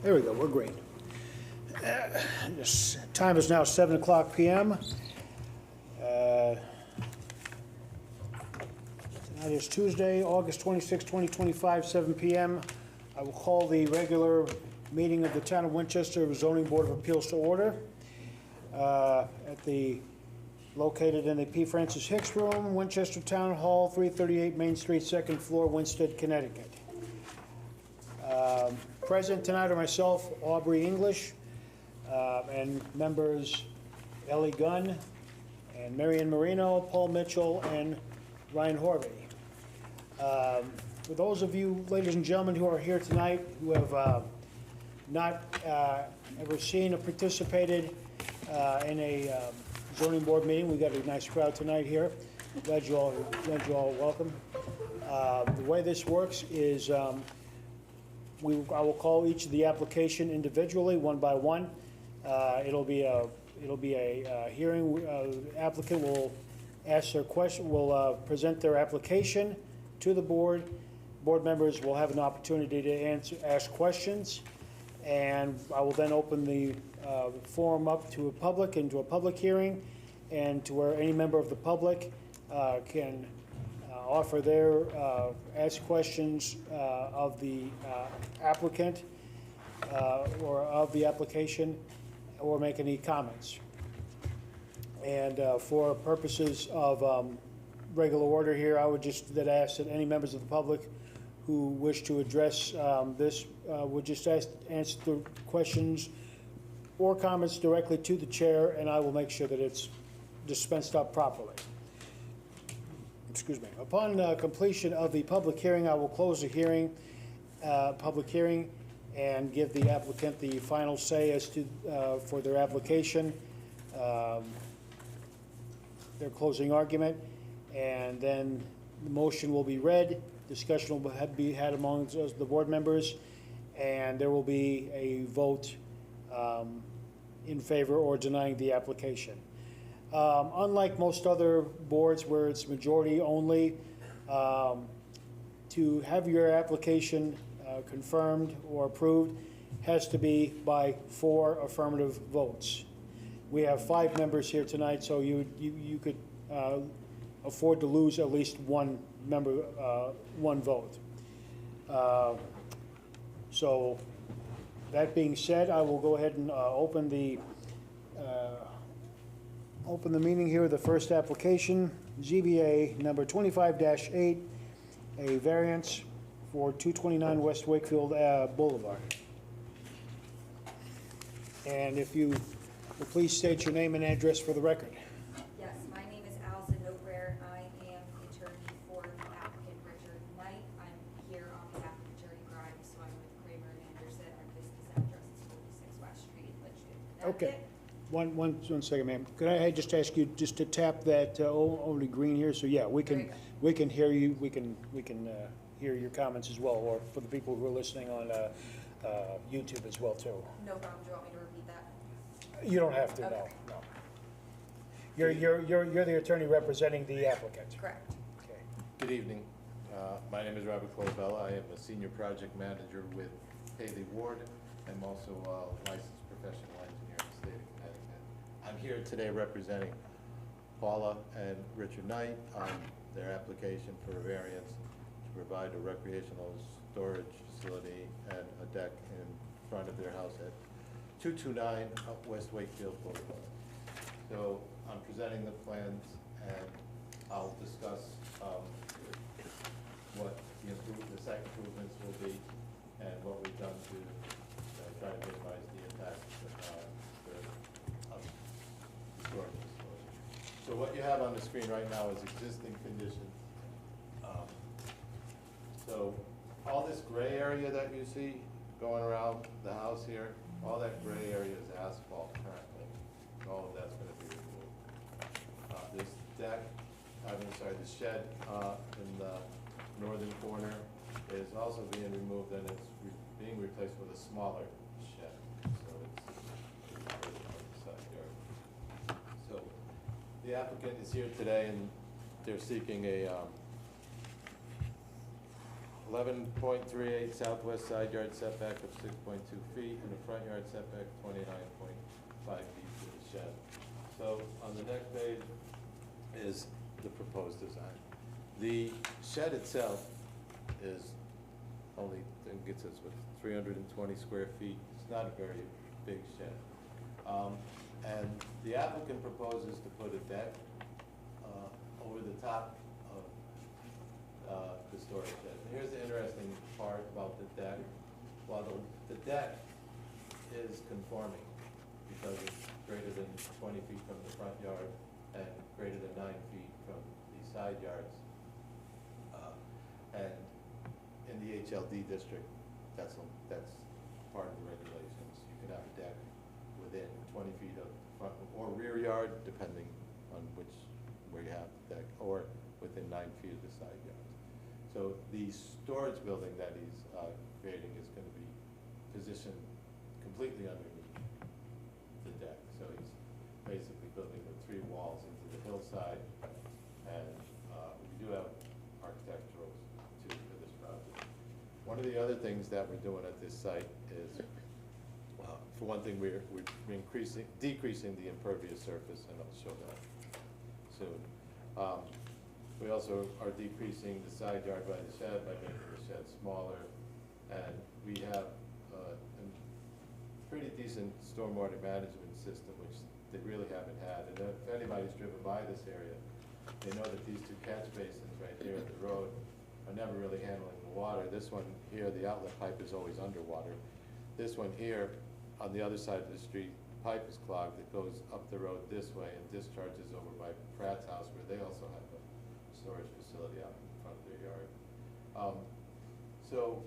There we go, we're green. This time is now 7 o'clock PM. Tonight is Tuesday, August 26, 2025, 7 PM. I will call the regular meeting of the Town of Winchester Zoning Board of Appeals to order located in the P. Francis Hicks Room, Winchester Town Hall, 338 Main Street, second floor, Winsted, Connecticut. Present tonight are myself, Aubrey English, and members Ellie Gunn, and Marion Marino, Paul Mitchell, and Ryan Horvey. For those of you, ladies and gentlemen, who are here tonight, who have not ever seen or participated in a zoning board meeting, we got a nice crowd tonight here. Glad you all welcome. The way this works is I will call each of the application individually, one by one. It'll be a hearing. The applicant will ask their question, will present their application to the board. Board members will have an opportunity to ask questions, and I will then open the forum up to a public hearing, and to where any member of the public can offer their ask questions of the applicant or of the application, or make any comments. And for purposes of regular order here, I would just ask that any members of the public who wish to address this would just answer the questions or comments directly to the chair, and I will make sure that it's dispensed up properly. Excuse me. Upon completion of the public hearing, I will close the public hearing, and give the applicant the final say as to for their application, their closing argument, and then the motion will be read. Discussion will be had among the board members, and there will be a vote in favor or denying the application. Unlike most other boards where it's majority only, to have your application confirmed or approved has to be by 4 affirmative votes. We have 5 members here tonight, so you could afford to lose at least one member, one vote. So that being said, I will go ahead and open the meeting here with the first application, ZBA number 25-8, a variance for 229 West Wakefield Boulevard. And if you will please state your name and address for the record. Yes, my name is Allison Nobrare. I am the attorney for the applicant Richard Knight. I'm here on behalf of Jerry Grimes, so I'm with Kramer and Anderson. Our business address is 46 West Street, Litchfield, Okay. Connecticut. One second, ma'am. Could I just ask you just to tap that only green here? So yeah, we can hear you. We can hear your comments as well, or for the people who are listening on YouTube as well too. No problem. Do you want me to repeat that? You don't have to. Okay. No. You're the attorney representing the applicant. Correct. Okay. Good evening. My name is Robert Colabella. I am a senior project manager with Haley Ward. I'm also a licensed professional engineer in the state of Connecticut. I'm here today representing Paula and Richard Knight on their application for a variance to provide a recreational storage facility and a deck in front of their house at 229 West Wakefield Boulevard. So I'm presenting the plans, and I'll discuss what the site improvements will be and what we've done to try to minimize the impact of the storage facility. So what you have on the screen right now is existing conditions. So all this gray area that you see going around the house here, all that gray area is asphalt currently. All of that's going to be removed. This deck, the shed in the northern corner is also being removed, and it's being replaced with a smaller shed. So it's on the side yard. So the applicant is here today, and they're seeking a 11.38 southwest side yard setback of 6.2 feet, and the front yard setback 29.5 feet for the shed. So on the next page is the proposed design. The shed itself is only, I think it says with 320 square feet. It's not a very big shed. And the applicant proposes to put a deck over the top of the storage shed. And here's the interesting part about the deck. While the deck is conforming because it's greater than 20 feet from the front yard and greater than 9 feet from the side yards. And in the HLD district, that's part of the regulations. You can have a deck within 20 feet of front or rear yard, depending on where you have the deck, or within 9 feet of the side yards. So the storage building that he's creating is going to be positioned completely underneath the deck. So he's basically building the 3 walls into the hillside, and we do have architecturals too for this project. One of the other things that we're doing at this site is, for one thing, we're decreasing the impervious surface, and I'll show that soon. We also are decreasing the side yard by the shed by making the shed smaller, and we have a pretty decent stormwater management system, which they really haven't had. And if anybody's driven by this area, they know that these 2 catch basins right here at the road are never really handling the water. This one here, the outlet pipe is always underwater. This one here, on the other side of the street, pipe is clogged. It goes up the road this way and discharges over by Pratt's house, where they also have a storage facility out in front of their yard. So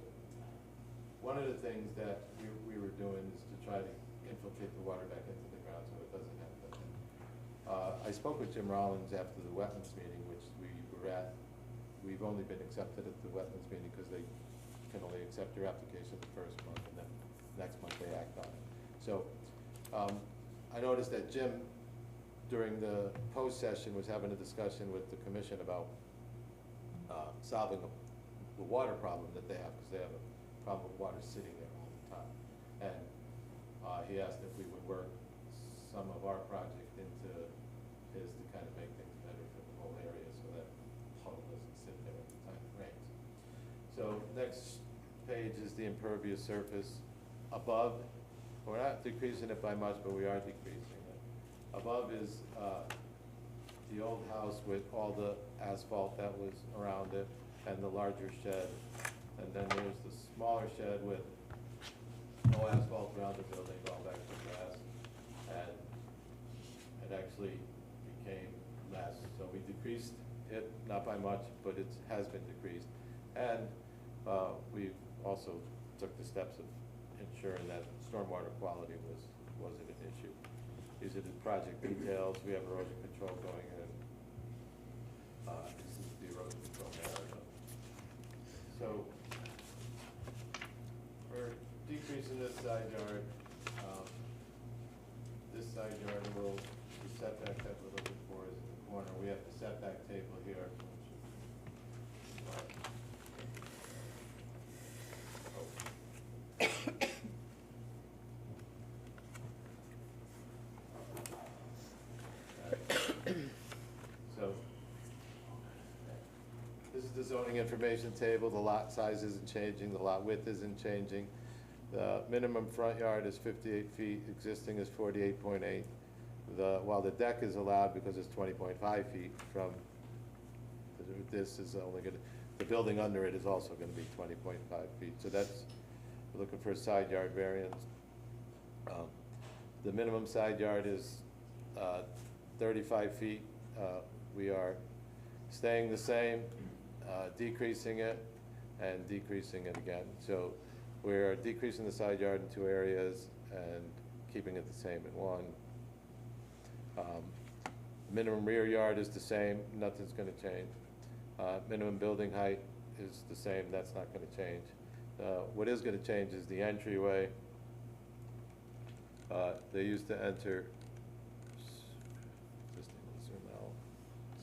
one of the things that we were doing is to try to infiltrate the water back into the ground so it doesn't happen. I spoke with Jim Rollins after the wetlands meeting, which we were at. We've only been accepted at the wetlands meeting because they can only accept your application the first month, and then next month they act on it. So I noticed that Jim, during the post session, was having a discussion with the commission about solving the water problem that they have, because they have a problem with water sitting there all the time. And he asked if we would work some of our project into his to kind of make things better for the whole area, so that puddle doesn't sit there every time it rains. So next page is the impervious surface. Above, we're not decreasing it by much, but we are decreasing it. Above is the old house with all the asphalt that was around it, and the larger shed. And then there's the smaller shed with no asphalt around the building, all back to grass. And it actually became less. So we decreased it, not by much, but it has been decreased. And we also took the steps of ensuring that stormwater quality wasn't an issue. These are the project details. We have erosion control going in. This is the erosion control area. So we're decreasing this side yard. This side yard will, the setback that we're looking for is in the corner. We have the setback table here. So this is the zoning information table. The lot size isn't changing, the lot width isn't changing. The minimum front yard is 58 feet, existing is 48.8. While the deck is allowed because it's 20.5 feet from, this is only gonna, the building under it is also gonna be 20.5 feet. So that's, we're looking for a side yard variance. The minimum side yard is 35 feet. We are staying the same, decreasing it, and decreasing it again. So we're decreasing the side yard in 2 areas and keeping it the same in 1. Minimum rear yard is the same, nothing's gonna change. Minimum building height is the same, that's not gonna change. What is gonna change is the entryway. They used to enter, this thing will zoom out.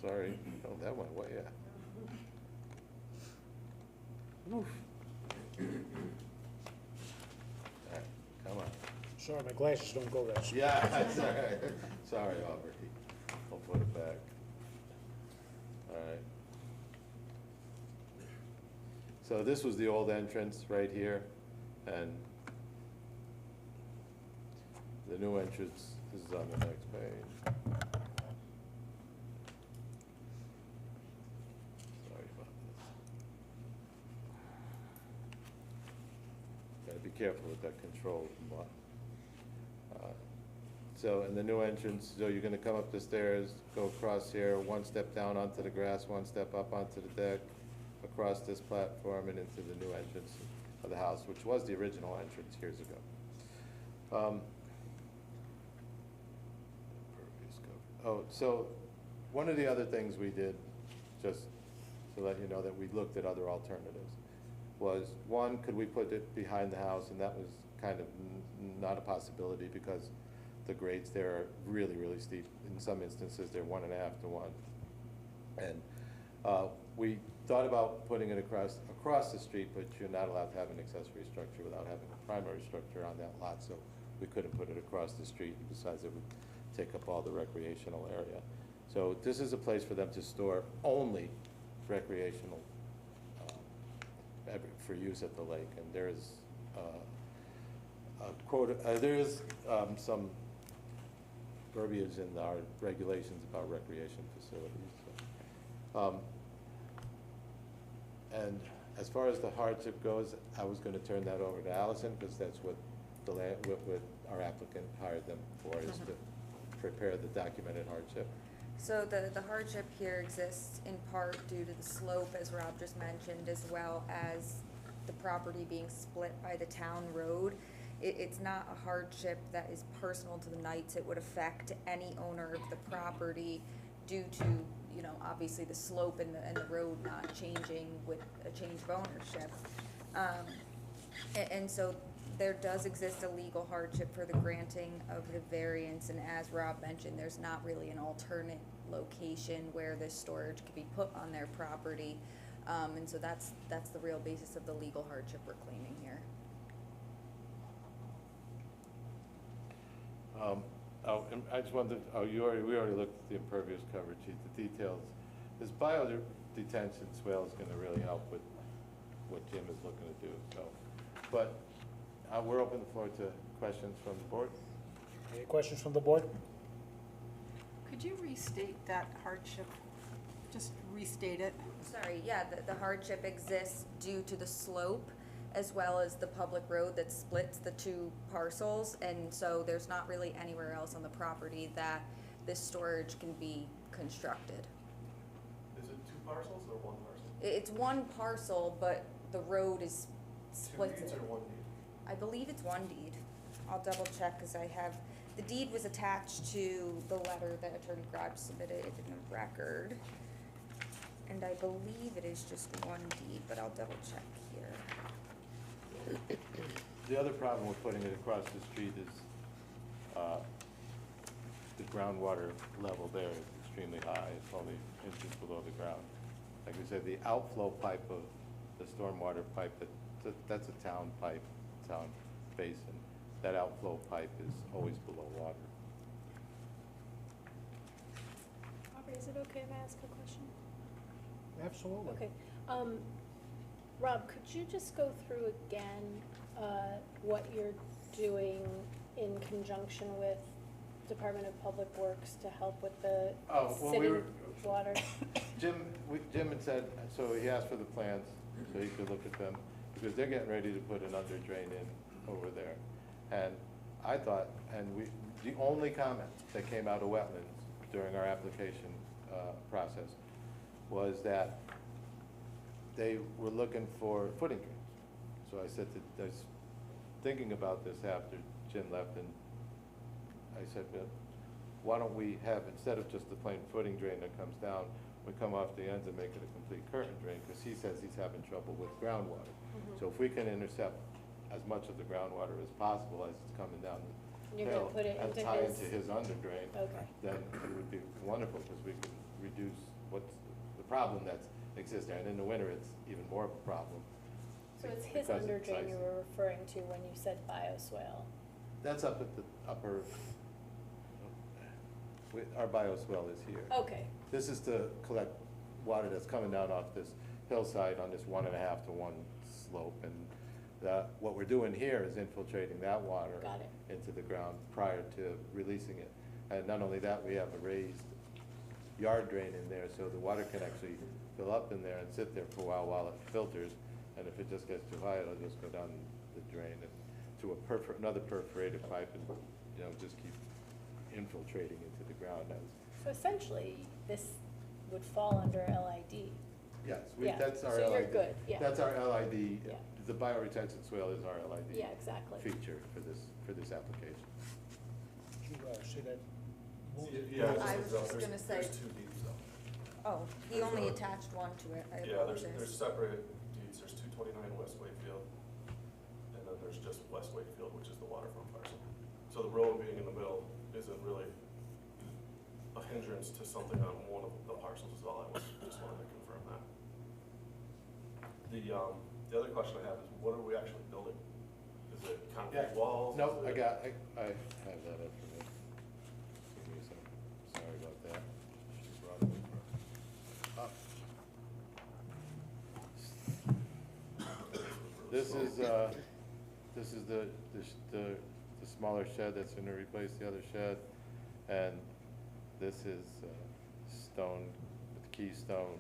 Sorry, oh, that went way, yeah. All right, come on. Sorry, my glasses don't go that small. Yeah, that's all right. Sorry, Aubrey. I'll put it back. All right. So this was the old entrance right here, and the new entrance is on the next page. Sorry about this. Gotta be careful with that control button. So in the new entrance, so you're gonna come up the stairs, go across here, one step down onto the grass, one step up onto the deck, across this platform and into the new entrance of the house, which was the original entrance years ago. Oh, so one of the other things we did, just to let you know that we looked at other alternatives, was one, could we put it behind the house? And that was kind of not a possibility because the grades there are really, really steep. In some instances, they're 1.5 to 1. And we thought about putting it across the street, but you're not allowed to have an accessory structure without having a primary structure on that lot, so we couldn't put it across the street. Besides, it would take up all the recreational area. So this is a place for them to store only recreational for use at the lake, and there is a quota. There is some verbiage in our regulations about recreation facilities. So, and as far as the hardship goes, I was going to turn that over to Allison because that's what what our applicant hired them for, is to prepare the documented hardship. So the hardship here exists in part due to the slope, as Rob just mentioned, as well as the property being split by the town road. It's not a hardship that is personal to the Knights. It would affect any owner of the property due to, you know, obviously the slope and the road not changing with a change of ownership. And so there does exist a legal hardship for the granting of the variance, and as Rob mentioned, there's not really an alternate location where this storage could be put on their property. And so that's the real basis of the legal hardship we're claiming here. Oh, and I just wanted to, we already looked at the impervious coverage sheet, the details. This bio-detention swale is gonna really help with what Jim is looking to do, so. But we're open the floor to questions from the board. Any questions from the board? Could you restate that hardship? Just restate it. Sorry, yeah, the hardship exists due to the slope as well as the public road that splits the two parcels, and so there's not really anywhere else on the property that this storage can be constructed. Is it 2 parcels or 1 parcel? It's one parcel, but the road is 2 split. deeds or 1 deed? I believe it's one deed. I'll double check, because I have, the deed was attached to the letter that Attorney Grimes submitted in the record. And I believe it is just one deed, but I'll double check here. The other problem with putting it across the street is the groundwater level there is extremely high. It's only inches below the ground. Like I said, the outflow pipe of the stormwater pipe, that's a town pipe, town basin. That outflow pipe is always below water. Aubrey, is it okay if I ask a question? Absolutely. Okay. Rob, could you just go through again what you're doing in conjunction with Department of Public Works to help with the city water? Jim had said, so he asked for the plans so he could look at them, because they're getting ready to put an under drain in over there. And I thought, the only comment that came out of wetlands during our application process was that they were looking for footing drains. So I said that I was thinking about this after Jim left, and I said, well, why don't we have, instead of just the plain footing drain that comes down, we come off the ends and make it a complete curtain drain, because he says he's having trouble with groundwater. So if we can intercept as much of the groundwater as possible as it's coming down the You're hill gonna put it and into tie his- into his under drain, Okay. then it would be wonderful, because we could reduce what's the problem that's exists there. And in the winter, it's even more of a problem So it's his because under it's drain icy. you were referring to when you said bioswale. That's up at the upper, our bioswale is here. Okay, This is to collect water that's coming down off this hillside on this 1.5 to 1 slope. And what we're doing here is infiltrating that water Got it. into the ground prior to releasing it. And not only that, we have a raised yard drain in there, so the water can actually fill up in there and sit there for a while it filters. And if it just gets too high, it'll just go down the drain and to another perforated pipe and, just keep infiltrating into the ground. so essentially, this would fall under LID. Yes, Yeah, that's our so LID. you're good, yeah. That's our LID. Yeah. The bioretention swale is our LID. Yeah, exactly. Feature for this application. Did you see that? Yeah, I just was looked up. just There's- gonna say- There's 2 deeds though. Oh, he only attached one to it, I Yeah, there's apologize. separate deeds, there's 229 West Wakefield, and then there's just West Wakefield, which is the waterfront parcel. So the road being in the middle isn't really a hindrance to something on one of the parcels is all. I just wanted to confirm that. The other question I have is, what are we actually building? Is it concrete walls? No, Is I it- have that up for me. Give me a second. Sorry about that. She brought it up. This is the smaller shed that's gonna replace the other shed, and this is stone with keystone.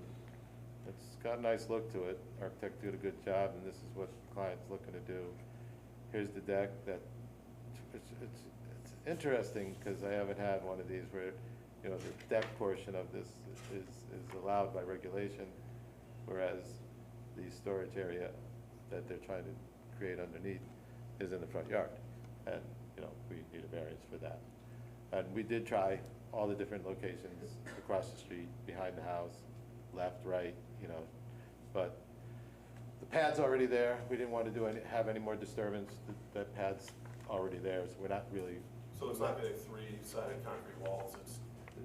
It's got a nice look to it. Architect did a good job, and this is what the client's looking to do. Here's the deck that, it's interesting, because I haven't had one of these where, the deck portion of this is allowed by regulation, whereas the storage area that they're trying to create underneath is in the front yard. And, we need a variance for that. And we did try all the different locations across the street, behind the house, left, right, but the pad's already there. We didn't want to have any more disturbance. That pad's already there, so we're not really. So it's not getting 3-sided concrete walls, it's,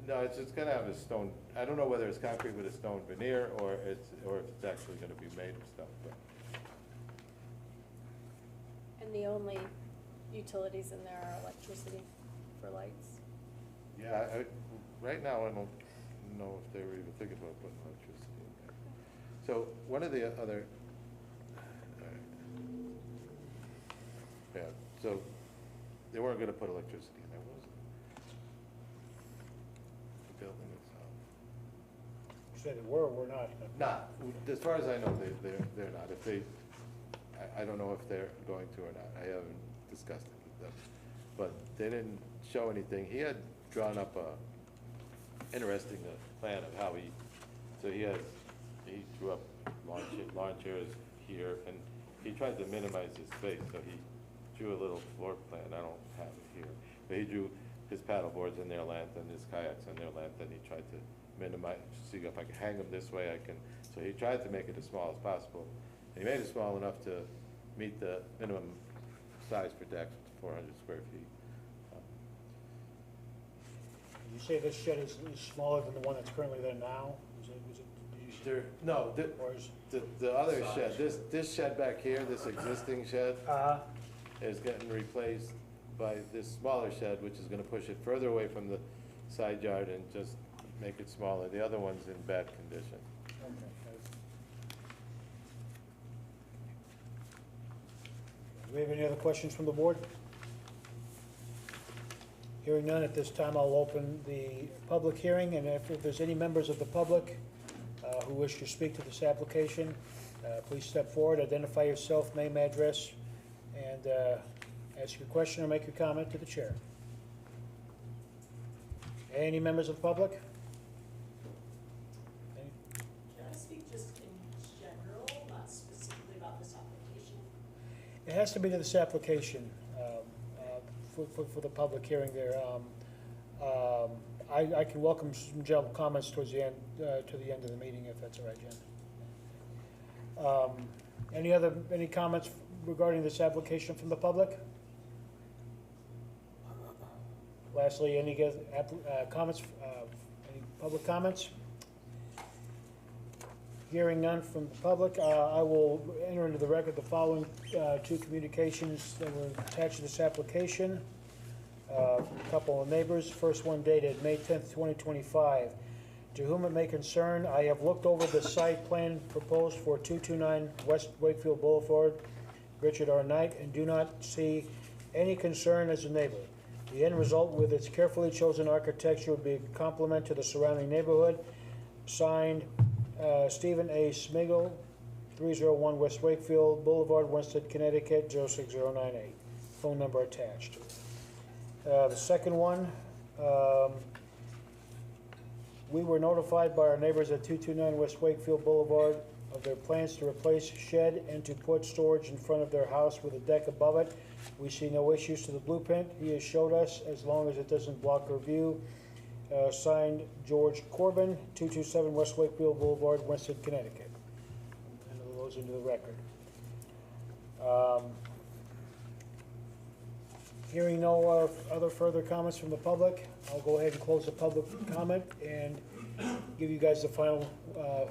No, it's gonna have a stone, I don't know whether it's concrete with a stone veneer, or if it's actually gonna be made of stuff, but. And the only utilities in there are electricity for lights. Yeah, right now, I don't know if they were even thinking about putting electricity in there. So, one of the other, yeah, so, they weren't gonna put electricity in there, was it? The building itself. You said they were or were not? Not, as far as I know, they're not. If they, I don't know if they're going to or not. I haven't discussed it with them. But they didn't show anything. He had drawn up a interesting plan of how he drew up lawn chairs here, and he tried to minimize his space, so he drew a little floor plan. I don't have it here. But he drew his paddle boards in their length and his kayaks in their length, and he tried to minimize, see if I can hang them this way, so he tried to make it as small as possible. And he made it small enough to meet the minimum size for decks, 400 square feet. You say this shed is smaller than the one that's currently there now? Was it, did you say? No, Or is, the other shed, this shed back here, this existing shed, is getting replaced by this smaller shed, which is gonna push it further away from the side yard and just make it smaller. The other one's in bad condition. okay. Do we have any other questions from the board? Hearing none, at this time I'll open the public hearing, and if there's any members of the public who wish to speak to this application, please step forward, identify yourself, name, address, and ask your question or make your comment to the chair. Any members of the public? Any? Can I speak just in general, not specifically about this application? It has to be to this application for the public hearing there. I can welcome some general comments towards the end, to the end of the meeting, if that's all right, Jen. Any comments regarding this application from the public? Lastly, any comments, any public comments? Hearing none from the public, I will enter into the record the following two communications that were attached to this application. A couple of neighbors. First one dated May 10th, 2025. To whom it may concern, I have looked over the site plan proposed for 229 West Wakefield Boulevard, Richard R. Knight, and do not see any concern as a neighbor. The end result with its carefully chosen architecture would be a compliment to the surrounding neighborhood. Signed, Stephen A. Smigel, 301 West Wakefield Boulevard, Winston, Connecticut, 06098. Phone number attached. The second one, we were notified by our neighbors at 229 West Wakefield Boulevard of their plans to replace shed and to put storage in front of their house with a deck above it. We see no issues to the blueprint he has showed us, as long as it doesn't block our view. Signed, George Corbin, 227 West Wakefield Boulevard, Winston, Connecticut. And those into the record. Hearing no other further comments from the public, I'll go ahead and close the public comment and give you guys the final word.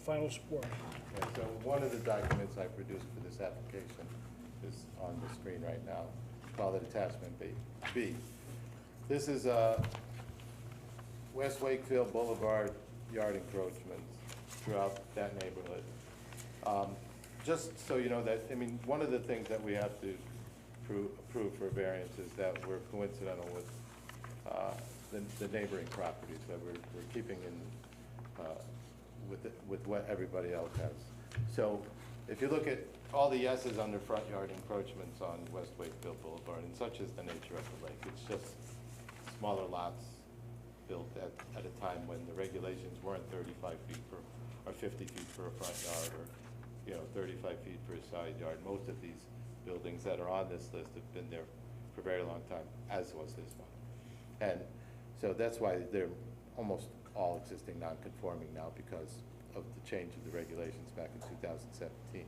Okay, so one of the documents I produced for this application is on the screen right now. Call it attachment B. This is West Wakefield Boulevard yard encroachments throughout that neighborhood. Just so you know that, I mean, one of the things that we have to approve for variance is that we're coincidental with the neighboring properties that we're keeping in with what everybody else has. So if you look at all the yeses under front yard encroachments on West Wakefield Boulevard, and such is the nature of the lake, it's just smaller lots built at a time when the regulations weren't 35 feet for, or 50 feet for a front yard, or 35 feet for a side yard. Most of these buildings that are on this list have been there for a very long time, as was this one. And so that's why they're almost all existing non-conforming now, because of the change of the regulations back in 2017.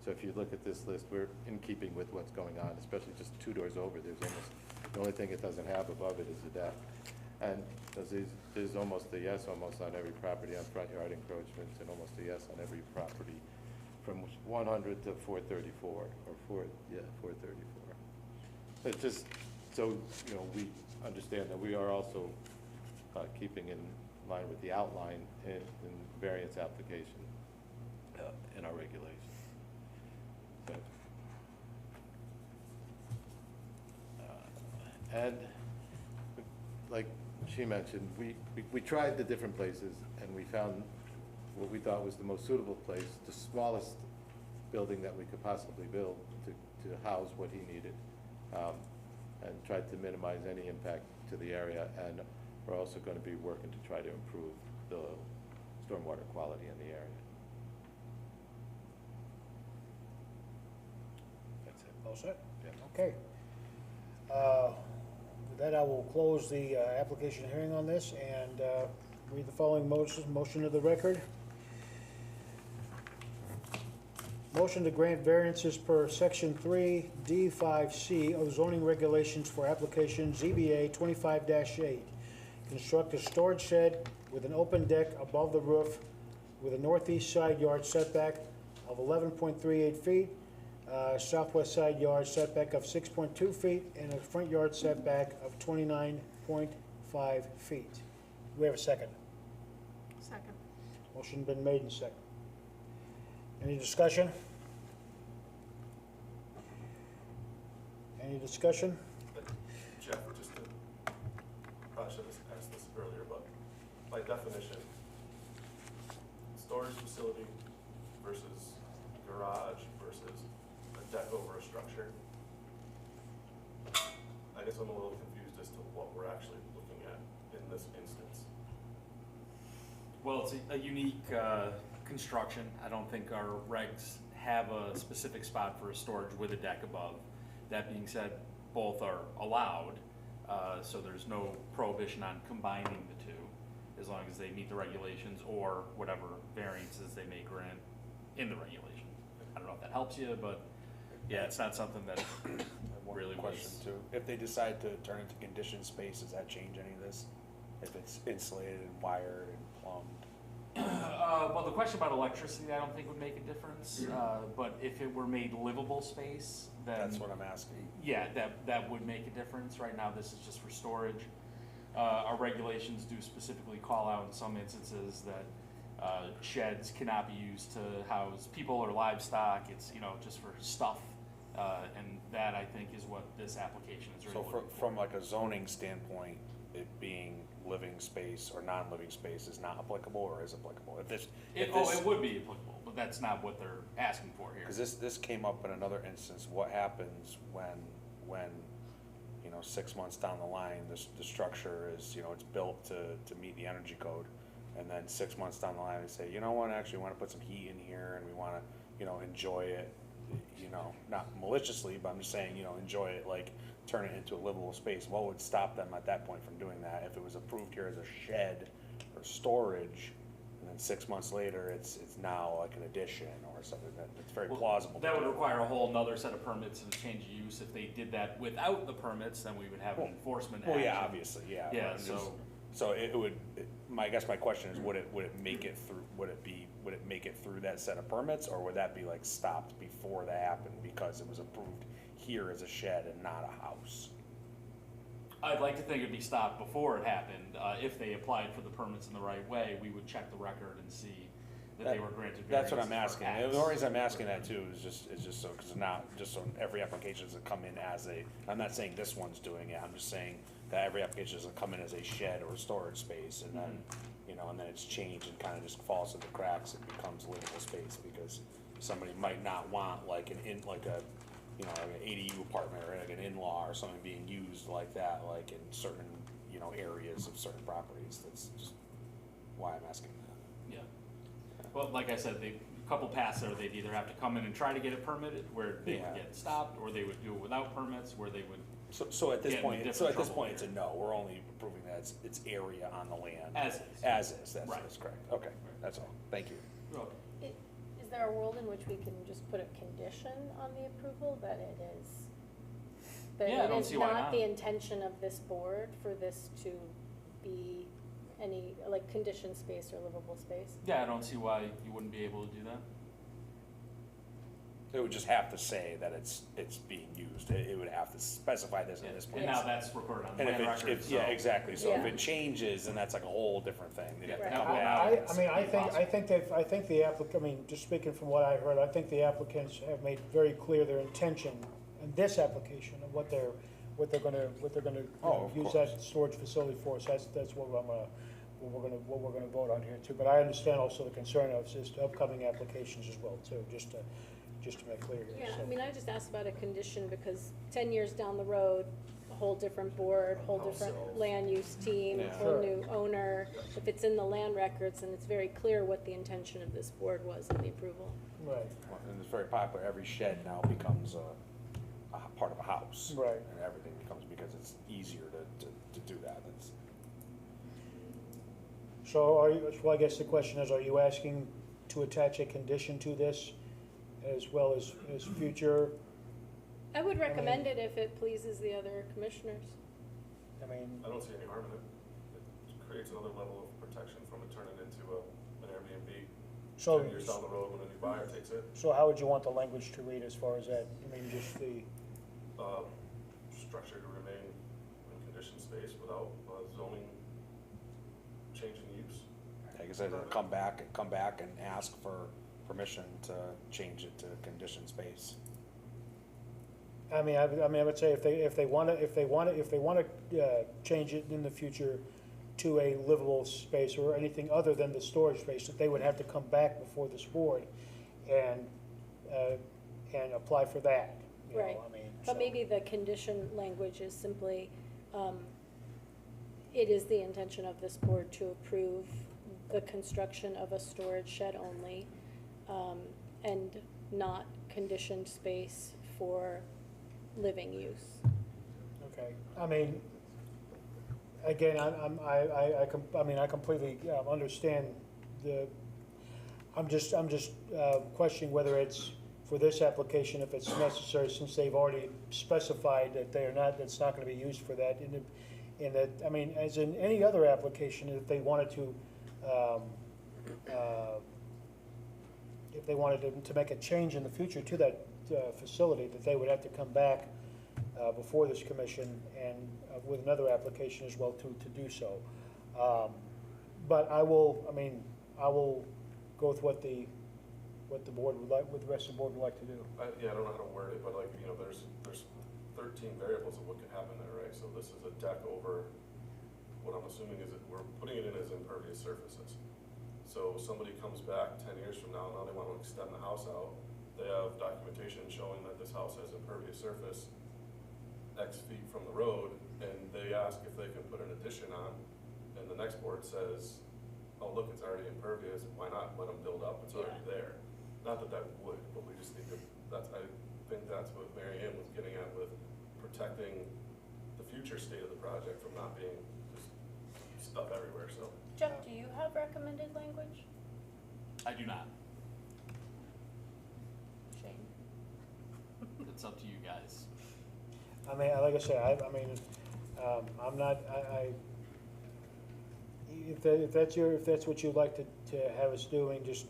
So if you look at this list, we're in keeping with what's going on, especially just 2 doors over. There's almost, the only thing it doesn't have above it is a deck. And there's almost a yes almost on every property on front yard encroachments, and almost a yes on every property from 100 to 434, or 434. It's just, so, we understand that we are also keeping in line with the outline in variance application in our regulations. So, and like she mentioned, we tried the different places, and we found what we thought was the most suitable place, the smallest building that we could possibly build to house what he needed, and tried to minimize any impact to the area. And we're also going to be working to try to improve the stormwater quality in the area. That's it. All set? Yeah. Okay. With that, I will close the application hearing on this and read the following motion to the record. Motion to grant variances per section 3D5C of zoning regulations for application ZBA 25-8. Construct a storage shed with an open deck above the roof with a northeast side yard setback of 11.38 feet, southwest side yard setback of 6.2 feet, and a front yard setback of 29.5 feet. Do we have a second? Second. Motion been made and second. Any discussion? Any discussion? Jeff, just to, probably should have asked this earlier, but by definition, storage facility versus garage versus a deck over a structure, I guess I'm a little confused as to what we're actually looking at in this instance. Well, it's a unique construction. I don't think our regs have a specific spot for a storage with a deck above. That being said, both are allowed, so there's no prohibition on combining the two, as long as they meet the regulations or whatever variances they may grant in the regulations. I don't know if that helps you, but yeah, it's not something that really Question too, if they decide to turn into conditioned space, does that change any of this? If it's insulated and wired and plumbed? Well, the question about electricity, I don't think would make a difference, but if it were made livable space, then. That's what I'm asking. Yeah, that would make a difference. Right now, this is just for storage. Our regulations do specifically call out in some instances that sheds cannot be used to house people or livestock. It's, just for stuff. And that, I think, is what this application is really So looking for. from like a zoning standpoint, it being living space or non-living space is not applicable or is applicable? It would be applicable, but that's not what they're asking for here. Because this came up in another instance, what happens when 6 months down the line, the structure is, it's built to meet the energy code, and then 6 months down the line, they say, you know what, actually, we wanna put some heat in here, and we wanna, enjoy it, not maliciously, but I'm just saying, enjoy it, like, turn it into a livable space. What would stop them at that point from doing that? If it was approved here as a shed or storage, and then 6 months later, it's now like an addition or something, that's very Well, plausible. That would require a whole nother set of permits and a change of use. If they did that without the permits, then we would have an enforcement action. Well, yeah, obviously, yeah. Yeah, but I'm just- So it would, I guess my question is, would it make it through, would it make it through that set of permits, or would that be like stopped before that happened because it was approved here as a shed and not a house? I'd like to think it'd be stopped before it happened. If they applied for the permits in the right way, we would check the record and see that they were granted That's what I'm variances for asking. acts. The only reason I'm asking that too is just so, because not, just so every application doesn't come in as a, I'm not saying this one's doing it, I'm just saying that every application doesn't come in as a shed or a storage space, and then, and then it's changed and kind of just falls through the cracks and becomes livable space, because somebody might not want like an ADU apartment or like an in-law or something being used like that, like in certain, areas of certain properties. That's just why I'm asking that. Yeah. Well, like I said, a couple paths there, they'd either have to come in and try to get it permitted, where they Yeah. would get stopped, or they would do it without permits, where they would. So at this Get in point, different trouble it's a no. We're only approving that it's area on the land. As is. As is, Right. that's correct. Okay, that's all. Thank you. Is there a world in which we can just put a condition on the approval that it is? That Yeah, I it don't is see why not not. the intention of this board for this to be any, like, conditioned space or livable space? Yeah, I don't see why you wouldn't be able to do that. It would just have to say that it's being used. It would have to specify this in this And place. now that's recorded on the And if land it, record, so. yeah, exactly. So if Yeah. it changes, then that's like a whole different thing. They'd have to Right. come Well, back. I think the applicant, just speaking from what I heard, I think the applicants have made very clear their intention in this application of what they're gonna Oh, of use course. that storage facility for. So that's what we're gonna vote on here too. But I understand also the concern of just upcoming applications as well too, just to make clear here. Yeah, so. I mean, I just asked about a condition because 10 years down the road, a whole different board, whole different land use team, Yeah. whole Sure. new owner. If it's in the land records, and it's very clear what the intention of this board was in the approval. Right. And it's very popular. Every shed now becomes a part of a house. Right. And everything becomes, because it's easier to do that. That's, So well, I guess the question is, are you asking to attach a condition to this as well as future? I would recommend it if it pleases the other commissioners. I mean, I don't see any harm in it. It creates another level of protection from it turning into an Airbnb. so, 10 years down the road when a new buyer takes it. so how would you want the language to read as far as that? I mean, just the, Structure to remain in conditioned space without zoning change in use. like I said, come back and ask for permission to change it to conditioned space. I mean, I would say if they want to change it in the future to a livable space or anything other than the storage space, that they would have to come back before this board and apply for that. you know, Right. I mean, But so- maybe the condition language is simply, it is the intention of this board to approve the construction of a storage shed only, and not conditioned space for living use. Okay, I mean, again, I completely understand I'm just questioning whether it's, for this application, if it's necessary, since they've already specified that it's not gonna be used for that, in that, I mean, as in any other application, if they wanted to, if they wanted to make a change in the future to that facility, that they would have to come back before this commission and with another application as well to do so. But I will go with what the board would like, what the rest of the board would like to do. Yeah, I don't know how to word it, but like, you know, there's 13 variables of what could happen there, right? So this is a deck over, what I'm assuming is that we're putting it in as impervious surfaces. So somebody comes back 10 years from now they want to extend the house out, they have documentation showing that this house has impervious surface X feet from the road, and they ask if they can put an addition on, and the next board says, oh, look, it's already impervious, why not let them build up, it's already there. Not that that would, but we just need to, I think that's what Mary Ann was getting at with protecting the future state of the project from not being just stuff everywhere, so. Jeff, do you have recommended language? I do not. Shane? It's up to you guys. I mean, like I said, I'm not, if that's what you'd like to have us doing, just,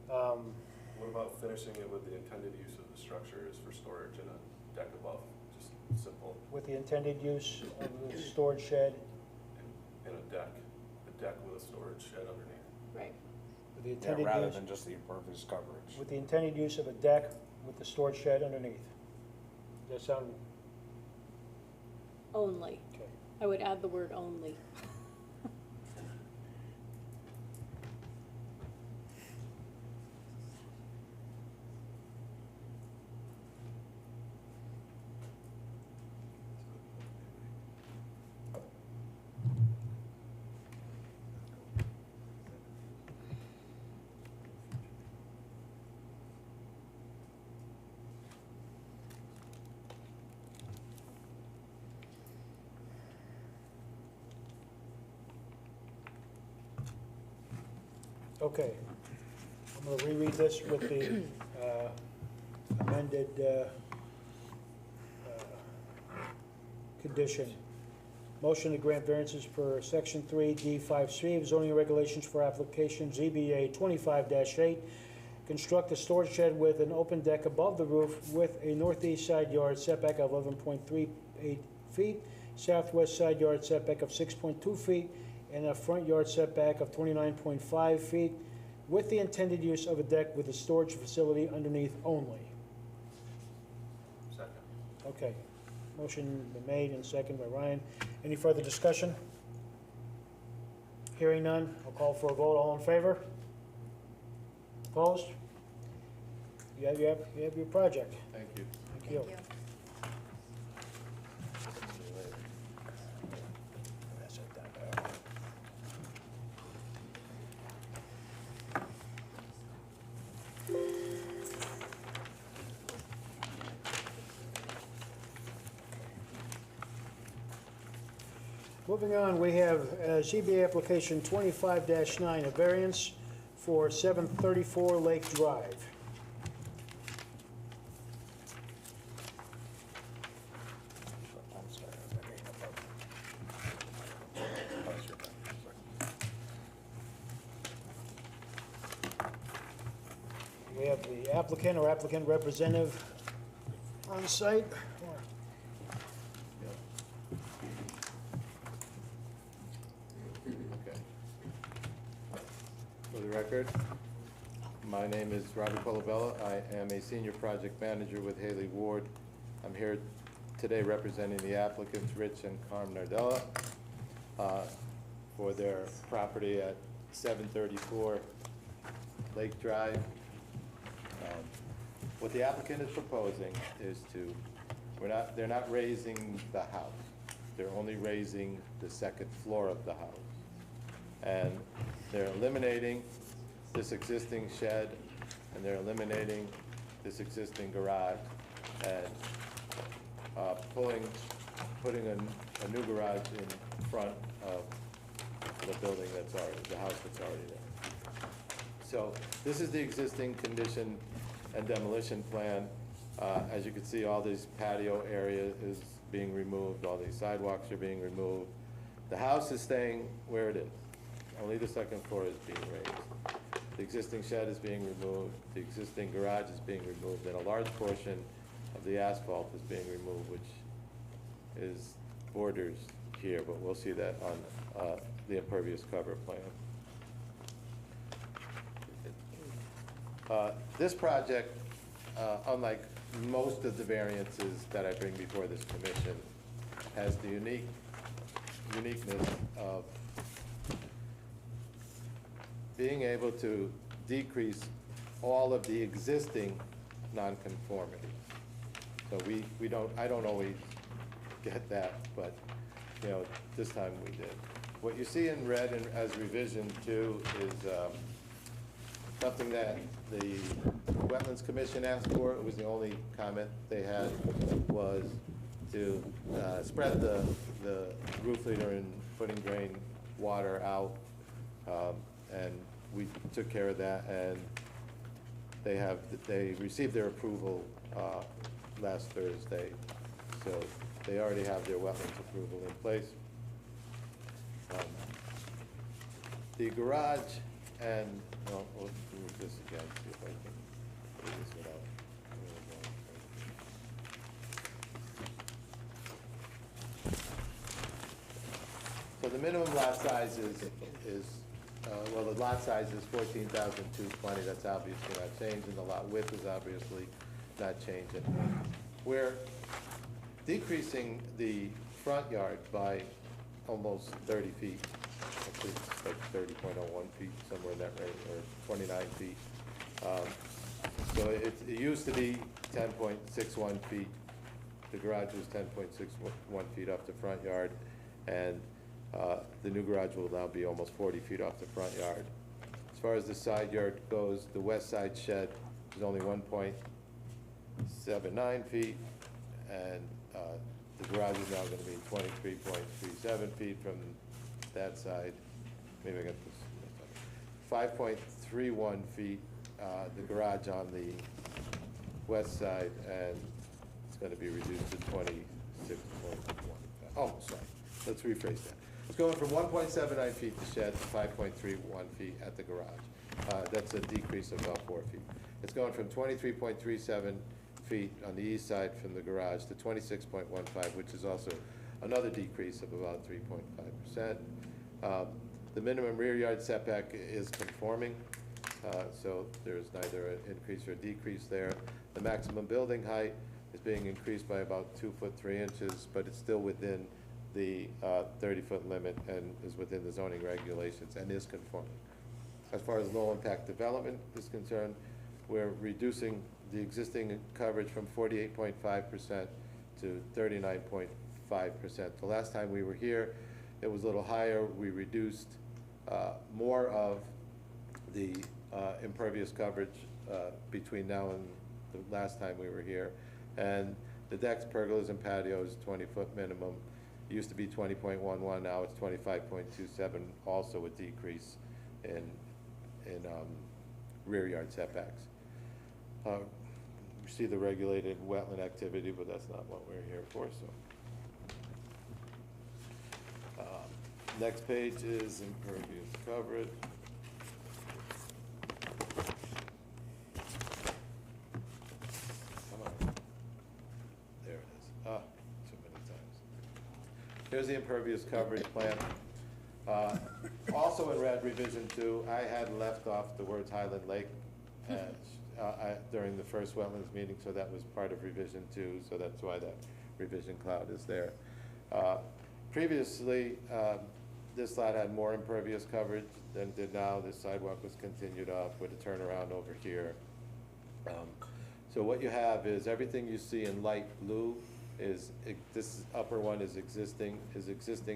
What about finishing it with the intended use of the structure is for storage and a deck above, just simple, with the intended use of the storage shed, and a deck with a storage shed underneath. Right. with the Yeah, intended rather use, than just the impervious coverage. with the intended use of a deck with the storage shed underneath. Does that sound, Only. okay? I would add the word only. Okay. I'm gonna reread this with the amended condition. Motion to grant variances per section 3D5C of zoning regulations for application ZBA 25-8. Construct a storage shed with an open deck above the roof with a northeast side yard setback of 11.38 feet, southwest side yard setback of 6.2 feet, and a front yard setback of 29.5 feet, with the intended use of a deck with a storage facility underneath only. Second. Okay. Motion been made and seconded by Ryan. Any further discussion? Hearing none, I'll call for a vote. All in favor? Opposed? You have your project. Thank you. Thank you. See you later. That's it, that. Moving on, we have ZBA application 25-9, a variance for 734 Lake Drive. I'm sorry, I was getting above. Oh, it's your turn. Sorry. We have the applicant or applicant representative on site. Okay. For the record, my name is Robert Colabella. I am a senior project manager with Haley Ward. I'm here today representing the applicants Rich and Carm Nardella for their property at 734 Lake Drive. What the applicant is proposing is they're not raising the house. They're only raising the second floor of the house. And they're eliminating this existing shed, and they're eliminating this existing garage, and putting a new garage in front of the building the house that's already there. So this is the existing condition and demolition plan. As you can see, all this patio area is being removed, all these sidewalks are being removed. The house is staying where it is. Only the second floor is being raised. The existing shed is being removed, the existing garage is being removed, and a large portion of the asphalt is being removed, which is borders here, but we'll see that on the impervious cover plan. This project, unlike most of the variances that I bring before this commission, has the uniqueness of being able to decrease all of the existing nonconformity. So I don't always get that, but, you know, this time we did. What you see in red as revision 2 is something that the Wetlands Commission asked for. It was the only comment they had, was to spread the roof leader and footing drain water out, and we took care of that, and they received their approval last Thursday, so they already have their wetlands approval in place. The garage and, well, we'll do this again, see if I can do this without. So the minimum lot size is well, the lot size is 14,220, that's obviously not changing. The lot width is obviously not changing. We're decreasing the front yard by almost 30 feet. Actually, it's like 30.01 feet, somewhere in that range, or 29 feet. So it used to be 10.61 feet. The garage was 10.61 feet off the front yard, and the new garage will now be almost 40 feet off the front yard. As far as the side yard goes, the west side shed is only 1.79 feet, and the garage is now going to be 23.37 feet from that side. Maybe I got this. 5.31 feet, the garage on the west side, and it's going to be reduced to 26.1. Oh, sorry. Let's rephrase that. It's going from 1.79 feet to shed to 5.31 feet at the garage. That's a decrease of about 4 feet. It's going from 23.37 feet on the east side from the garage to 26.15, which is also another decrease of about 3.5%. The minimum rear yard setback is conforming, so there's neither an increase or a decrease there. The maximum building height is being increased by about 2 foot 3 inches, but it's still within the 30-foot limit and is within the zoning regulations and is conforming. As far as low-impact development is concerned, we're reducing the existing coverage from 48.5% to 39.5%. The last time we were here, it was a little higher. We reduced more of the impervious coverage between now and the last time we were here. And the decks, pergolas, and patios, 20-foot minimum. It used to be 20.11, now it's 25.27, also a decrease in rear yard setbacks. We see the regulated wetland activity, but that's not what we're here for, so. Next page is impervious coverage. Come on. There it is. Ah, too many times. Here's the impervious coverage plan. Also in red, revision 2, I had left off the words Highland Lake during the first wetlands meeting, so that was part of revision 2, so that's why that revision cloud is there. Previously, this lot had more impervious coverage than it did now. This sidewalk was continued up with a turnaround over here. So what you have is everything you see in light blue is, this upper one is existing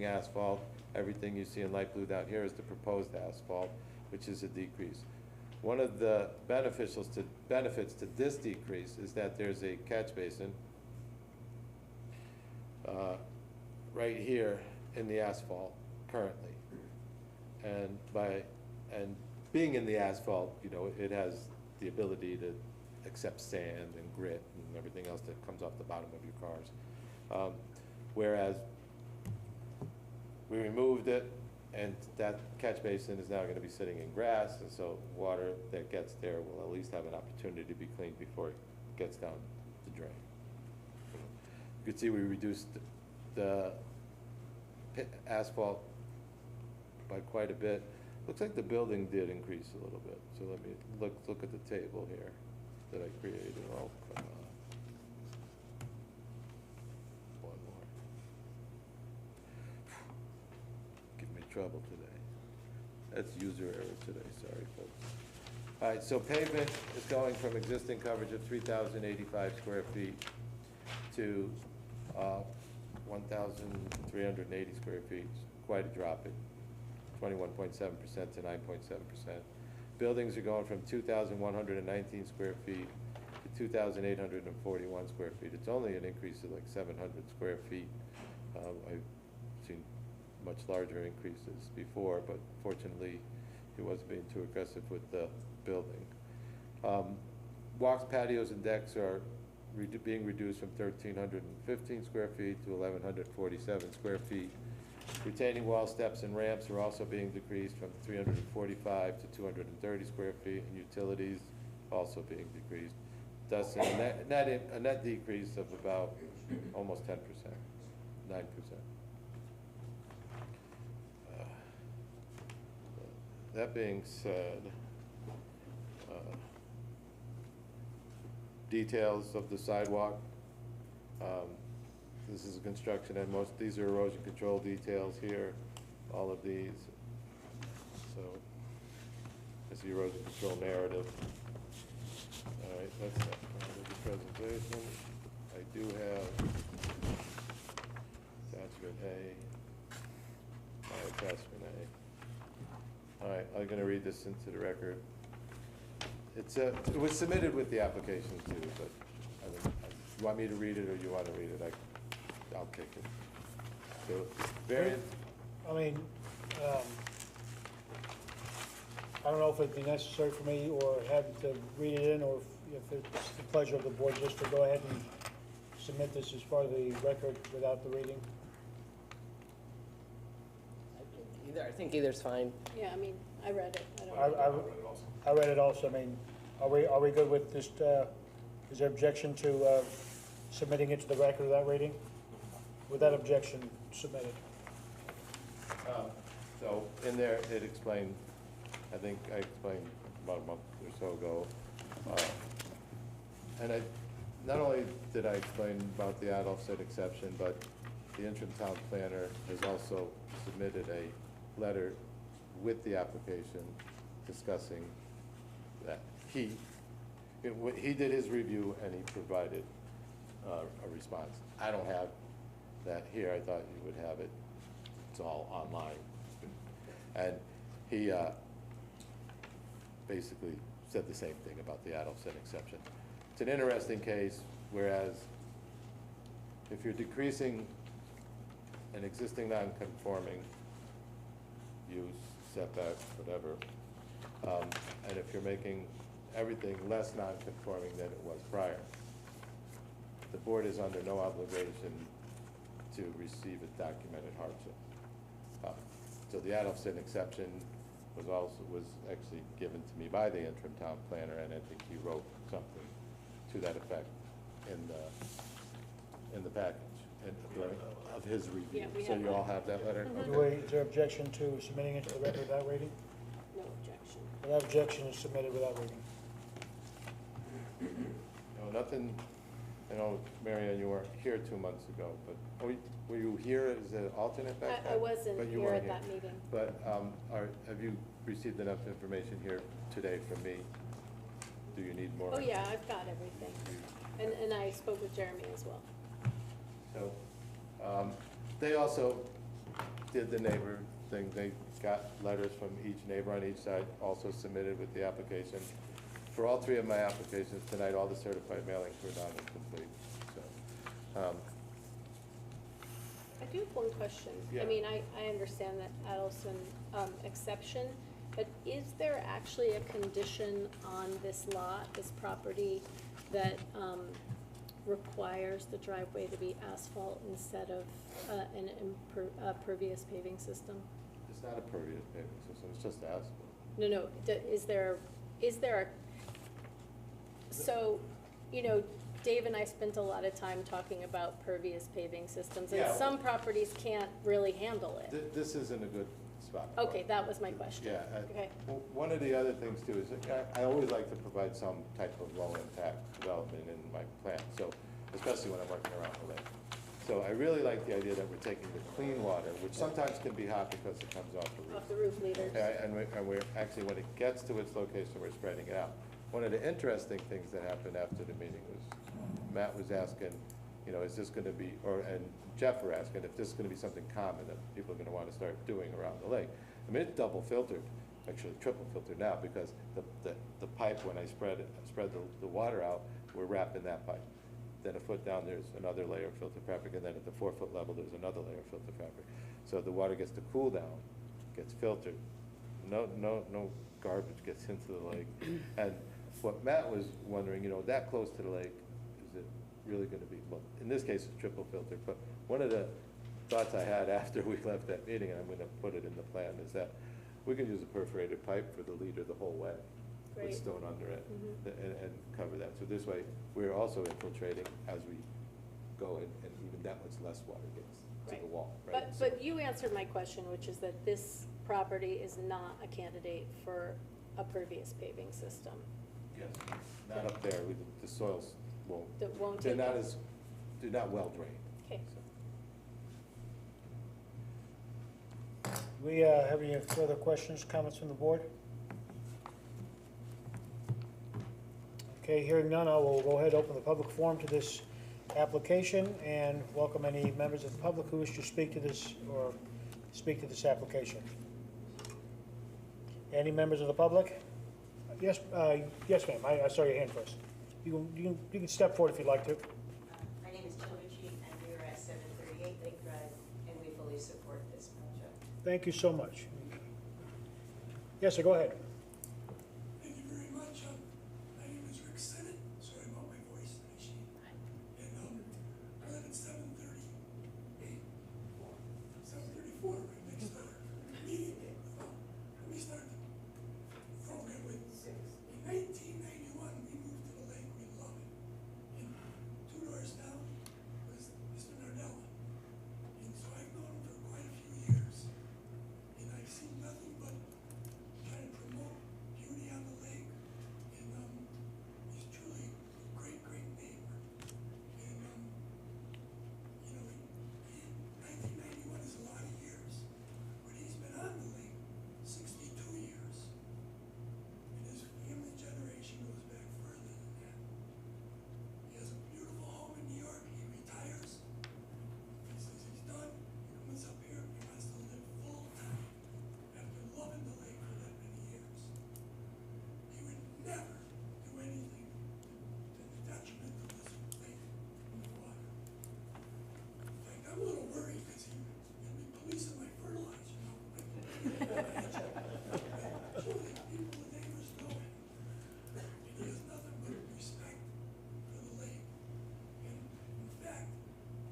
asphalt. Everything you see in light blue down here is the proposed asphalt, which is a decrease. One of the benefits to this decrease is that there's a catch basin right here in the asphalt currently. And being in the asphalt, you know, it has the ability to accept sand and grit and everything else that comes off the bottom of your cars. Whereas we removed it, And that catch basin is now gonna be sitting in grass, and so water that gets there will at least have an opportunity to be cleaned before it gets down the drain. You can see we reduced the asphalt by quite a bit. Looks like the building did increase a little bit, so let me look at the table here that I created. Oh, come on. One more. Give me trouble today. That's user error today, sorry folks. All right, so pavement is going from existing coverage of 3,085 square feet to 1,380 square feet. Quite a drop, at 21.7% to 9.7%. Buildings are going from 2,119 square feet to 2,841 square feet. It's only an increase of like 700 square feet. I've seen much larger increases before, but fortunately, he wasn't being too aggressive with the building. Walks, patios, and decks are being reduced from 1,315 square feet to 1,147 square feet. Retaining wall, steps, and ramps are also being decreased from 345 to 230 square feet, and utilities also being decreased. Thus, a net decrease of about almost 10%, 9%. That being said, details of the sidewalk. This is construction, and these are erosion control details here, all of these. So, that's the erosion control narrative. All right, that's that part of the presentation. I do have attachment A, my attachment A. All right, I'm gonna read this into the record. It was submitted with the application too, but you want me to read it or you want to read it? I'll kick it. So, variant. I mean, I don't know if it'd be necessary for me or have to read it in, or if it's the pleasure of the board just to go ahead and submit this as part of the record without the reading. I think either's fine. Yeah, I mean, I read it. I don't. I read it also. I mean, are we good with this, is there objection to submitting it to the record without reading? With that objection submitted. So in there, it explained, I think I explained about a month or so ago, and not only did I explain about the ad offset exception, but the interim town planner has also submitted a letter with the application discussing that. He did his review and he provided a response. I don't have that here. I thought you would have it. It's all online. And he basically said the same thing about the ad offset exception. It's an interesting case, whereas if you're decreasing an existing non-conforming use, setback, whatever, and if you're making everything less non-conforming than it was prior, the board is under no obligation to receive a documented hardship. So the ad offset exception was actually given to me by the interim town planner, and I think he wrote something to that effect in the package of his review. Yeah, we So have you that. all have that letter? Mhm. Okay. Is there objection to submitting it to the record without reading? No objection. Without objection is submitted without reading. No, nothing, Marianne, you weren't here 2 months ago, but were you here as an alternate back then? I wasn't But you here weren't at that meeting. But have you received enough information here today from me? Do you need more? Oh, yeah, I've got everything. And I spoke with Jeremy as well. So, they also did the neighbor thing. They got letters from each neighbor on each side, also submitted with the application. For all three of my applications tonight, all the certified mailings were done and complete, so. I do have one question. Yeah. I mean, I understand that Adelson exception, but is there actually a condition on this lot, this property, that requires the driveway to be asphalt instead of an impervious paving system? This It's not a pervious paving system, it's just asphalt. No, is there, so, you know, Dave and I spent a lot of time talking about pervious paving systems, and Yeah. some properties can't really handle it. This isn't a good spot for it. Okay, that was my question. Yeah. Okay. One of the other things too is, that I always like to provide some type of low impact development in my plan, so, especially when I'm working around the lake. So I really like the idea that we're taking the clean water, which sometimes can be hot because it comes off the roof. Off the roof leaders. Okay, and we're, actually, when it gets to its location, we're spreading it out. One of the interesting things that happened after the meeting was, Matt was asking, you know, is this gonna be, and Jeff were asking if this is gonna be something common that people are gonna wanna start doing around the lake. I mean, it's double filtered, actually triple filtered now, because the pipe, when I spread the water out, we're wrapping that pipe. Then a foot down, there's another layer of filtered fabric, and then at the 4-foot level, there's another layer of filtered fabric. So the water gets to cool down, gets filtered, no garbage gets into the lake. And what Matt was wondering, you know, that close to the lake, is it really gonna be, well, in this case, it's triple filtered, but one of the thoughts I had after we left that meeting, and I'm gonna put it in the plan, is that we could use a perforated pipe for the leader the whole way, with Great. stone under it, Mhm. and cover that. So this way, we're also infiltrating as we go, and even that much less water gets to the Right. wall, right? But you answered my question, which is that this property is not a candidate for a pervious paving system. Yes, not up there, the soils won't, That won't they're take not it. they're not well drained. Okay. We have any further questions, comments from the board? Okay, hearing none, I will go ahead and open the public forum to this application and welcome any members of the public who wish to speak to this or speak to this application. Any members of the public? Yes, yes, ma'am. I saw your hand first. You can step forward if you'd like to. My name is Jill Ritchie, and we are at 738 Lake Drive, and we fully support this project. Thank you so much. Yes, sir, go ahead. Thank you very much. My name is Rick Sennett. Sorry about my voice. And I live at 738, 734, right next door. Immediately, let me start the program with, in 1991, we moved to the lake. We love it. And 2 doors down was Mr. Nardella. And so I've known him for quite a few years. And I've seen nothing but trying to promote beauty on the lake, and he's truly a great neighbor. And you know, 1991 is a lot of years, but he's been on the lake 62 years, and his family generation goes back further than that. He has a beautiful home in New York. He retires. He says he's done. He comes up here. He wants to live full time after loving the lake for that many years. He would never do anything to the detriment of this lake and the water. In fact, I'm a little worried because he'll be policing my fertilizer, you know. Truly, people, the neighbors know him. And he has nothing but respect for the lake. And in fact,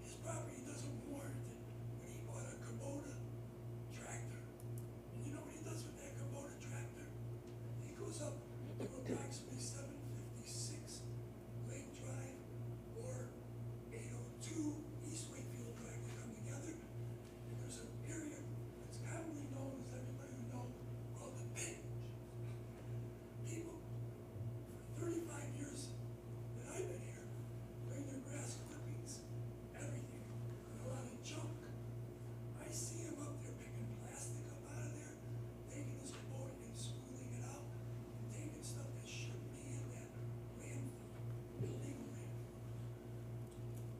his property doesn't warrant it. When he bought a Kubota tractor, and you know what he does with that Kubota tractor? He goes up to approximately 756 Lake Drive or 802 East Wakefield Drive. They come together, and there's an area that's commonly known, as everybody would know, called the Pinch. People, for 35 years that I've been here, bring their grass clippings, everything, and a lot of junk. I see him up there picking plastic up out of there, taking his Kubota and smoothing it out, and taking stuff that shouldn't be in that landfill, illegal landfill.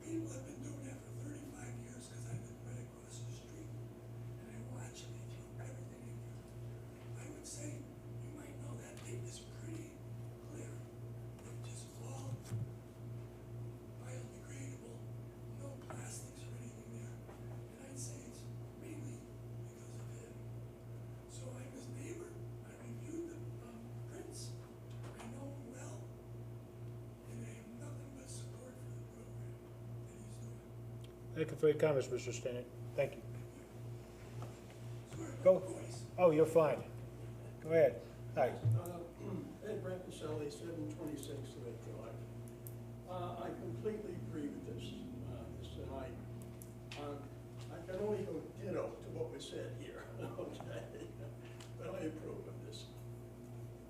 People have been doing that for 35 years because I live right across the street, and I watch them, they throw everything in there. I would say, you might know that lake is pretty clear. It's just all biodegradable, no plastics or anything there. And I'd say it's mainly because of him. So I'm his neighbor, I reviewed the prints, I know him well, and I have nothing but support for the program that he's doing. Thank you for your comments, Mr. Stinnett. Thank you. Sorry, Go. go ahead. Oh, you're fine. Go ahead. Hi. Ed Brancaselli, 726 Lake Drive. I completely agree with this, Mr. Knight. I can only go ditto to what was said here, okay? But I approve of this.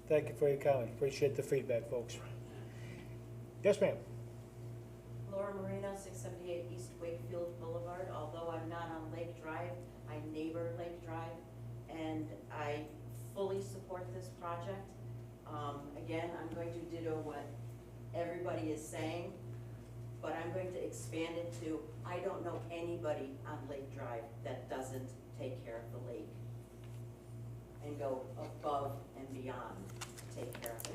Thank you for your comment. Appreciate the feedback, folks. Yes, ma'am. Laura Marino, 678 East Wakefield Boulevard. Although I'm not on Lake Drive, I neighbor Lake Drive, and I fully support this project. Again, I'm going to ditto what everybody is saying, but I'm going to expand it to, I don't know anybody on Lake Drive that doesn't take care of the lake and go above and beyond to take care of that.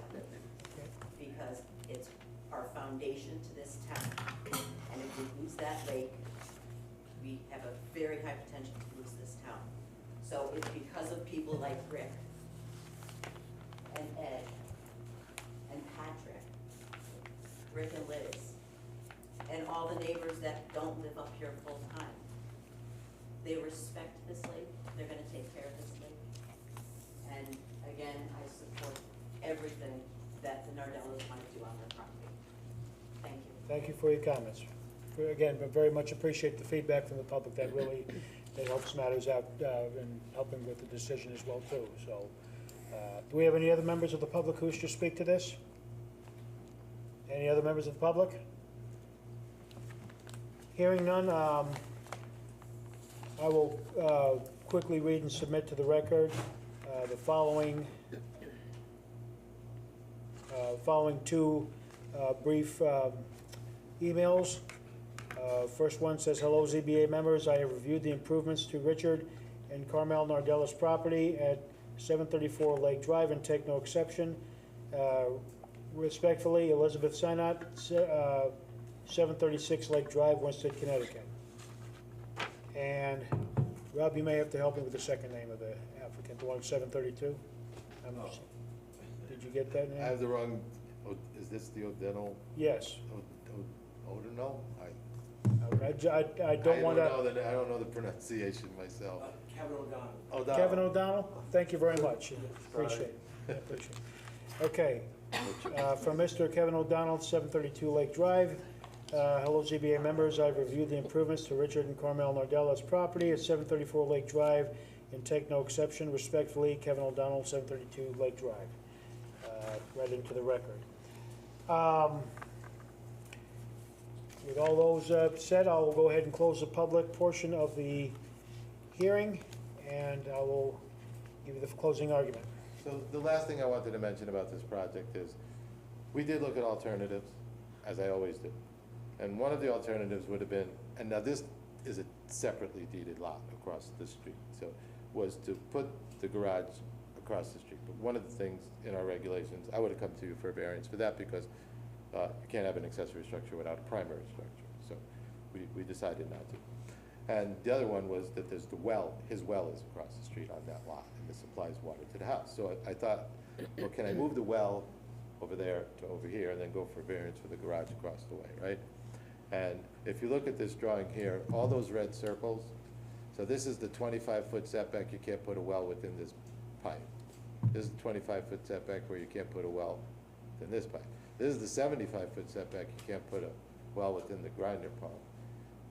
Because it's our foundation to this town. And if we lose that lake, we have a very high potential to lose this town. So it's because of people like Rick and Ed and Patrick, Rick and Liz, and all the neighbors that don't live up here full time. They respect this lake, they're gonna take care of this lake. And again, I support everything that the Nardellas want to do on their property. Thank you. Thank you for your comments. Again, but very much appreciate the feedback from the public. That really, that helps matters out in helping with the decision as well, too. So, do we have any other members of the public who wish to speak to this? Any other members of the public? Hearing none, I will quickly read and submit to the record the following two brief emails. First one says, hello ZBA members, I have reviewed the improvements to Richard and Carmel Nardellas property at 734 Lake Drive and take no exception. Respectfully, Elizabeth Sinat, 736 Lake Drive, Winston, Connecticut. And Rob, you may have to help me with the second name of the applicant, the one at 732? Did you get that name? I have the wrong, is this the O'Donnell? Yes. O'Donnell? I don't want to. I don't know the pronunciation myself. Kevin O'Donnell. O'Donnell. Kevin O'Donnell, thank you very much. Appreciate it. Appreciate it. Okay, from Mr. Kevin O'Donnell, 732 Lake Drive. Hello ZBA members, I've reviewed the improvements to Richard and Carmel Nardellas property at 734 Lake Drive and take no exception. Respectfully, Kevin O'Donnell, 732 Lake Drive. Read into the record. With all those said, I will go ahead and close the public portion of the hearing, and I will give you the closing argument. So the last thing I wanted to mention about this project is, we did look at alternatives, as I always do. And one of the alternatives would have been, and now this is a separately deeded lot across the street, so, was to put the garage across the street. But one of the things in our regulations, I would have come to you for a variance for that because you can't have an accessory structure without a primary structure. So we decided not to. And the other one was that there's the well, his well is across the street on that lot, and this supplies water to the house. So I thought, well, can I move the well over there to over here and then go for variance for the garage across the way, right? And if you look at this drawing here, all those red circles, so this is the 25-foot setback, you can't put a well within this pipe. This is the 25-foot setback where you can't put a well within this pipe. This is the 75-foot setback, you can't put a well within the grinder pump.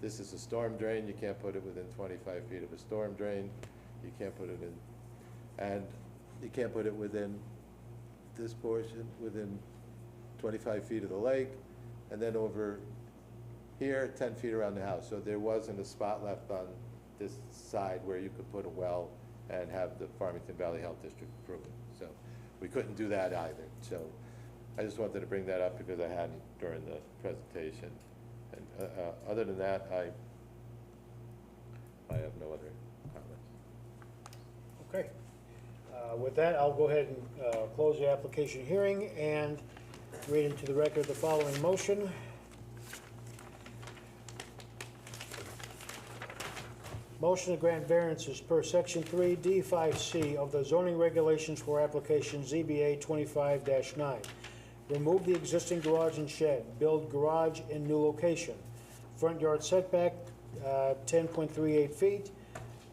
This is a storm drain, you can't put it within 25 feet of a storm drain. You can't put it in, and you can't put it within this portion, within 25 feet of the lake, and then over here, 10 feet around the house. So there wasn't a spot left on this side where you could put a well and have the Farmington Valley Health District approve it. So we couldn't do that either. So I just wanted to bring that up because I hadn't during the presentation. And other than that, I have no other comments. Okay. With that, I'll go ahead and close the application hearing and read into the record the following motion. Motion to grant variances per Section 3D5C of the zoning regulations for application ZBA 25-9. Remove the existing garage and shed, build garage in new location. Front yard setback, 10.38 feet.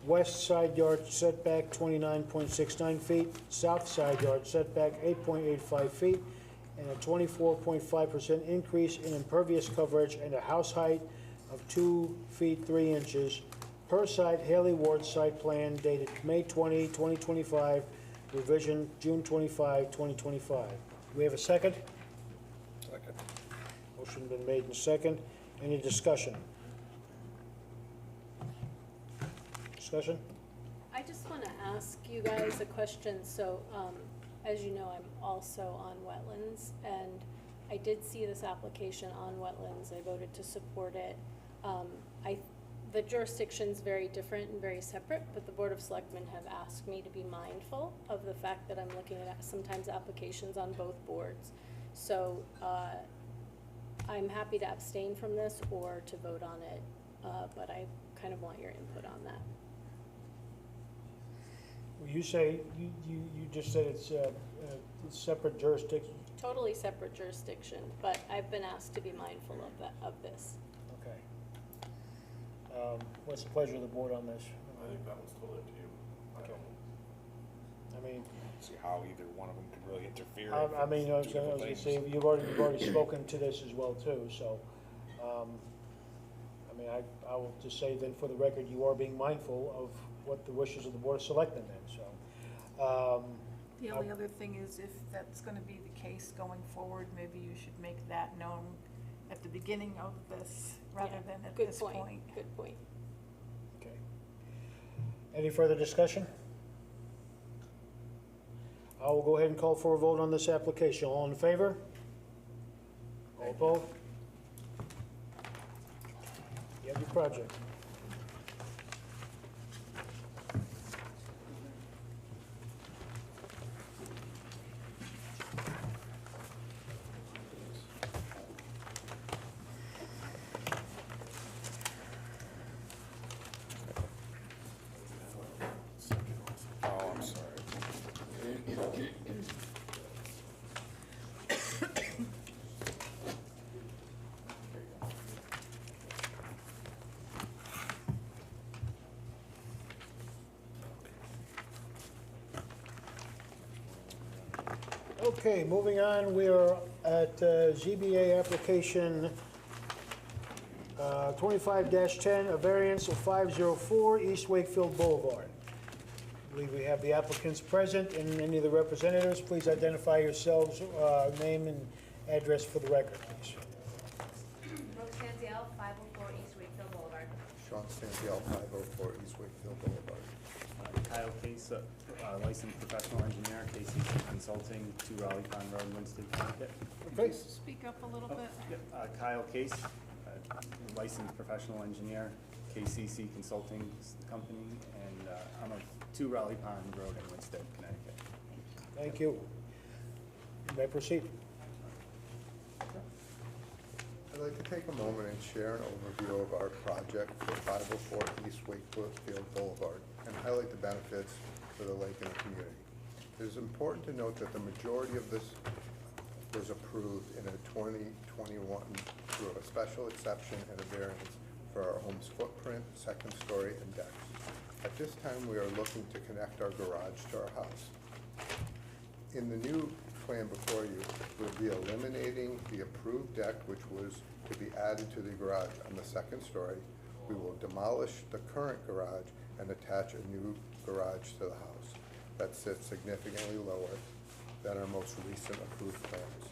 west side yard setback 29.69 feet, south side yard setback 8.85 feet, and a 24.5% increase in impervious coverage and a house height of 2 feet 3 inches per site Haley Ward site plan dated May 20, 2025, revision June 25, 2025. Do we have a second? Second. Motion been made and second. Any discussion? Discussion? I just want to ask you guys a question. So, as you know, I'm also on wetlands, and I did see this application on wetlands. I voted to support it. The jurisdiction's very different and very separate, but the Board of Selectmen have asked me to be mindful of the fact that I'm looking at sometimes applications on both boards. So, I'm happy to abstain from this or to vote on it, but I kind of want your input on that. You say, you just said it's a separate jurisdiction. Totally separate jurisdiction, but I've been asked to be mindful of this. Okay. What's the pleasure of the board on this? I think that one's totally up to you. I don't, I mean, See how either one of them could really interfere. I mean, I was gonna say, you've already spoken to this as well too, so, I mean, I will just say then for the record, you are being mindful of what the wishes of the Board of Selectmen then, so. The only other thing is if that's gonna be the case going forward, maybe you should make that known at the beginning of this rather Yeah, than at good this point, point. Good point. Okay. Any further discussion? I will go ahead and call for a vote on this application. All in favor? All opposed? You have your project. Oh, I'm sorry. Okay, moving on, we are at ZBA application 25-10, a variance of 504 East Wakefield Boulevard. I believe we have the applicants present and any of the representatives. Please identify yourselves, name and address for the record, please. Brooke Santiel, 504 East Wakefield Boulevard. Sean Santiel, 504 East Wakefield Boulevard. Kyle Case, licensed professional engineer, KCC Consulting, 2 Raleigh Pond Road, Winston, Connecticut. Okay. Speak up a little bit. Kyle Case, licensed professional engineer, KCC Consulting Company, and I'm a 2 Raleigh Pond Road in Winston, Connecticut. Thank you. You may proceed. I'd like to take a moment and share an overview of our project for 504 East Wakefield Boulevard and highlight the benefits for the lake and the community. It is important to note that the majority of this was approved in a 2021 through a special exception and a variance for our home's footprint, second story, and decks. At this time, we are looking to connect our garage to our house. In the new plan before you, we'll be eliminating the approved deck, which was to be added to the garage on the second story. We will demolish the current garage and attach a new garage to the house that sits significantly lower than our most recent approved plans.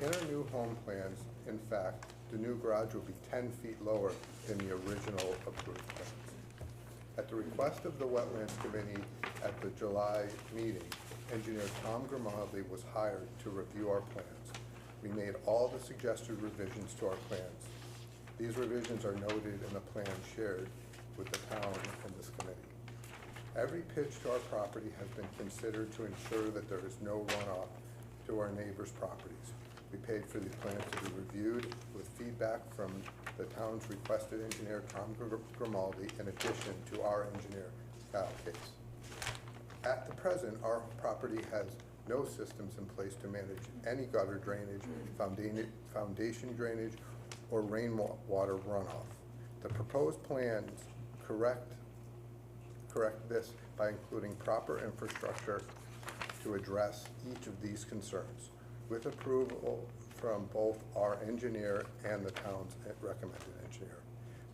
In our new home plans, in fact, the new garage will be 10 feet lower than the original approved plans. At the request of the Wetlands Committee at the July meeting, engineer Tom Grimaldi was hired to review our plans. We made all the suggested revisions to our plans. These revisions are noted in the plan shared with the town and this committee. Every pitch to our property has been considered to ensure that there is no runoff to our neighbors' properties. We paid for the plans to be reviewed with feedback from the town's requested engineer, Tom Grimaldi, in addition to our engineer, Kyle Case. At the present, our property has no systems in place to manage any gutter drainage, foundation drainage, or rainwater runoff. The proposed plans correct correct this by including proper infrastructure to address each of these concerns, with approval from both our engineer and the town's recommended engineer.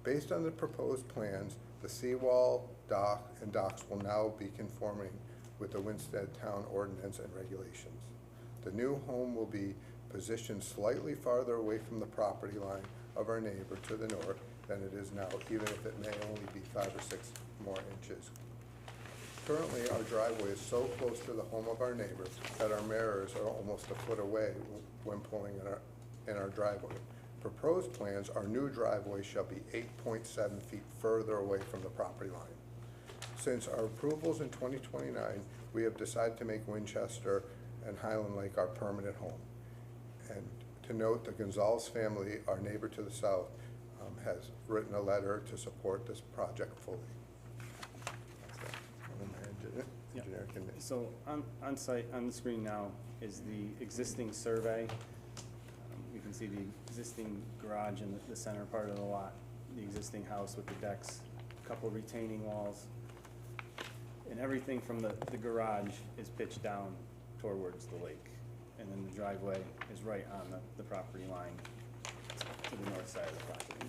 Based on the proposed plans, the seawall, dock, and docks will now be conforming with the Winstead Town ordinance and regulations. The new home will be positioned slightly farther away from the property line of our neighbor to the north than it is now, even if it may only be 5 or 6 more inches. Currently, our driveway is so close to the home of our neighbor that our mirrors are almost a foot away when pulling in our driveway. Proposed plans, our new driveway shall be 8.7 feet further away from the property line. Since our approvals in 2029, we have decided to make Winchester and Highland Lake our permanent home. And to note, the Gonzalez family, our neighbor to the south, has written a letter to support this project fully. Engineer can- So on site, on the screen now, is the existing survey. You can see the existing garage in the center part of the lot, the existing house with the decks, a couple retaining walls. And everything from the garage is pitched down towards the lake. And then the driveway is right on the property line to the north side of the property.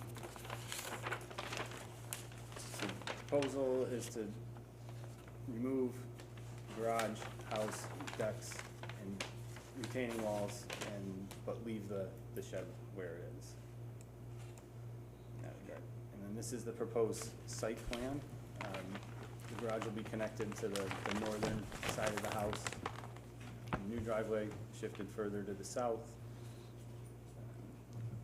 So the proposal is to remove garage, house, decks, and retaining walls, but leave the shed where it is. In that regard. And then this is the proposed site plan. The garage will be connected to the northern side of the house. New driveway shifted further to the south.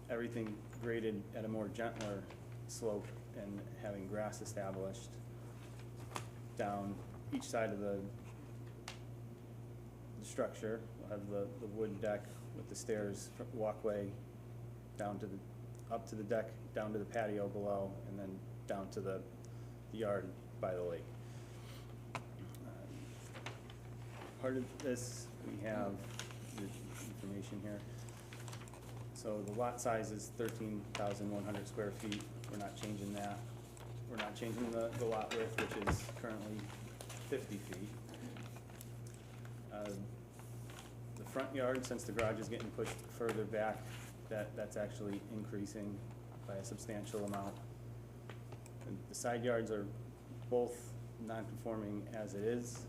Everything graded at a more gentler slope and having grass established down each side of the structure. We'll have the wood deck with the stairs, walkway down to up to the deck, down to the patio below, and then down to the yard by the lake. Part of this, we have the information here. So the lot size is 13,100 square feet. We're not changing that. We're not changing the lot width, which is currently 50 feet. The front yard, since the garage is getting pushed further back, that's actually increasing by a substantial amount. And the side yards are both non-conforming as it is.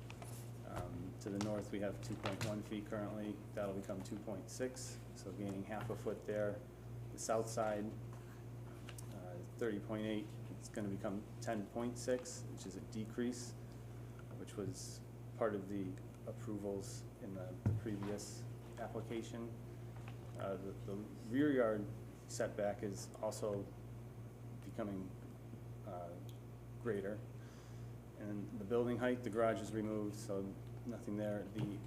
To the north, we have 2.1 feet currently. That'll become 2.6, so gaining half a foot there. The south side, 30.8, it's gonna become 10.6, which is a decrease, which was part of the approvals in the previous application. The rear yard setback is also becoming greater. And the building height, the garage is removed, so nothing there. The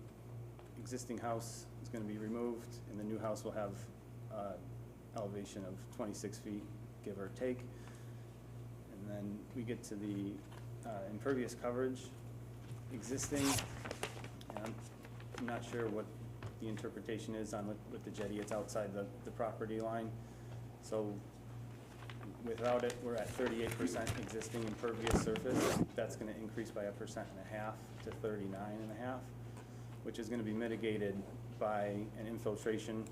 existing house is going to be removed, and the new house will have elevation of 26 feet, give or take. And then we get to the impervious coverage. Existing, and I'm not sure what the interpretation is on with the jetty. It's outside the property line. So without it, we're at 38% existing impervious surface. That's gonna increase by 1.5% to 39.5, which is gonna be mitigated by an infiltration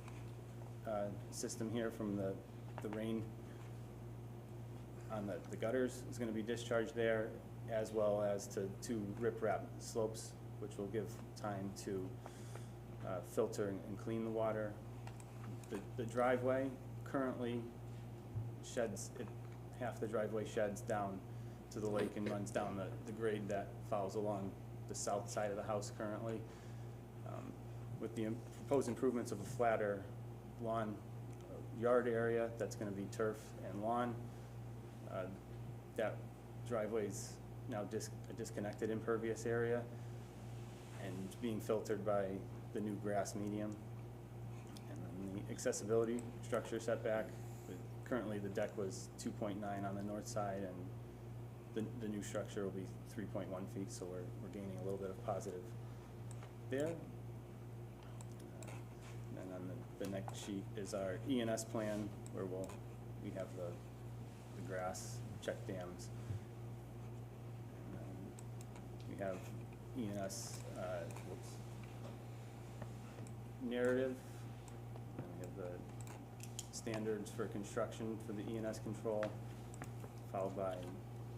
system here from the rain on the gutters is gonna be discharged there, as well as to 2 riprap slopes, which will give time to filter and clean the water. The driveway currently sheds, half the driveway sheds down to the lake and runs down the grade that follows along the south side of the house currently. With the proposed improvements of a flatter lawn yard area, that's gonna be turf and lawn. That driveway's now a disconnected impervious area and being filtered by the new grass medium. And then the accessibility structure setback, currently the deck was 2.9 on the north side, and the new structure will be 3.1 feet, so we're gaining a little bit of positive there. And then the next sheet is our ENS plan, where we have the grass check dams. And then have ENS, narrative, and we have the standards for construction for the ENS control, followed by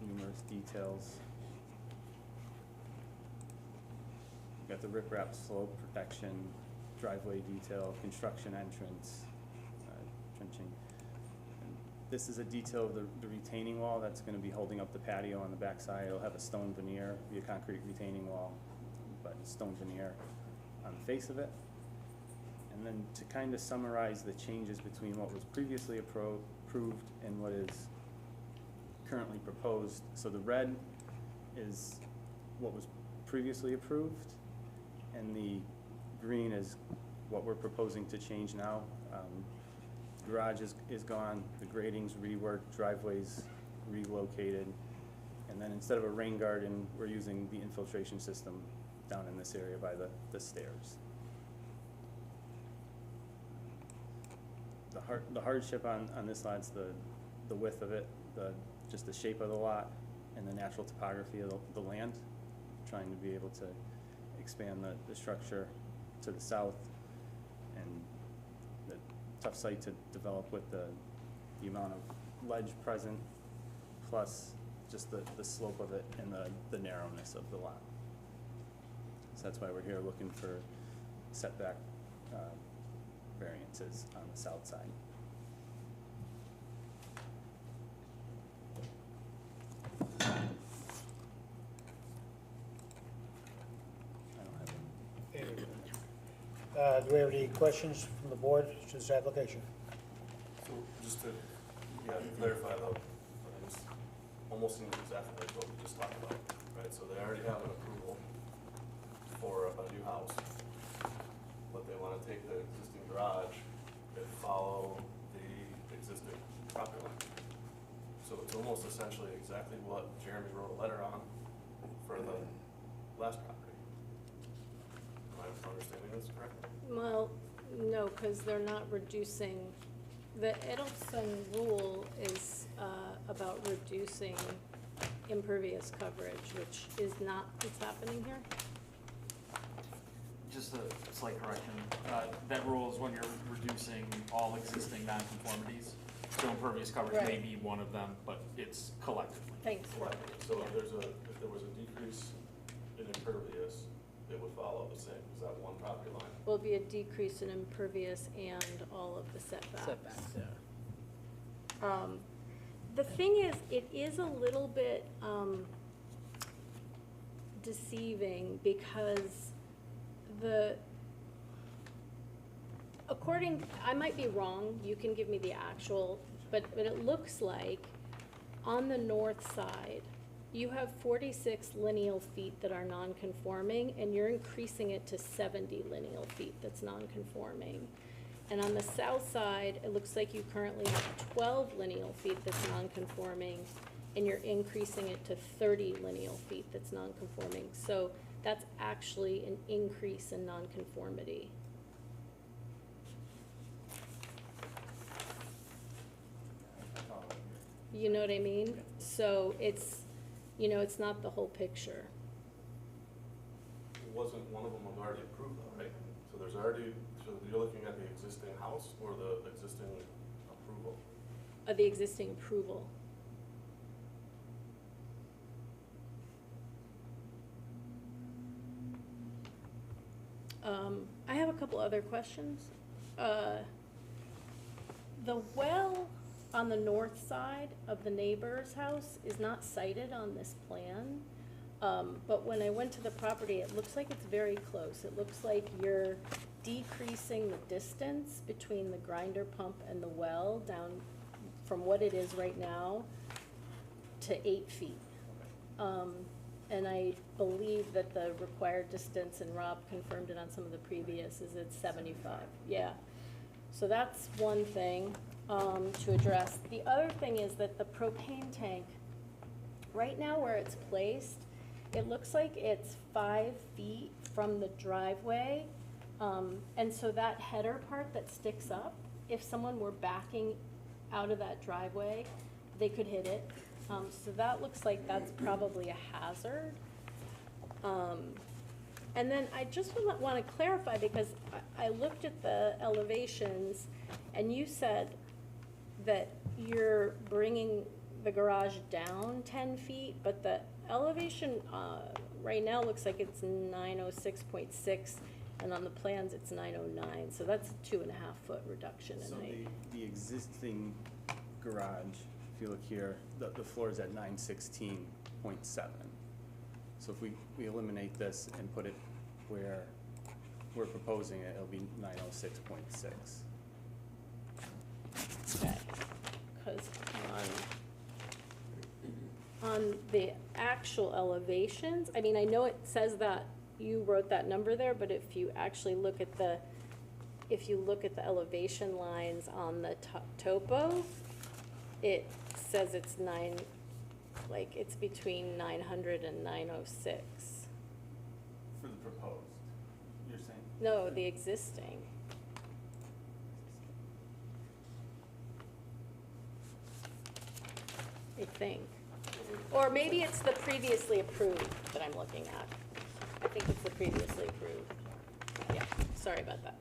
numerous details. We've got the riprap slope protection, driveway detail, construction entrance, trenching. And this is a detail of the retaining wall that's gonna be holding up the patio on the backside. It'll have a stone veneer, be a concrete retaining wall, but stone veneer on the face of it. And then to kind of summarize the changes between what was previously approved and what is currently proposed. So the red is what was previously approved, and the green is what we're proposing to change now. Garage is gone, the grading's reworked, driveways relocated, and then instead of a rain garden, we're using the infiltration system down in this area by the stairs. The hardship on this lot's the width of it, just the shape of the lot, and the natural topography of the land. Trying to be able to expand the structure to the south, and the tough site to develop with the amount of ledge present, plus just the slope of it and the narrowness of the lot. So that's why we're here looking for setback variances on the south side. Do we have any questions from the board to this application? So just to, clarify though, it's almost seems exactly like what we just talked about, right? So they already have an approval for a new house, but they wanna take the existing garage and follow the existing property line. So it's almost essentially exactly what Jeremy wrote a letter on for the last property. Am I understanding this correctly? Well, no, because they're not reducing, the Edelson rule is about reducing impervious coverage, which is not what's happening here. Just a slight correction, that rule is when you're reducing all existing nonconformities. So impervious coverage may Right. be one of them, but it's collectively. Thanks. So if there was a decrease in impervious, it would follow the same, is that one property line? Will be a decrease in impervious and all of the setbacks. Setbacks, yeah. The thing is, it is a little bit deceiving because I might be wrong, you can give me the actual, but it looks like on the north side, you have 46 lineal feet that are non-conforming, and you're increasing it to 70 lineal feet that's non-conforming. And on the south side, it looks like you currently have 12 lineal feet that's non-conforming, and you're increasing it to 30 lineal feet that's non-conforming. So that's actually an increase in non-conformity. You know what I mean? So it's, it's not the whole picture. Wasn't one of them already approved though, right? So there's already, so you're looking at the existing house or the existing approval? The existing approval. I have a couple other questions. The well on the north side of the neighbor's house is not cited on this plan. But when I went to the property, it looks like it's very close. It looks like you're decreasing the distance between the grinder pump and the well down from what it is right now to 8 feet. And I believe that the required distance, and Rob confirmed it on some of the previous, is it's 75, yeah. So that's one thing to address. The other thing is that the propane tank, right now where it's placed, it looks like it's 5 feet from the driveway. And so that header part that sticks up, if someone were backing out of that driveway, they could hit it. So that looks like that's probably a hazard. And then I just want to clarify, because I looked at the elevations, and you said that you're bringing the garage down 10 feet, but the elevation right now looks like it's 906.6, and on the plans it's 909, so that's a 2.5 foot reduction in So height. the existing garage, if you look here, the floor is at 916.7. So if we eliminate this and put it where we're proposing it, it'll be 906.6. Okay, because on the actual elevations, I mean, I know it says that you wrote that number there, but if you actually look at the, elevation lines on the topo, it says it's it's between 900 and 906. For the proposed, you're saying? No, the existing. I think. Or maybe it's the previously approved that I'm looking at. I think it's the previously approved. Yeah, sorry about that.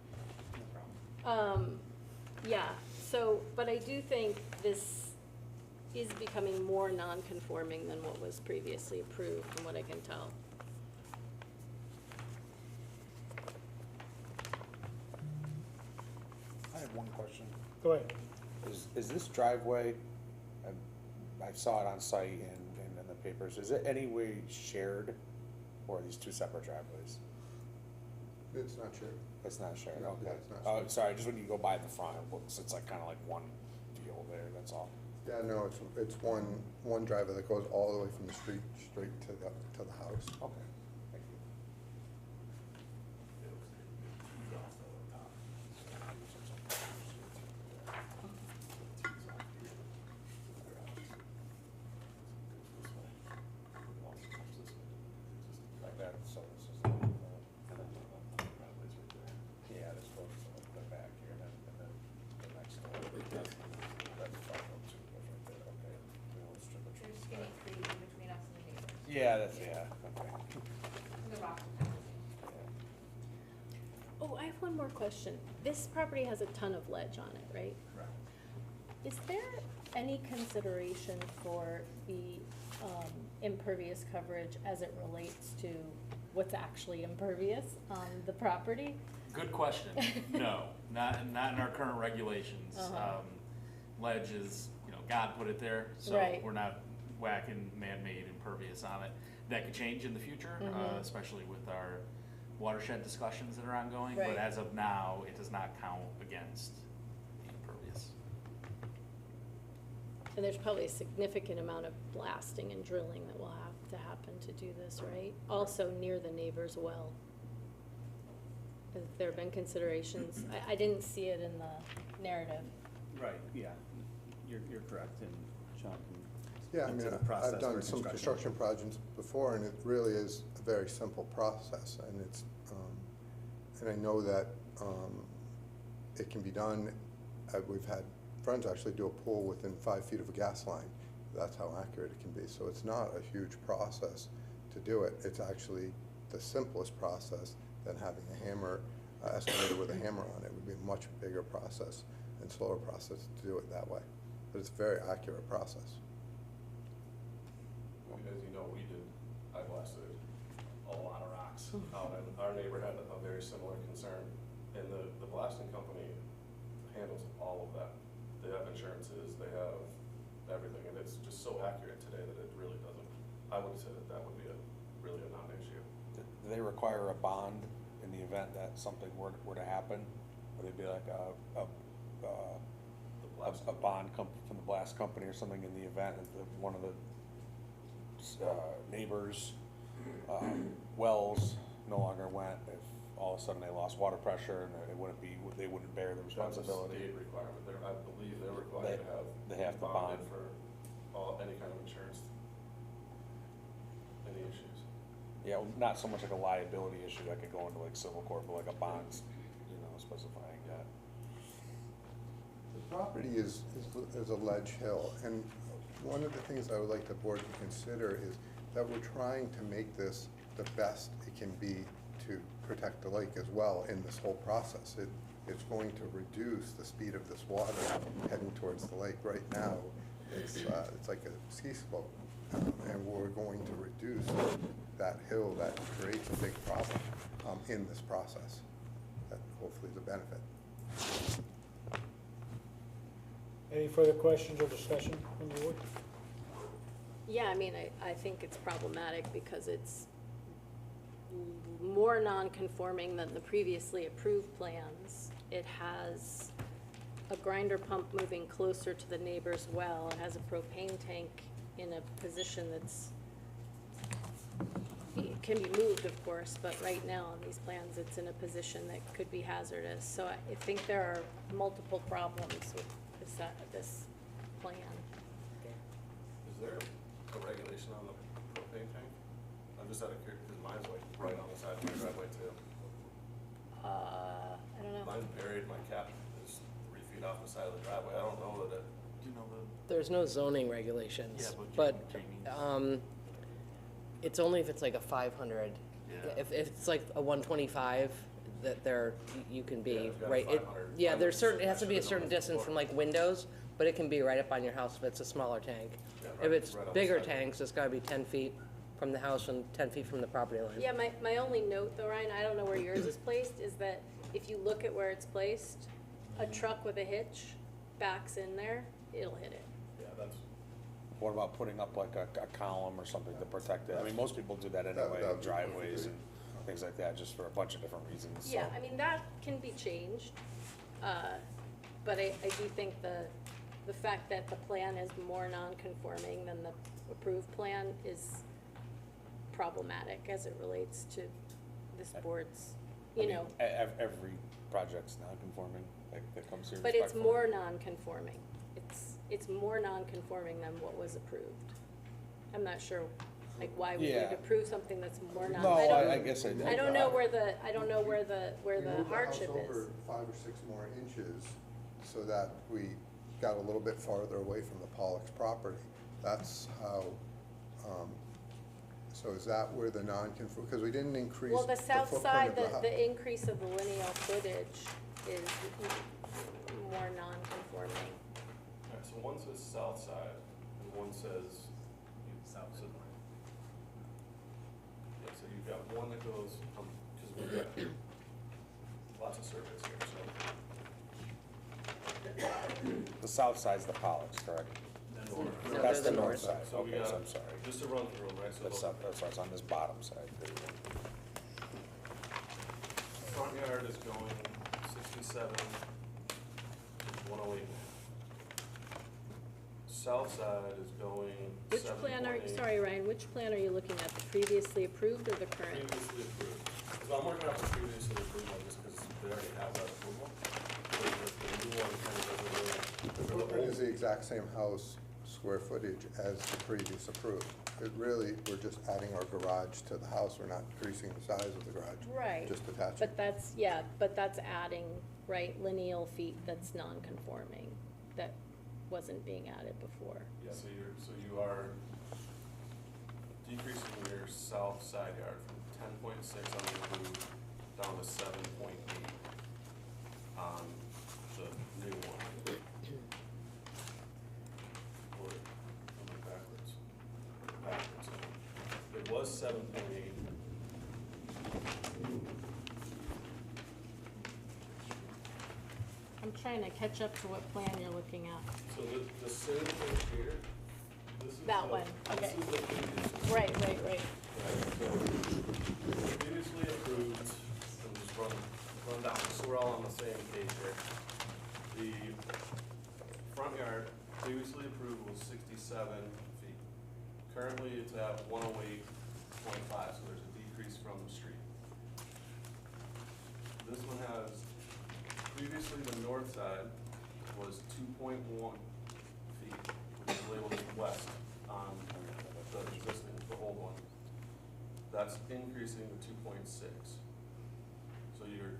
No problem. Yeah, so, but I do think this is becoming more non-conforming than what was previously approved, from what I can tell. I have one question. Go ahead. Is this driveway, I saw it on site and in the papers, is it any way shared, or are these two separate driveways? It's not shared. It's not shared, No, okay. it's not Oh, shared. sorry, just when you go by the front, it looks, it's like, kinda like one deal there, that's all. Yeah, no, it's one driveway that goes all the way from the street straight to the house. Okay, thank you. Like that, so this is, yeah, this goes to the back here, and then the next door. That's 502, goes right there, okay. We won't strip it. There's skinny trees in between us and the neighbors. Yeah, that's, yeah, okay. And the rocks and everything. Oh, I have one more question. This property has a ton of ledge on it, right? Correct. Is there any consideration for the impervious coverage as it relates to what's actually impervious on the property? Good question. No, not in our current regulations. Uh-huh. Ledge is, God put it there, so Right. we're not whacking man-made impervious on it. That could change in the future, Mhm. especially with our watershed discussions that are ongoing. Right. But as of now, it does not count against the impervious. And there's probably a significant amount of blasting and drilling that will have to happen to do this, right? Also near the neighbor's well. Has there been considerations? I didn't see it in the narrative. Right, yeah, you're correct, and Sean can Yeah, I speak mean, to the process I've done for some construction projects before, and it really is a very simple process, and it's, and I know that, it can be done. We've had friends actually do a pool within 5 feet of a gas line. That's how accurate it can be. So it's not a huge process to do it. It's actually the simplest process than having a hammer, excavator with a hammer on it. It would be a much bigger process and slower process to do it that way. But it's a very accurate process. As you know, I blasted a lot of rocks out, and our neighbor had a very similar concern. And the blasting company handles all of that. They have insurances, they have everything, and it's just so accurate today that it really doesn't, I would say that would be really a non-issue. Do they require a bond in the event that something were to happen? Would it be like a bond from the blast company or something in the event that one of the neighbors' wells no longer went, if all of a sudden they lost water pressure and they wouldn't bear the responsibility? That's a state requirement. I believe they're required to have. They have to bonded bond. for any kind of insurance, any issues. Yeah, well, not so much like a liability issue that could go into like civil court, but like a bond, specifying that. The property is a ledge hill, and one of the things I would like the board to consider is that we're trying to make this the best it can be to protect the lake as well in this whole process. It's going to reduce the speed of this water heading towards the lake. Right now, it's like a ski slope, and we're going to reduce that hill that creates a big problem in this process. That hopefully is a benefit. Any further questions or discussion from the board? Yeah, I mean, I think it's problematic because it's more non-conforming than the previously approved plans. It has a grinder pump moving closer to the neighbor's well. It has a propane tank in a position that's, it can be moved, of course, but right now on these plans, it's in a position that could be hazardous. So I think there are multiple problems with this plan. Is there a regulation on the propane tank? I'm just out of curiosity, because mine's like right on the side of my driveway too. I don't know. Mine's buried, my cap is 3 feet off the side of the driveway. I don't know that it, Do you know There's no zoning regulations, Yeah, but, but Jamie- it's only if it's like a 500. Yeah. If it's like a 125, that you can Yeah, be, it's got a right? 500. Yeah, there's certain, it has to I be a should've known certain this distance before. from like windows, but it can be right up on your house if it's a smaller tank. Yeah, If right- it's right on the bigger side. tanks, it's gotta be 10 feet from the house and 10 feet from the property line. Yeah, my only note though, Ryan, I don't know where yours is placed, is that if you look at where it's placed, a truck with a hitch backs in there, it'll hit it. yeah, that's, What about putting up like a column or something to protect it? I mean, most people do that That anyway, would in be driveways great. and things like that, just for a bunch of different reasons, so. Yeah, I mean, that can be changed, but I do think the fact that the plan is more non-conforming than the approved plan is problematic as it relates to this board's, I you mean, know, Every project's non-conforming that comes here. but it's more non-conforming. It's more non-conforming than what was approved. I'm not sure, like, why we would Yeah. approve something that's more non. No, don't- I guess I. I don't know where the We moved the hardship house over is. 5 or 6 more inches so that we got a little bit farther away from the Pollock's property. That's how, so is that where the non-conform, because we didn't increase Well, the the south footprint side, of the house. the increase of the lineal footage is more non-conforming. all right, so one says south side, and one says south side. Yeah, so you've got one that goes, because we've got lots of surveys here, so. The south side's the Pollock's, correct? No, That's they're the the north side, So we okay, got, so I'm sorry. just to run through them, right, so That's the up, that's why it's on this bottom side. front yard is going 67, 108. South side is going 7.8. Which plan are, sorry, Ryan, which plan are you looking at, the previously approved or the current? Previously approved. So I'm working off the previously approved one just because they already have that approval. So the new one kind of doesn't really. The footprint is the exact same house, square footage, as the previous approved. It really, we're just adding our garage to the house, we're not increasing the size of the garage. Right. Just attaching. But that's, yeah, but that's adding, right, lineal feet that's non-conforming, that wasn't being added before. Yeah, so you are decreasing your south side yard from 10.6 on the approved down to 7.8 on the new one. Or, I'm going backwards. It was 7.8. I'm trying to catch up to what plan you're looking at. So the same thing here, this is That the- one, okay. This is the previous. Right, right. Right, so previously approved, and just run down, so we're all on the same page here. The front yard previously approved was 67 feet. Currently, it's at 108.5, so there's a decrease from the street. This one has, previously the north side was 2.1 feet, which is labeled as west on the existing, the old one. That's increasing to 2.6. So you're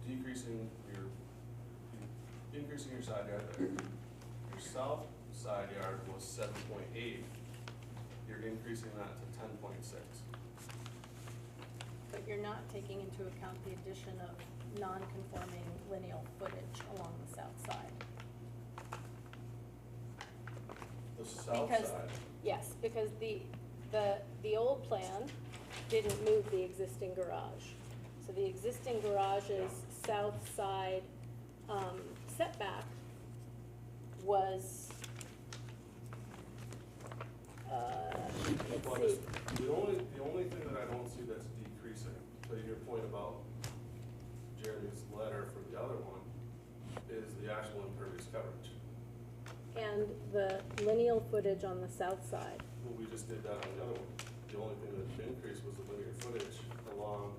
increasing your side yard there. Your south side yard was 7.8. You're increasing that to 10.6. but you're not taking into account the addition of non-conforming lineal footage along the south side. The south Because- side, Yes, because the old plan didn't move the existing garage. So the existing garage's south side setback was, let's but see, the only thing that I don't see that's decreasing, to your point about Jeremy's letter for the other one, is the actual impervious coverage. and the lineal footage on the south side. Well, we just did that on the other one. The only thing that increased was the linear footage along,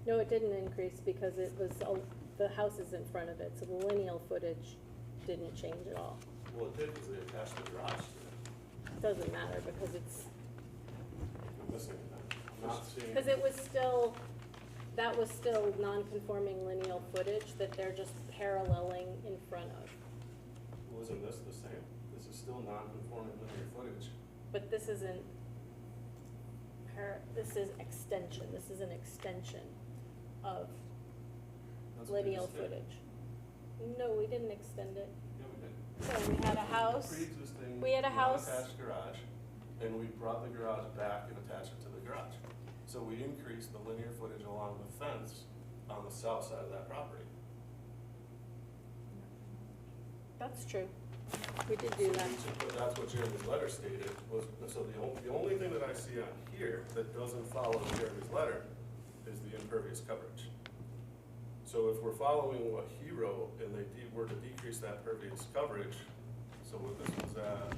No, it didn't increase because it was, the house is in front of it, so the lineal footage didn't change at all. well, it did because they attached the garage to it. It doesn't matter because it's, I'm missing that. I'm not seeing. because it was still, that was still non-conforming lineal footage that they're just paralleling in front of. Wasn't this the same? This is still non-conforming linear footage. But this isn't, this is extension, this is an extension of That's what we lineal just did. footage. No, we didn't extend it. Yeah, we did. So we had a house, Pre-existing. we had a house, non-attached garage, and we brought the garage back and attached it to the garage. So we increased the linear footage along the fence on the south side of that property. that's true. We did do that. But that's what Jeremy's letter stated, was, so the only thing that I see on here that doesn't follow Jeremy's letter is the impervious coverage. So if we're following what he wrote, and they were to decrease that impervious coverage, so what this was at,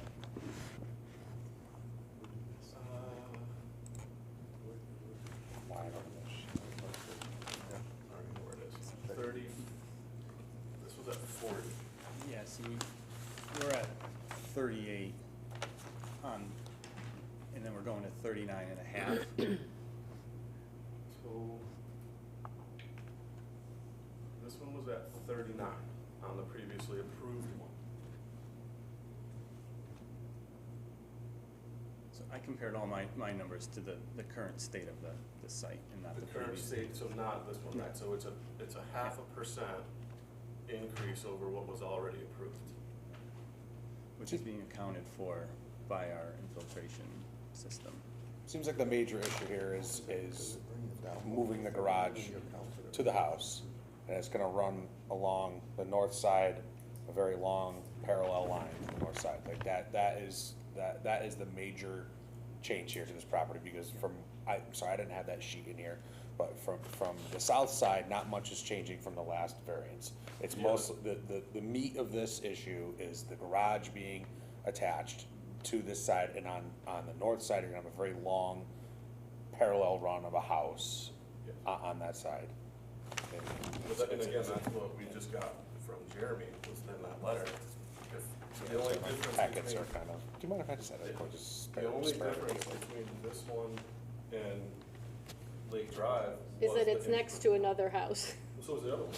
Why I don't know. I don't know where it is, 30, this was at 40. Yeah, see, we're at 38 and then we're going to 39 and a half. So, this one was at 39 on the previously approved one. So I compared all my numbers to the current state of the site and not The the current previous. state, so not this one, right, so it's a 0.5% increase over what was already approved. Which is being accounted for by our infiltration system. Seems like the major issue here is moving the garage to the house, and it's gonna run along the north side, a very long parallel line to the north side. Like that is the major change here to this property, because I'm sorry, I didn't have that sheet in here, but from the south side, not much is changing from the last variance. It's Yeah. mostly, the meat of this issue is the garage being attached to this side, and on the north side, you're gonna have a very long parallel run of a house on that side. And again, that's what we just got from Jeremy, was then that letter. If the only difference Packets between, are kind of, do you mind if I just had that? Or just the only spare it? difference between this one and Lake Drive Is was that the it's next to another house. So was the other one.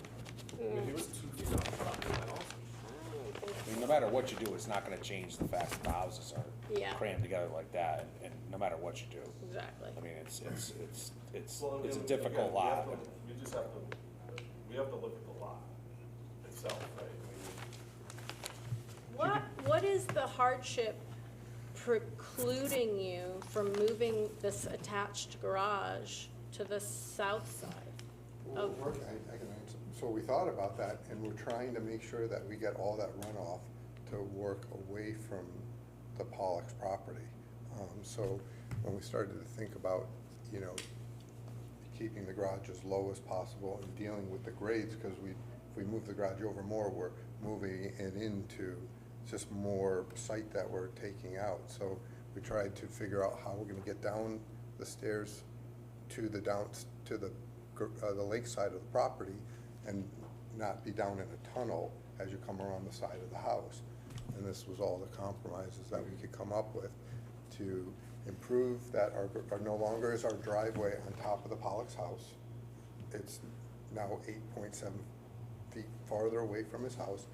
I mean, he was 2 feet off the property line also. I mean, no matter what you do, it's not gonna change the fact that the houses are Yeah. crammed together like that, and no matter what you do. Exactly. I mean, it's Well, a and difficult again, lot. we just have to, we have to look at the lot itself, right? I mean, What is the hardship precluding you from moving this attached garage to the south side? Well, I can answer. So we thought about that, and we're trying to make sure that we get all that runoff to work away from the Pollock's property. So when we started to think about, keeping the garage as low as possible and dealing with the grades, because if we move the garage over more, we're moving it into just more site that we're taking out. So we tried to figure out how we're gonna get down the stairs to the lake side of the property and not be down in a tunnel as you come around the side of the house. And this was all the compromises that we could come up with to improve that no longer is our driveway on top of the Pollock's house. It's now 8.7 feet farther away from his house,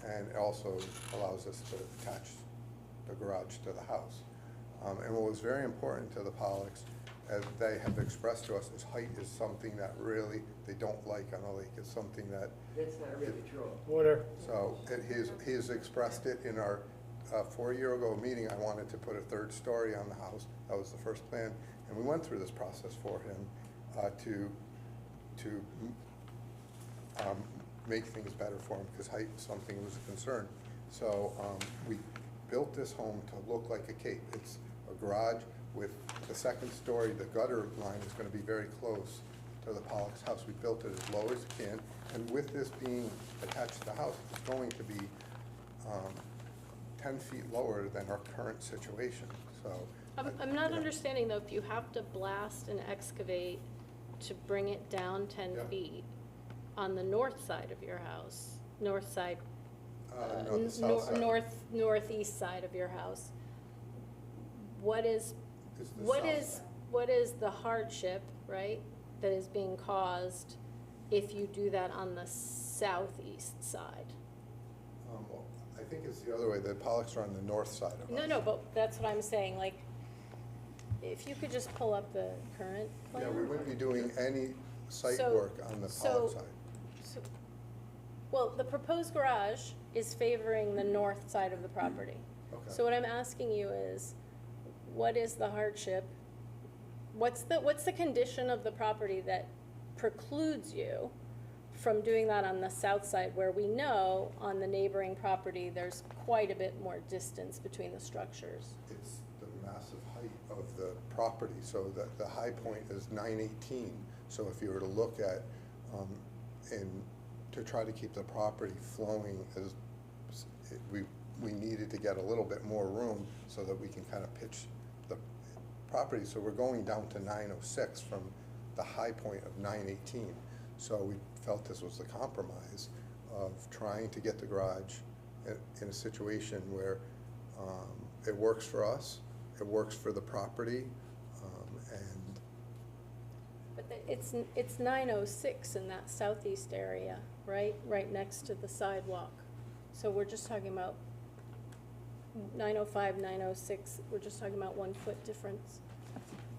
and it also allows us to attach the garage to the house. And what was very important to the Pollocks as they have expressed to us, is height is something that really they don't like on a lake. It's something that, That's not really true. Order. so he has expressed it in our 4-year ago meeting. I wanted to put a third story on the house. That was the first plan. And we went through this process for him to make things better for him, because height was something that was a concern. So we built this home to look like a cape. It's a garage with the second story, the gutter line is going to be very close to the Pollock's house. We built it as low as we can, and with this being attached to the house, it's going to be 10 feet lower than our current situation, so. I'm not Yeah. understanding though, if you have to blast and excavate to bring it down 10 Yeah. feet on the north side of your house, north side, No, the south side. northeast side of your house, what is, Is the what south is, side. what is the hardship, right, that is being caused if you do that on the southeast side? Well, I think it's the other way, the Pollocks are on the north side of us. No, but that's what I'm saying, like, if you could just pull up the current plan. Yeah, we wouldn't be doing any site So- work on the so- Pollock side. So- Well, the proposed garage is favoring the north side of the property. Okay. So what I'm asking you is, what is the hardship? What's the condition of the property that precludes you from doing that on the south side, where we know on the neighboring property, there's quite a bit more distance between the structures? It's the massive height of the property, so the high point is 918. So if you were to look at, and to try to keep the property flowing, we needed to get a little bit more room so that we can kind of pitch the property. So we're going down to 906 from the high point of 918. So we felt this was the compromise of trying to get the garage in a situation where it works for us, it works for the property, and But it's 906 in that southeast area, right? Right next to the sidewalk. So we're just talking about 905, 906, we're just talking about 1 foot difference.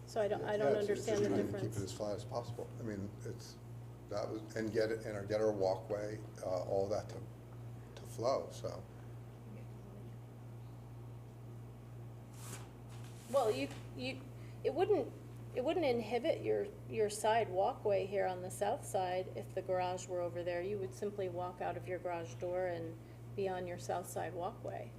So I don't yeah, it's understand the just trying to difference. keep it as flat as possible. I mean, that was, and get our walkway, all that to flow, so. Well, it wouldn't inhibit your side walkway here on the south side if the garage were over there. You would simply walk out of your garage door and be on your south side walkway.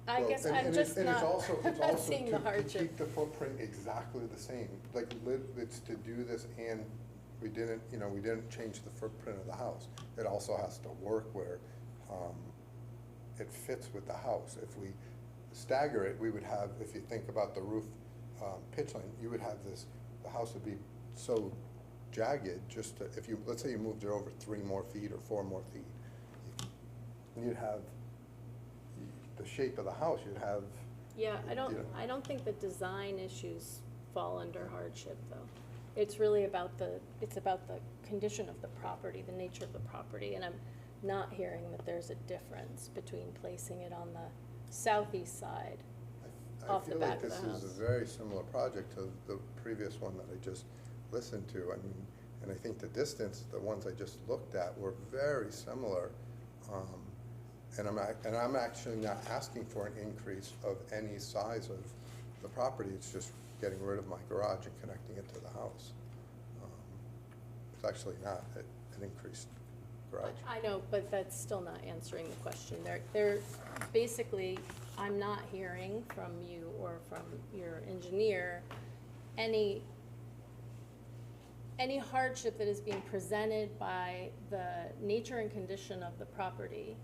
I Well, guess and- I'm and just and it's not, also- I'm it's not also seeing the to hardship. keep the footprint exactly the same, like, it's to do this, and we didn't change the footprint of the house. It also has to work where, it fits with the house. If we stagger it, we would have, if you think about the roof, pitch line, you would have this, the house would be so jagged, just to, if you, let's say you moved it over 3 more feet or 4 more feet, you'd have the shape of the house, you'd have. Yeah, you know. I don't think the design issues fall under hardship, though. It's really about it's about the condition of the property, the nature of the property, and I'm not hearing that there's a difference between placing it on the southeast side off the back of the house. I feel like this is a very similar project to the previous one that I just listened to. I mean, and I think the distance, the ones I just looked at were very similar. And I'm actually not asking for an increase of any size of the property. It's just getting rid of my garage and connecting it to the house. It's actually not an increased garage. I know, but that's still not answering the question. They're basically, I'm not hearing from you or from your engineer any hardship that is being presented by the nature and condition of the property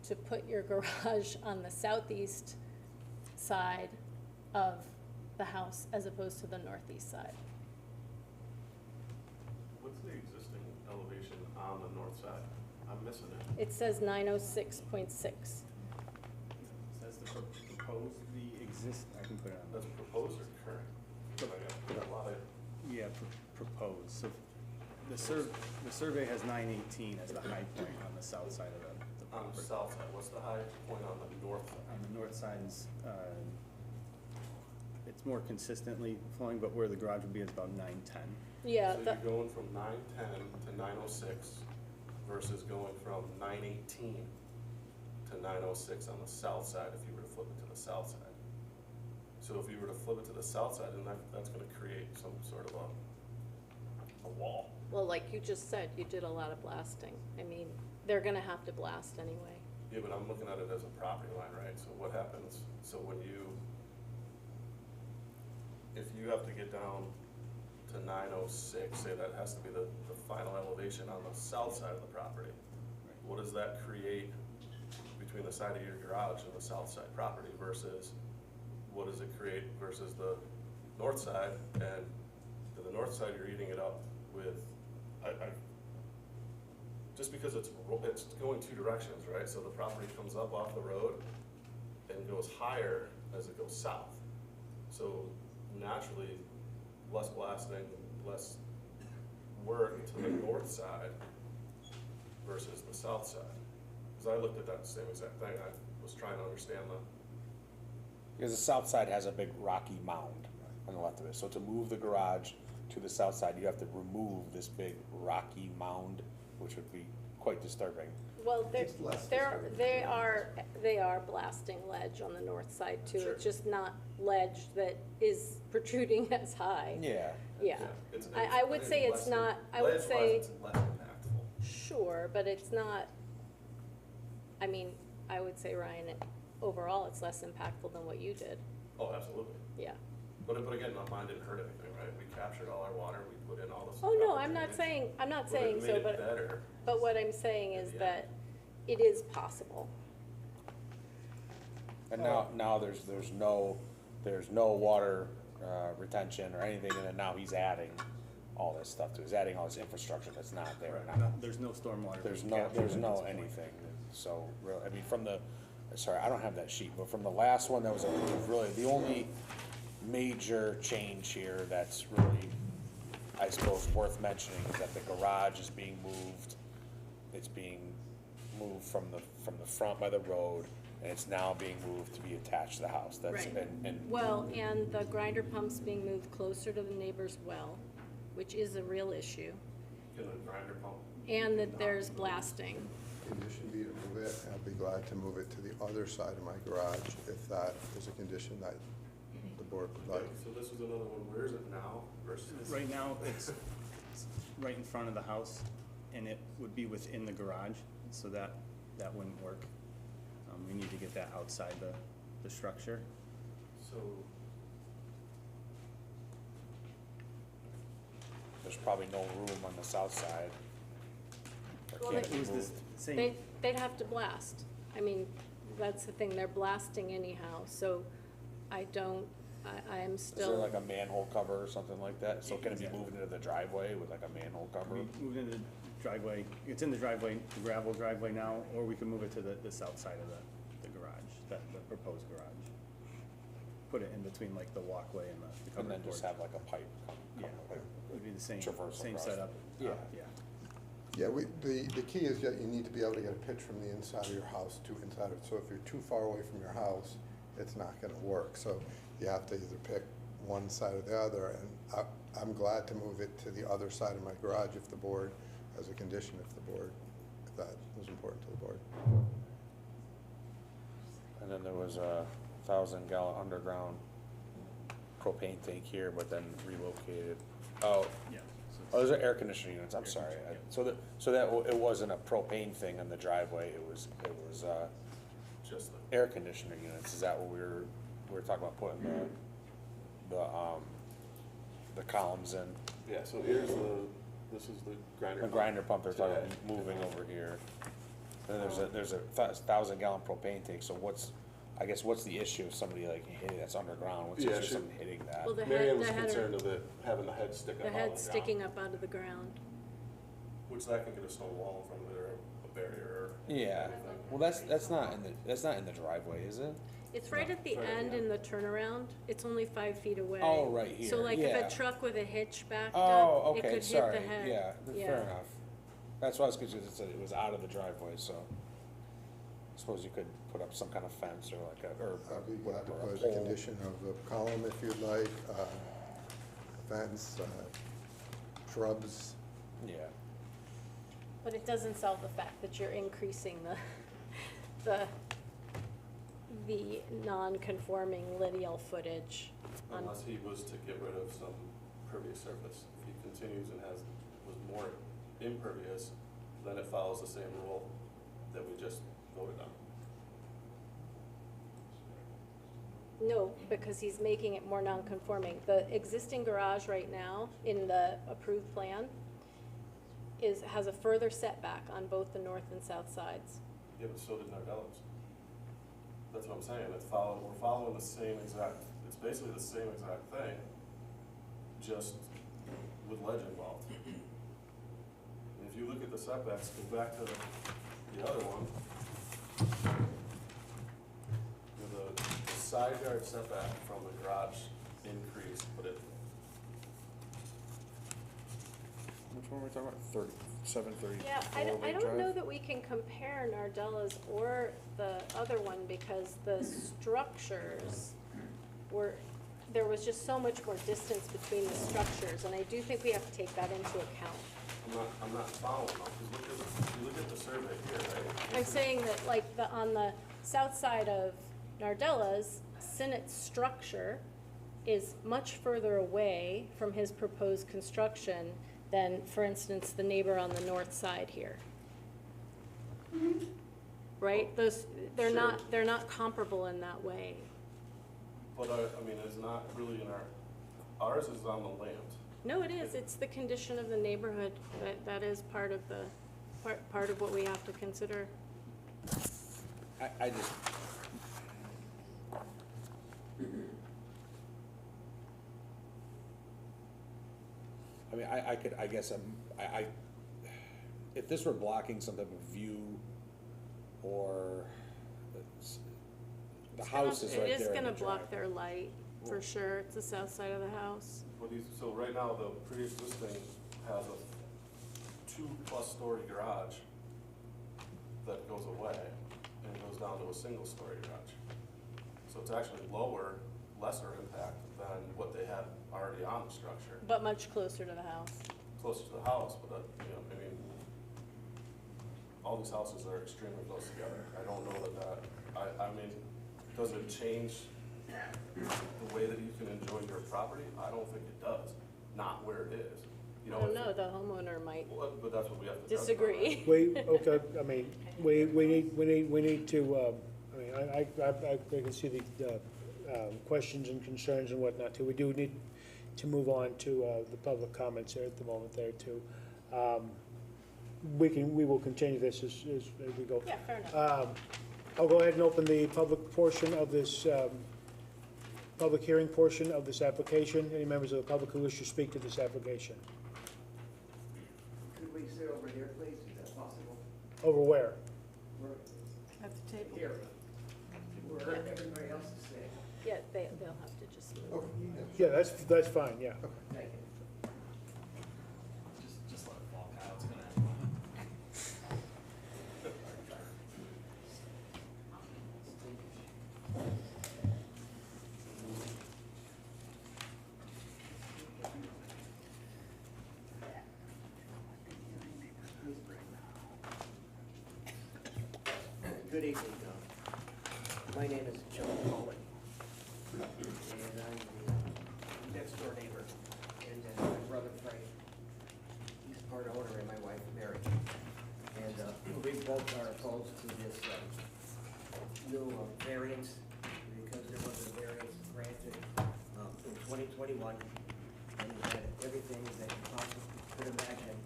to put your garage on the southeast side of the house as opposed to the northeast side. What's the existing elevation on the north side? I'm missing it. It says 906.6. Says the proposed, I can put it on. That's proposed or current? I got a lot of. Yeah, proposed. So the survey has 918 as the high point on the south side of the On the property. south side, what's the high point on the north side? On the north side is it's more consistently flowing, but where the garage would be is about 910. Yeah, So you're going from 910 to 906 versus going from 918 to 906 on the south side if you were to flip it to the south side. So if you were to flip it to the south side, then that's gonna create some sort of a wall. well, like you just said, you did a lot of blasting. I mean, they're gonna have to blast anyway. Yeah, but I'm looking at it as a property line, right? So what happens, so when if you have to get down to 906, say that has to be the final elevation on the south side of the property, what does that create between the side of your garage and the south side property versus what does it create versus the north side? And to the north side, you're eating it up with, just because it's going two directions, right? So the property comes up off the road and goes higher as it goes south. So naturally, less blasting, less work to the north side versus the south side. Because I looked at that same exact thing. I was trying to understand Because the south side has a big rocky mound on the left of it, so to move the garage to the south side, you have to remove this big rocky mound, which would be quite disturbing. Well, It's less they are blasting ledge on the north side too. Sure. It's just not ledge that is protruding as high. Yeah. Yeah. It's I would say it's not, I would ledge-wise, say, it's less impactful. sure, but it's not, I mean, I would say, Ryan, overall, it's less impactful than what you did. Oh, absolutely. Yeah. But again, mine didn't hurt anything, right? We captured all our water, we put in all the. Oh, no, I'm not saying so, but what I'm saying is Yeah. that it is possible. And now there's no water retention or anything, and then now he's adding all this stuff to it. He's adding all this infrastructure that's not there now. There's no stormwater. There's being no captured at this point. anything. So real, I mean, sorry, I don't have that sheet, but from the last one that was approved, really, the only major change here that's really, I suppose, worth mentioning is that the garage is being moved. It's being moved from the front by the road, and it's now being moved to be attached to the house. That's, Right. and Well, and the grinder pump's being moved closer to the neighbor's well, which is a real issue, Get a grinder pump. and that there's blasting. Condition be to move it, and I'd be glad to move it to the other side of my garage if that is a condition that the board would like. So this was another one, where is it now versus? Right now, it's right in front of the house, and it would be within the garage, so that wouldn't work. We need to get that outside the structure. So, there's probably no room on the south side. Or Well, can't it be was this moved. same, They'd have to blast. I mean, that's the thing, they're blasting anyhow, so I am Is there still, like a manhole cover or something like that? So can it be moved into the driveway with like a manhole cover? we moved into the driveway, it's in the driveway, the gravel driveway now, or we can move it to the south side of the garage, the proposed garage. Put it in between like the walkway and the And covered then porch. just have like a pipe Yeah, come, it would be the same, traversal same across. setup. Yeah. Yeah. Yeah, the key is that you need to be able to get a pitch from the inside of your house to inside of it. So if you're too far away from your house, it's not gonna work. So you have to either pick one side or the other. And I'm glad to move it to the other side of my garage if the board, as a condition, if that was important to the board. And then there was a 1,000-gallon underground propane tank here, but then relocated. Oh, Yeah. oh, those are air conditioning units, I'm Air sorry. conditioning, So that, it wasn't a propane thing in the driveway, it was just the, air conditioner units. Is that what we were talking about putting the columns in? yeah, so this is the grinder. The pump. grinder pump they're talking Today. about moving over here. And there's a 1,000-gallon propane tank, so what's the issue if somebody like hitting that's underground? What's the Yeah, issue of she- somebody hitting that? well, the Marion was header, concerned of it, having the head stick up the out of the head's ground, sticking up out of the ground. which that can get a stone wall in front of it, or a barrier, or. Yeah, well, that's not in the driveway, is it? It's right at the Right, end yeah. in the turnaround. It's only 5 feet away. Oh, right So here, like yeah. if a truck with a hitch backed Oh, up, it okay, could hit sorry, the head. yeah, fair enough. That's why I was confused, it said it was out of the driveway, so. suppose you could put up some kind of fence or like a, or Be glad to whatever, a put a pole. condition of the column if you'd like, fence, shrubs. Yeah. But it doesn't solve the fact that you're increasing the non-conforming lineal footage on. Unless he was to get rid of some pervious surface. If he continues and was more impervious, then it follows the same rule that we just voted on. No, because he's making it more non-conforming. The existing garage right now in the approved plan has a further setback on both the north and south sides. Yeah, but so did Nardello's. That's what I'm saying, we're following the same exact, it's basically the same exact thing, just with ledge involved. And if you look at the setbacks, go back to the other one. The side yard setback from the garage increased, but it, Which one were we talking about? 730. Yeah, I don't know that we can compare Nardella's or the other one because the structures there was just so much more distance between the structures, and I do think we have to take that into account. I'm not following, because if you look at the survey here, right? I'm saying that like on the south side of Nardella's, Sinnett's structure is much further away from his proposed construction than, for instance, the neighbor on the north side here. Right? They're not comparable in that way. But I mean, it's not really in ours is on the land. No, it is. It's the condition of the neighborhood. That is part of what we have to consider. I just. I mean, I guess if this were blocking some type of view or the house is right there. It is in gonna the block driveway. their light, for sure. It's the south side of the house. So right now, the pre-existing has a 2+ story garage that goes away and goes down to a single story garage. So it's actually lesser impact than what they had already on the structure. But much closer to the house. Closer to the house, but I mean, all these houses are extremely close together. I don't know I mean, does it change the way that you can enjoy your property? I don't think it does, not where it is. I don't know, the homeowner might Well, but that's what we have to disagree. Okay, I mean, we need to, I mean, I can see the questions and concerns and whatnot too. We do need to move on to the public comments there at the moment there too. We will continue this as we go. Yeah, fair enough. I'll go ahead and open the public portion of this, public hearing portion of this application. Any members of the public who wish to speak to this application? Could we sit over here, please? Is that possible? Over where? We're At the table. here. Where everybody else is sitting. Yeah, they'll have to just move. Yeah, that's fine, yeah. Thank you. Just let it fall, Kyle, it's gonna happen. Good evening, my name is Joe Coleman, and I'm the next door neighbor, and then my brother Frank, he's part owner, and my wife Mary. And we both are opposed to this new variance, because there was a variance granted in 2021, and we had everything that you possibly could imagine.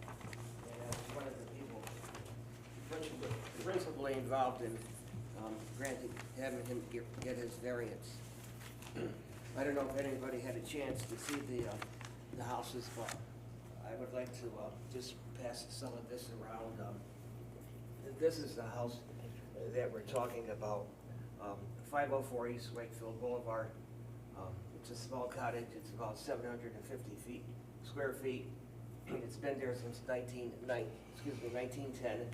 And as one of the people principally involved in granting, having him get his variance. I don't know if anybody had a chance to see the houses, but I would like to just pass some of this around. This is the house that we're talking about, 504 East Wakefield Boulevard. It's a small cottage. It's about 750 square feet. It's been there since 1910.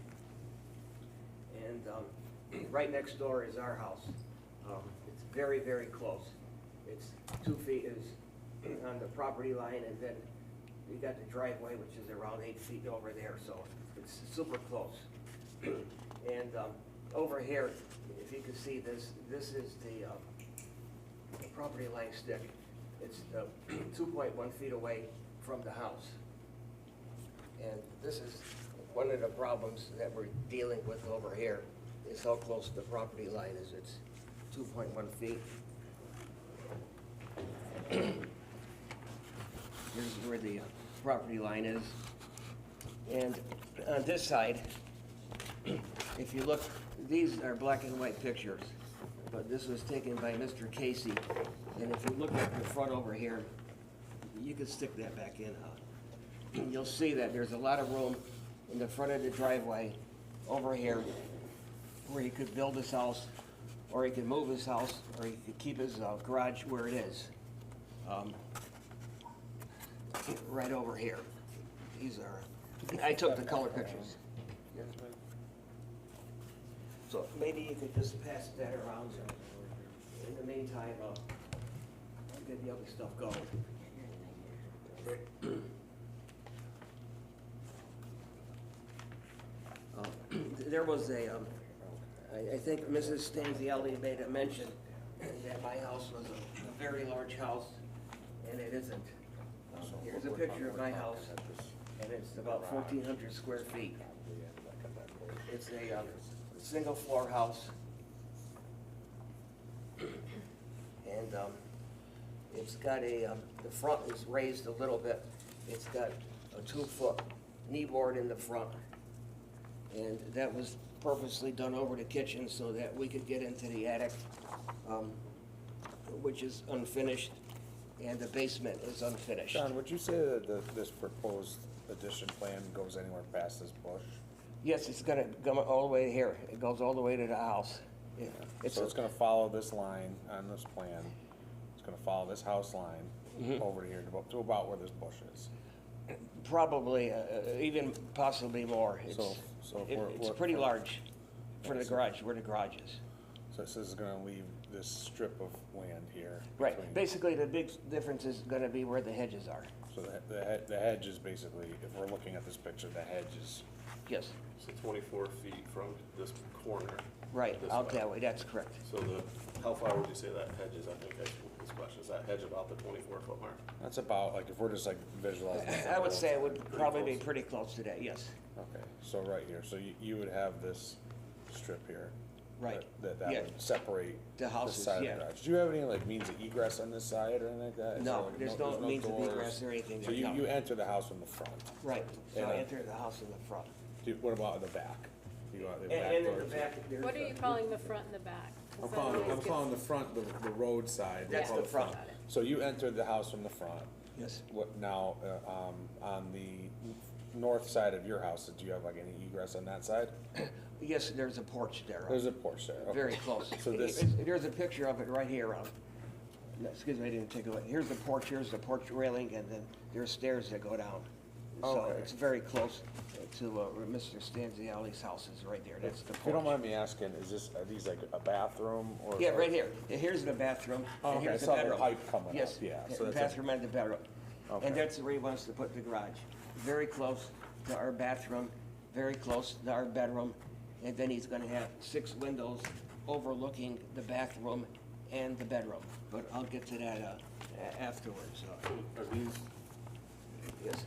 And right next door is our house. It's very, very close. It's 2 feet is on the property line, and then you got the driveway, which is around 8 feet over there, so it's super close. And over here, if you can see this, this is the property line stick. It's 2.1 feet away from the house. And this is one of the problems that we're dealing with over here, is how close the property line is. It's 2.1 feet. Here's where the property line is. And on this side, if you look, these are black and white pictures, but this was taken by Mr. Casey. And if you look at the front over here, you can stick that back in. You'll see that there's a lot of room in the front of the driveway over here where he could build his house, or he could move his house, or he could keep his garage where it is. Right over here. These are, I took the color pictures. So maybe you could just pass that around. In the meantime, I'll get the other stuff going. There was a, I think Mrs. Stanzielli made a mention that my house was a very large house, and it isn't. Here's a picture of my house, and it's about 1,400 square feet. It's a single floor house, and it's got a, the front is raised a little bit. It's got a 2-foot knee board in the front, and that was purposely done over the kitchen so that we could get into the attic, which is unfinished, and the basement is unfinished. John, would you say that this proposed addition plan goes anywhere past this bush? Yes, it's gonna go all the way here. It goes all the way to the house. Yeah. So it's gonna follow this line on this plan. It's gonna follow this house line over to here to about where this bush is. Probably, even possibly more. So It's pretty large for the garage, where the garage is. So this is gonna leave this strip of land here. Right, between- basically the big difference is gonna be where the hedges are. So the hedge is basically, if we're looking at this picture, the hedge is, Yes, So 24 feet from this corner. right, this out way. that way, that's correct. So how far would you say that hedge is? I think that's this question. Is that hedge about the 24-foot mark? that's about, like, if we're just like visualizing. I would say it would probably be close. pretty close to that, yes. Okay, so right here, so you would have this strip here. Right. That Yeah. would separate The this houses, side of yeah. the garage. Do you have any like means of egress on this side or anything like that? Is there, No, like, there's no means of doors? egress or anything So there, no. you enter the house from the front. Right, so And, I enter the house in the front. What about in the back? You go out the back And door in the too? back, there's. What are you calling the front and the back? 'Cause I'm that calling, always I'm gets- calling the front, the road side. That's We'll call the front. Got it. So you entered the house from the front. Yes. What now, on the north side of your house, do you have like any egress on that side? Yes, there's a porch there. There's a porch there. Okay. Very close. So this, There's a picture of it right here. No, excuse me, I didn't take it. Here's the porch, here's the porch railing, and then there's stairs that go down. So Okay. it's very close to where Mr. Stanziali's house is right there. That's the if you don't porch. mind me asking, are these like a bathroom or? Yeah, right here. Here's the bathroom, Oh, and okay, here's I the saw the bedroom. pipe coming Yes, up, yeah, so the that's a- bathroom and the bedroom. Okay. And that's where he wants to put the garage. Very close to our bathroom, very close to our bedroom. And then he's gonna have 6 windows overlooking the bathroom and the bedroom. But I'll get to that afterwards. Are these, Yes.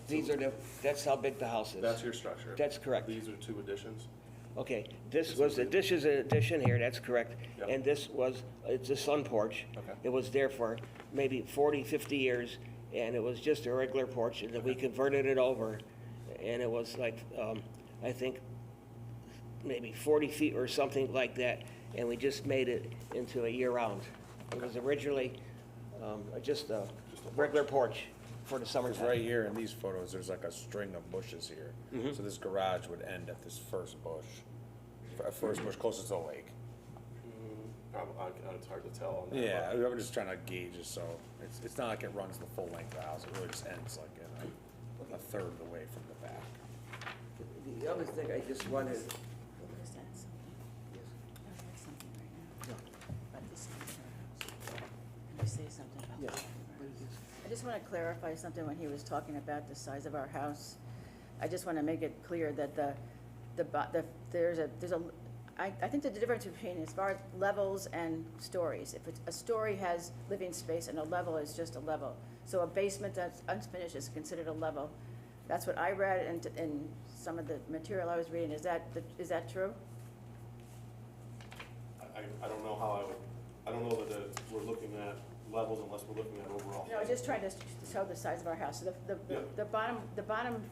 These are that's how big the house is. that's your structure? That's correct. These are 2 additions? Okay, this was, this is an addition here, that's correct. Yep. And this was, it's a sun porch. Okay. It was there for maybe 40, 50 years, and it was just a regular porch, and then we converted it over, and it was like, I think, maybe 40 feet or something like that, and we just made it into a year-round. It was originally just a regular porch for the Because summertime. right here in these photos, there's like a string of bushes here. So this garage would end at this first bush, first bush closest to the lake. It's hard to tell on that. Yeah, but- I'm just trying to gauge it, so it's not like it runs the full length of the house. It really just ends like in a third of the way from the back. The other thing I just wanted, clarify something when he was talking about the size of our house. I just want to make it clear that I think the difference between as far as levels and stories, if it's, a story has living space and a level is just a level. So a basement that's unfinished is considered a level. That's what I read in some of the material I was reading. Is that true? I don't know how I don't know that we're looking at levels unless we're looking at overall. No, just trying to show the size of our house. So the bottom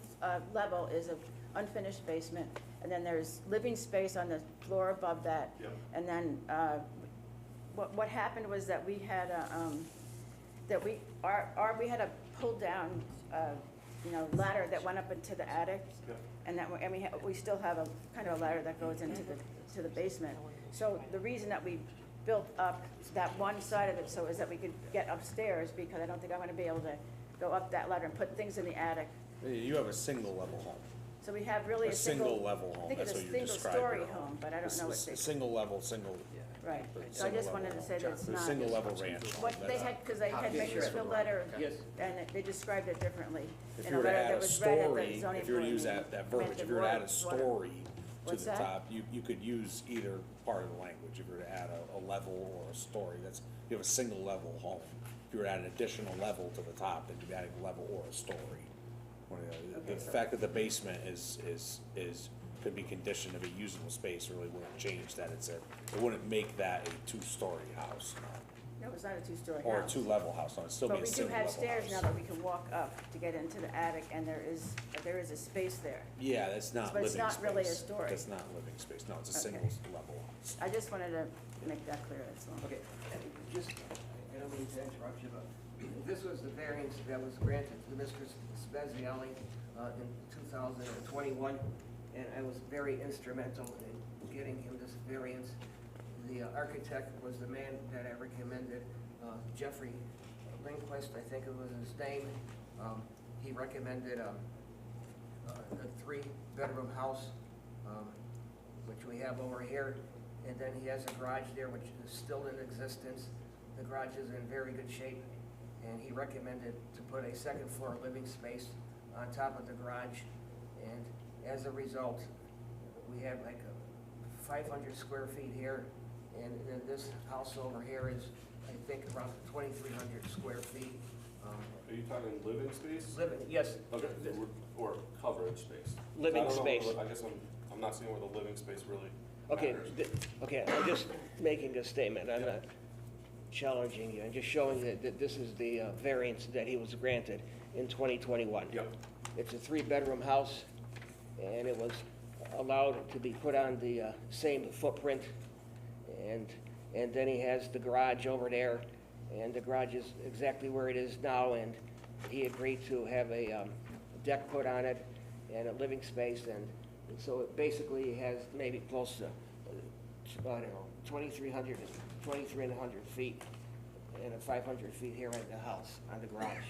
level is an unfinished basement, and then there's living space on the floor above that. Yep. And then what happened was that we had we had a pull down ladder that went up into the attic. Yep. And we still have a kind of a ladder that goes into the basement. So the reason that we built up that one side of it so is that we could get upstairs, because I don't think I'm gonna be able to go up that ladder and put things in the attic. You have a single level home. So we have really A single level home, I think it's that's a what you're single describing. story home, but I don't know what they. Single level, Right, but so I just single wanted to level say that it's home. not. Single level ranch home. What they had, because they had mentioned the letter, and they described it differently. If In you were to letter add that a was read at the story, zoning if you were to board use meeting, that verbiage, meant if you were to the add a word- story to What's the that? top, you could use either part of the language. If you were to add a level or a story, you have a single level home. If you were to add an additional level to the top, then you'd be adding a level or a story. The fact that the basement could be conditioned to be usable space really wouldn't change that. It wouldn't make that a two-story house, No, it's not a two-story house. or a two-level house, no, it'd still be a But we do single have level stairs now house. that we can walk up to get into the attic, and there is a space there. Yeah, that's not But living it's space. not really a story. That's not living space, no, it's a Okay. single level house. I just wanted to make that clear, that's all. Okay, just, I don't mean to interrupt you, but this was the variance that was granted to Mr. Spezialy in 2021, and I was very instrumental in getting him this variance. The architect was the man that I recommended, Jeffrey Lindquist, I think it was his name. He recommended a 3-bedroom house, which we have over here, and then he has a garage there which is still in existence. The garage is in very good shape, and he recommended to put a second floor living space on top of the garage, and as a result, we have like 500 square feet here, and then this house over here is, I think, around 2,300 square feet. Are you talking living space? Living, yes. Okay, or coverage space? Living I don't know, space. I guess I'm not seeing where the living space really Okay, matters. okay, I'm just making a statement, I'm not challenging you, I'm just showing that this is the variance that he was granted in 2021. Yep. It's a 3-bedroom house, and it was allowed to be put on the same footprint, and then he has the garage over there, and the garage is exactly where it is now, and he agreed to have a deck put on it and a living space, and so it basically has maybe close to, I don't know, 2,300 feet, and 500 feet here at the house, on the garage.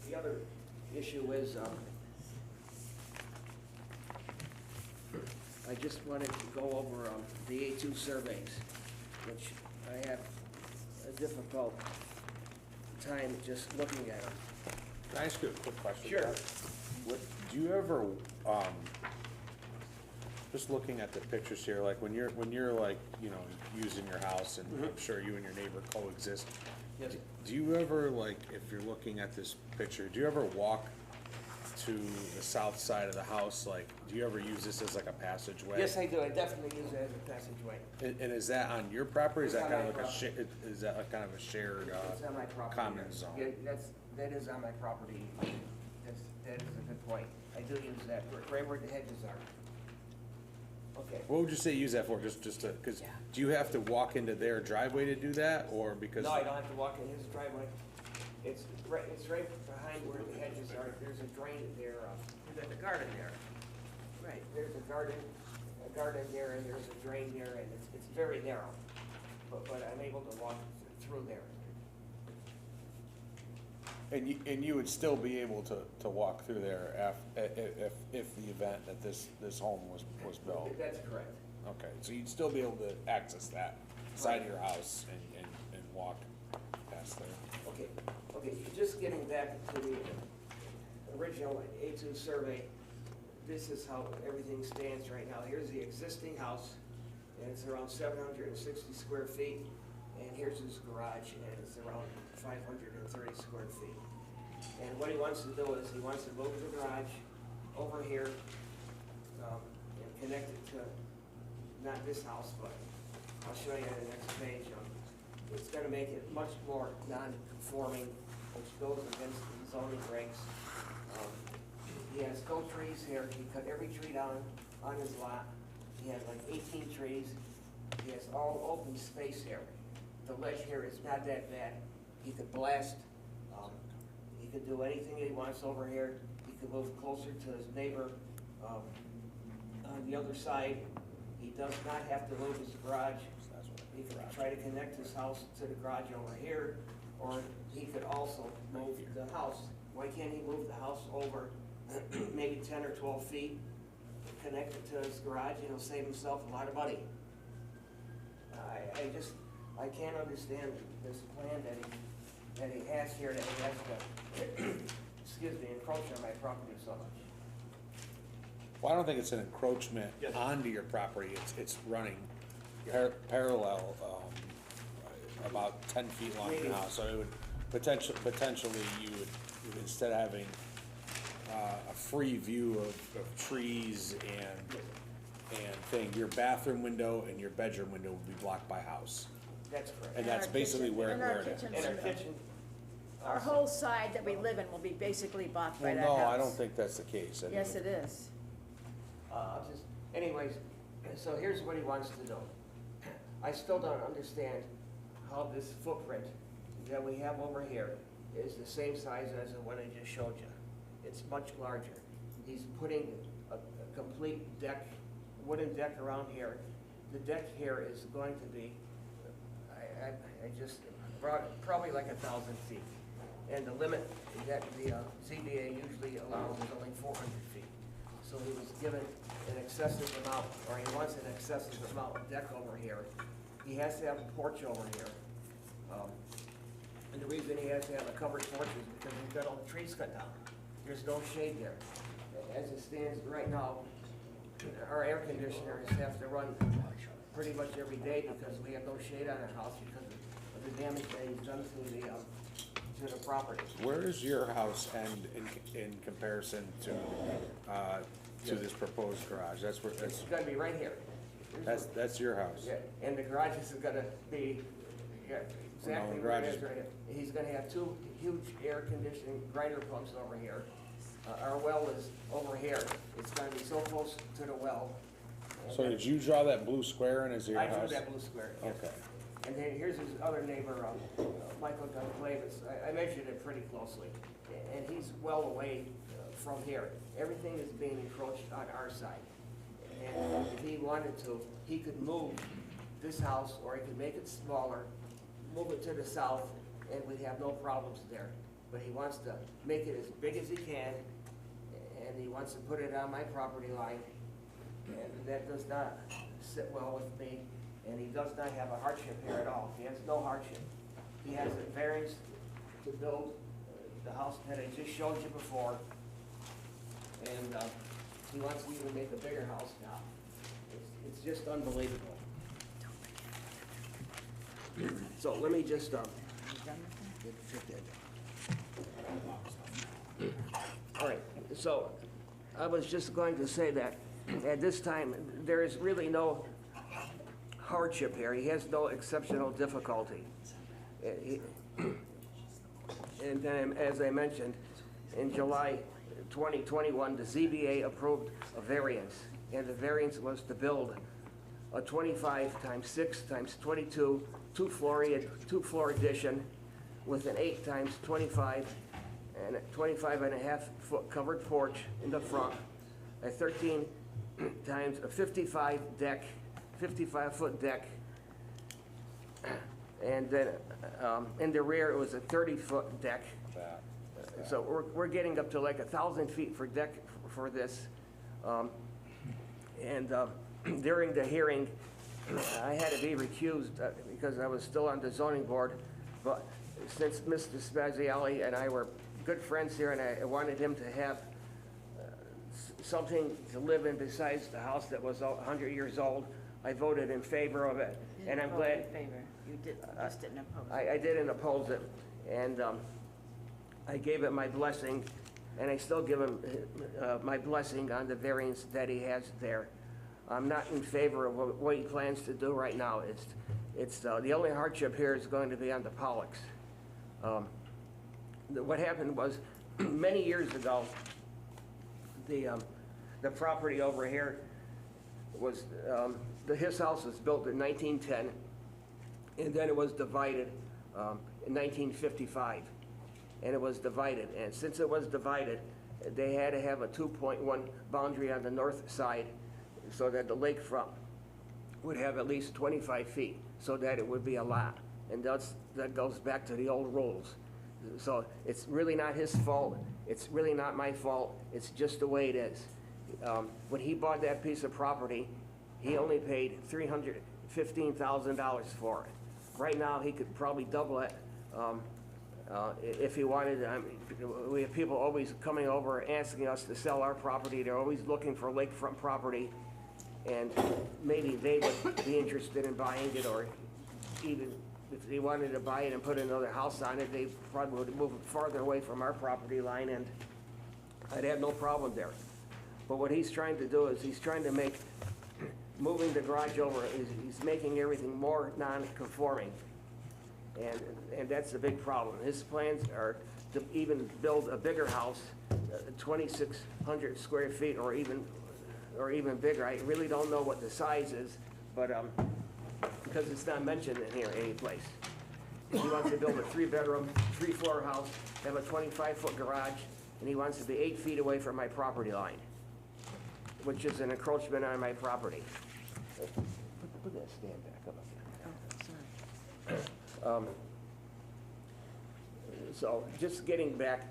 The other issue is, I just wanted to go over the A2 surveys, which I have a difficult time just looking at them. Can I ask you a quick question? Sure. Do you ever, just looking at the pictures here, like when you're like, using your house, and I'm sure you and your neighbor coexist. Yes. Do you ever, like, if you're looking at this picture, do you ever walk to the south side of the house? Like, do you ever use this as like a passageway? Yes, I do, I definitely use it as a passageway. And is that on your property? Is It's that on kind of my like is that like kind of a shared, It's on my property. common zone? Yeah, that is on my property. That is a good point. I do use that, right where the hedges are. Okay. What would you say you use that for? Just to, because do you have to walk into their driveway to do that, or because? No, I don't have to walk in his driveway. It's right behind where the hedges are. There's a drain there, there's a garden there. Right, there's a garden there, and there's a drain there, and it's very narrow. But I'm able to walk through there. And you would still be able to walk through there if the event that this home was built? That's correct. Okay, so you'd still be able to access that side of your house and walk past past there. Okay, just getting back to the original A2 survey, this is how everything stands right now. Here's the existing house, and it's around 760 square feet, and here's his garage, and it's around 530 square feet. And what he wants to do is, he wants to move the garage over here, and connect it to, not this house, but I'll show you in the next page. It's gonna make it much more non-conforming, which goes against the zoning regs. He has no trees here. He cut every tree down on his lot. He has like 18 trees. He has all open space here. The ledge here is not that bad. He could blast. He could do anything he wants over here. He could move closer to his neighbor on the other side. He does not have to move his garage. He could try to connect his house to the garage over here, or he could also move the house. Why can't he move the house over maybe 10 or 12 feet, connect it to his garage, and he'll save himself a lot of money? I can't understand this plan that he has here, that he has to, excuse me, encroach on my property so much. Well, I don't think it's an encroachment onto your property, it's running parallel, about 10 feet along the house, so it would potentially you would, instead of having a free view of trees and thing, your bathroom window and your bedroom window would be blocked by house. That's correct. And that's basically where it is. And our kitchen. Our whole side that we live in will be basically blocked by Well, that house. no, I don't think that's the case. I Yes, mean, it is. Anyways, so here's what he wants to do. I still don't understand how this footprint that we have over here is the same size as the one I just showed you. It's much larger. He's putting a complete deck, wooden deck around here. The deck here is going to be, probably like 1,000 feet. And the limit that the ZBA usually allows is only 400 feet. So he was given an excessive amount, or he wants an excessive amount of deck over here. He has to have a porch over here. And the reason he has to have a covered porch is because he's got all the trees cut down. There's no shade there. As it stands right now, our air conditioners have to run pretty much every day because we have no shade on our house because of the damage that he's done to the property. where does your house end in comparison to this proposed garage? That's where, It's gonna be right here. that's your house. Yeah, and the garage is gonna be, exactly where it is right here. He's gonna have two huge air conditioning grinder pumps over here. Our well is over here. It's gonna be so close to the well. So did you draw that blue square in as your I house? drew that blue square, yes. Okay. And then here's his other neighbor, Michael Gunklavis. I measured it pretty closely, and he's well away from here. Everything is being encroached on our side. And if he wanted to, he could move this house, or he could make it smaller, move it to the south, and we'd have no problems there. But he wants to make it as big as he can, and he wants to put it on my property line, and that does not sit well with me. And he does not have a hardship here at all. He has no hardship. He has a variance to build the house that I just showed you before. And he wants to even make a bigger house now. It's just unbelievable. So let me just, all right, so I was just going to say that at this time, there is really no hardship here. He has no exceptional difficulty. And then, as I mentioned, in July 2021, the ZBA approved a variance, and the variance was to build a 25 times 6 times 22 two-floor addition with an 8 times 25 and a 25.5-foot covered porch in the front, a 13 times a 55-foot deck, and then in the rear it was a 30-foot deck. So we're getting up to like 1,000 feet for deck for this. During the hearing, I had to be recused because I was still on the zoning board, but since Mr. Spaziali and I were good friends here, and I wanted him to have something to live in besides the house that was 100 years old, I voted in favor of it, and I'm glad. In favor, you just didn't oppose. I didn't oppose it, and I gave it my blessing, and I still give him my blessing on the variance that he has there. I'm not in favor of what he plans to do right now. It's the only hardship here is going to be on the Pollocks. What happened was, many years ago, the property over here was, his house was built in 1910, and then it was divided in 1955. And it was divided, and since it was divided, they had to have a 2.1 boundary on the north side so that the lakefront would have at least 25 feet, so that it would be a lot. And that goes back to the old rules. So it's really not his fault, it's really not my fault, it's just the way it is. When he bought that piece of property, he only paid $315,000 for it. Right now, he could probably double it if he wanted. We have people always coming over asking us to sell our property. They're always looking for lakefront property, and maybe they would be interested in buying it, or even if they wanted to buy it and put another house on it, they probably would move it farther away from our property line, and I'd have no problem there. But what he's trying to do is he's trying to make, moving the garage over, he's making everything more non-conforming. And that's a big problem. His plans are to even build a bigger house, 2,600 square feet or even bigger. I really don't know what the size is, but because it's not mentioned in here anyplace. He wants to build a 3-bedroom, 3-floor house, have a 25-foot garage, and he wants to be 8 feet away from my property line, which is an encroachment on my property. Put that stand back up. Oh, sorry. So just getting back,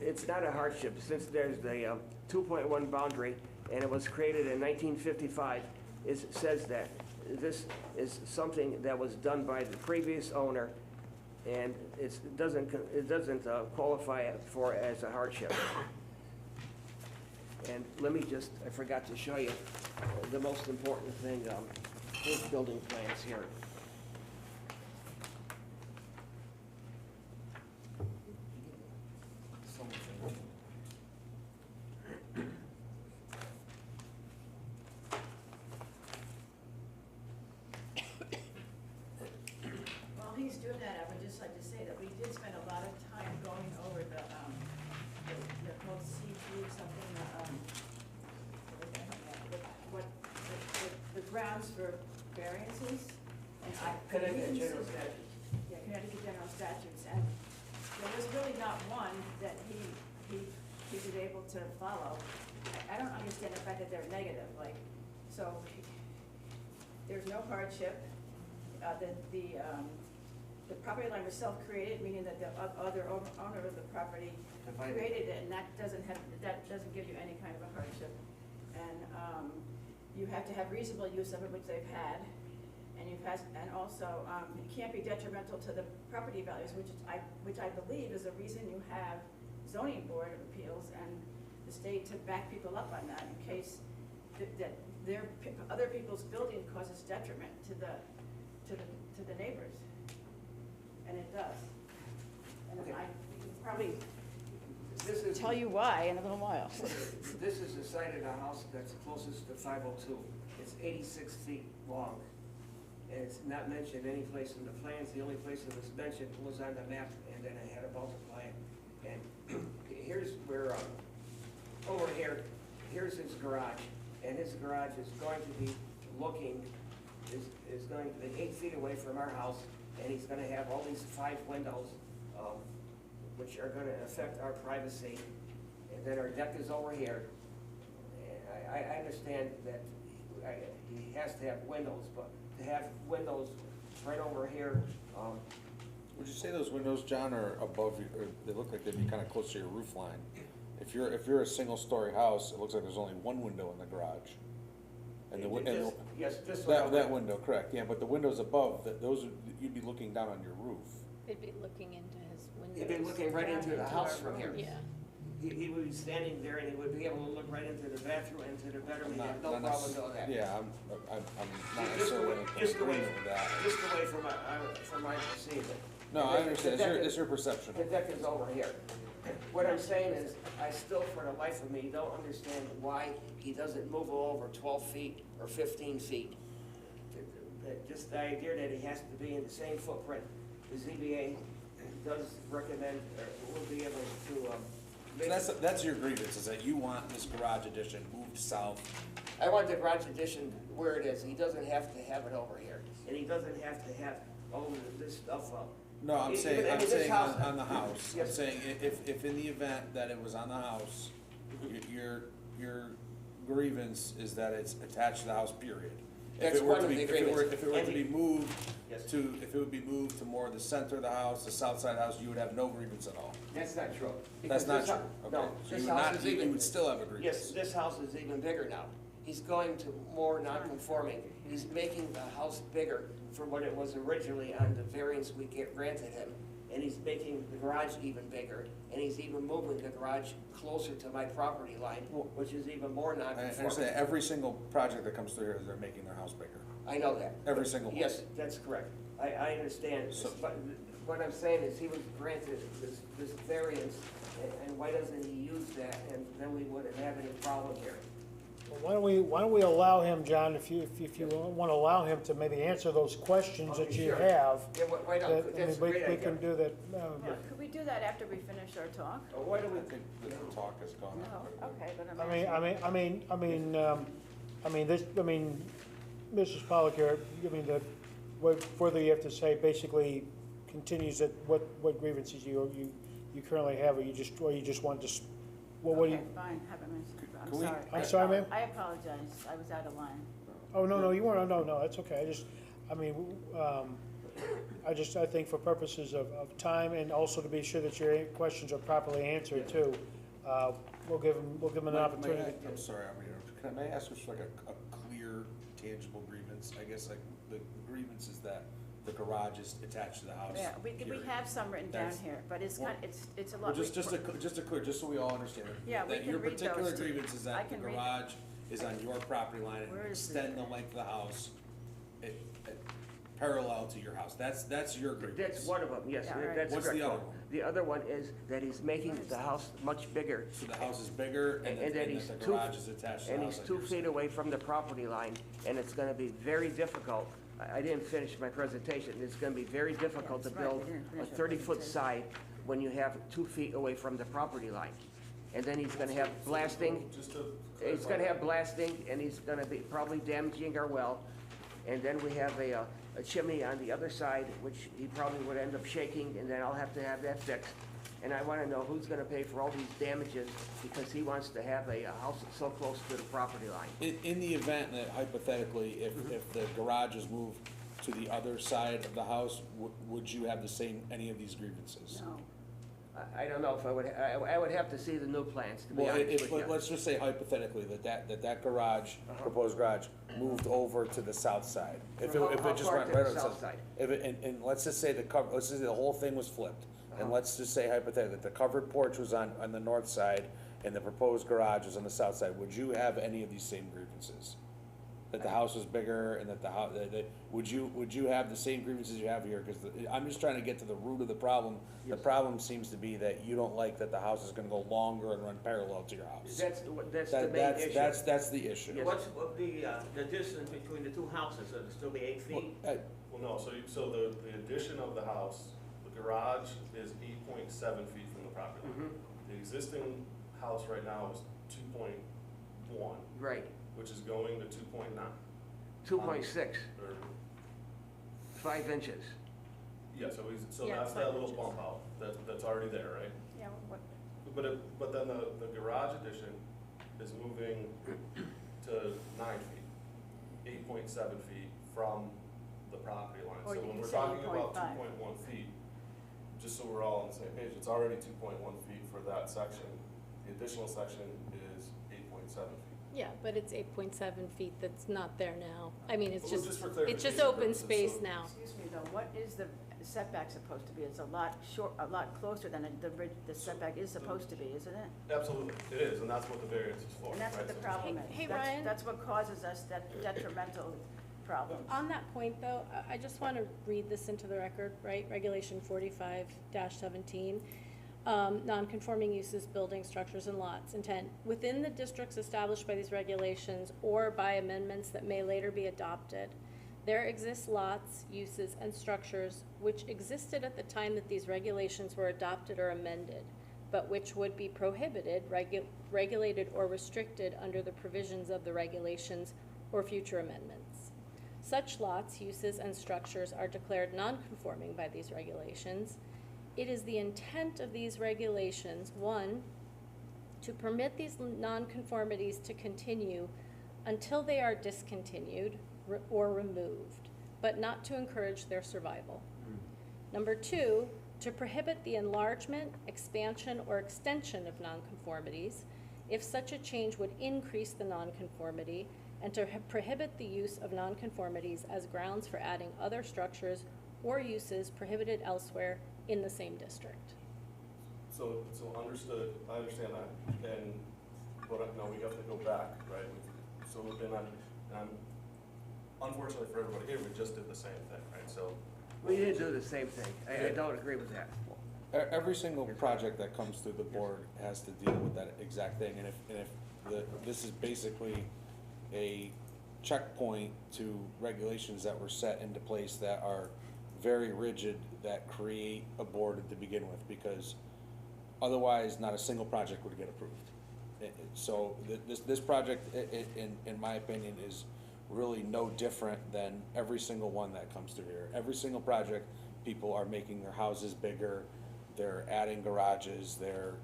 it's not a hardship since there's the 2.1 boundary, and it was created in 1955. It says that this is something that was done by the previous owner, and it doesn't qualify for as a hardship. And let me just, I forgot to show you the most important thing, his building plans here. While he's doing that, I would just like to say that we did spend a lot of time going over they're called C3 something, the grounds for variances. And Connecticut General Statutes. Yeah, Connecticut General Statutes, and there was really not one that he was able to follow. I don't understand the fact that they're negative, like, so there's no hardship. The property line was self-created, meaning that the other owner of the property created it, and that doesn't give you any kind of a hardship. And you have to have reasonable use of it, which they've had, and also it can't be detrimental to the property values, which I believe is the reason you have zoning board of appeals and the state to back people up on that in case that other people's building causes detriment to the neighbors, and it does. And Okay. I can probably tell you why in a little while. This is the site of the house that's closest to 502. It's 86 feet long, and it's not mentioned any place in the plans. The only place it was mentioned was on the map, and then I had to multiply it. And here's where, over here, here's his garage, and his garage is going to be is going to be 8 feet away from our house, and he's gonna have all these 5 windows, which are gonna affect our privacy. And then our deck is over here. And I understand that he has to have windows, but to have windows right over here, Would you say those windows, John, are above, or they look like they'd be kind of close to your roof line? If you're a single-story house, it looks like there's only one window in the garage. And yes, this that window, correct, yeah, but the windows above, those, you'd be looking down on your roof. They'd be looking into his windows. He'd be looking right into the house from here. Yeah. He would be standing there and he would be able to look right into the bathroom, into the bedroom, and have no Not problem necess- doing that. Yeah, I'm not Just the way- necessarily in just the way- agreement with that. Just the way from my perceiving. No, I understand, it's your perception. The deck is over here. What I'm saying is, I still, for the life of me, don't understand why he doesn't move over 12 feet or 15 feet. Just the idea that he has to be in the same footprint, the ZBA does recommend, or will be able to, make. That's your grievance, is that you want this garage addition moved south. I want the garage addition where it is. He doesn't have to have it over here, and he doesn't have to have all of this stuff up. No, I'm Even- saying, I I'm mean, this saying house- on the house, I'm Yes. saying if in the event that it was on the house, your grievance is that it's attached to the house, period. That's one of the If it were agreements. to be moved Yes. if it would be moved to more the center of the house, the south side of the house, you would have no grievance at all. That's not true. That's Because not this true, hou- okay. No, So this you would house not, is you even. would still have a grievance. Yes, this house is even bigger now. He's going to more non-conforming. He's making the house bigger for what it was originally on the variance we granted him. And he's making the garage even bigger, and he's even moving the garage closer to my property line, which is even more I understand, non-conforming. every single project that comes through here, they're making their house bigger. I know that. Every single one. Yes, that's correct. I understand. So- But what I'm saying is he was granted this variance, and why doesn't he use that? And then we wouldn't have any problem here. Well, why don't we allow him, John, if you want to allow him to maybe answer those questions that you Sure. have. Yeah, why that- not? That's a great We idea. can do that. Yeah, could we do that after we finish our talk? Why do we? I think the talk has gone on. No, okay, but Mrs. Pollock here, further you have to say basically continues that what grievances you currently have, or you just want to, what do you? Okay, fine, have it, I'm Can we- sorry. I'm sorry, ma'am? I apologize, I was out of line. Oh, no, you weren't, no, that's okay, I think for purposes of time and also to be sure that your questions are properly answered too, we'll give him an opportunity. I'm sorry, may I ask just like a clear, tangible grievance? I guess like the grievance is that the garage is attached to the house. Yeah, we period. have some written down That's- here, but it's well, kind, it's a Well, lot. just to clear, just so we all understand it. Yeah, we that can your read particular those too. grievance is I that the can read garage is on your property line and Where would is extend the it? length of the house parallel to your house. That's your grievance. That's one of them, yes, Yeah, all right. that's What's correct. the other one? The other one is that he's making the house much bigger. So the house is bigger and And that that he's the two- garage is attached to the And house. he's on 2 your feet side. away from the property line, and it's gonna be very difficult. I didn't finish my presentation. It's gonna be very difficult to That's right, build you didn't a finish your 30-foot presentation. side when you have 2 feet away from the property line. And then he's gonna have blasting, Just to he's gonna have blasting, and he's gonna be probably damaging our well. And then we have a chimney on the other side, which he probably would end up shaking, and then I'll have to have that fixed. And I wanna know who's gonna pay for all these damages, because he wants to have a house that's so close to the property line. In the event that hypothetically, if the garage is moved to the other side of the house, would you have any of these grievances? No, I don't know if I would have to see the new plans, to be Well, honest with you. let's just say hypothetically that garage, proposed garage, moved over to the south side. If it How just far went to the right on the south south side? side. And let's just say let's just say the whole thing was flipped. And let's just say hypothetically, that the covered porch was on the north side and the proposed garage was on the south side. Would you have any of these same grievances? That the house was bigger and that the house, would you have the same grievances you have here? Because I'm just trying to get to the root of the problem. The problem seems to be that you don't like that the house is gonna go longer and run parallel to your house. That's the main issue. That's the issue. Yes. What's the distance between the two houses? It'll still be 8 feet? Well, no, so the addition of the house, the garage is 8.7 feet from the property line. The existing house right now is 2.1, Right, which is going to 2.9. 2.6, Or, 5 inches. yeah, so Yeah, that's it's that 5 little inches. bump out, that's already there, right? yeah, what, But then the garage addition is moving to 9 feet, 8.7 feet from the property line. Or So you when can we're say talking about 8.5. 2.1 feet, just so we're all on the same page, it's already 2.1 feet for that section. The additional section is 8.7 feet. Yeah, but it's 8.7 feet that's not there now. I mean, it's Well, just for open clarification space purposes, so- now. excuse me though, what is the the setback's supposed to be. It's a lot closer than the setback is supposed to be, isn't it? Absolutely, it is, and that's what the variance is for. And that's what right? the So- problem is. Hey, That's- Ryan? That's what causes us that detrimental problems. On that point, though, I just want to read this into the record, right? Regulation 45-17, non-conforming uses, buildings, structures, and lots. Intent, within the districts established by these regulations or by amendments that may later be adopted, there exist lots, uses, and structures which existed at the time that these regulations were adopted or amended, but which would be prohibited, regulated, or restricted under the provisions of the regulations or future amendments. Such lots, uses, and structures are declared non-conforming by these regulations. It is the intent of these regulations, one, to permit these nonconformities to continue until they are discontinued or removed, but not to encourage their survival. Number two, to prohibit the enlargement, expansion, or extension of nonconformities if such a change would increase the nonconformity, and to prohibit the use of nonconformities as grounds for adding other structures or uses prohibited elsewhere in the same district. So understood, I understand that, and, now we have to go back, right? So, and I'm, unfortunately for everybody here, we just did the same thing, right? So. We didn't do the same thing. I don't agree with that. Every single project that comes through the board has to deal with that exact thing, and if this is basically a checkpoint to regulations that were set into place that are very rigid, that create a board to begin with, because otherwise not a single project would get approved. So this project, in my opinion, is really no different than every single one that comes through here. Every single project, people are making their houses bigger, they're adding garages, they're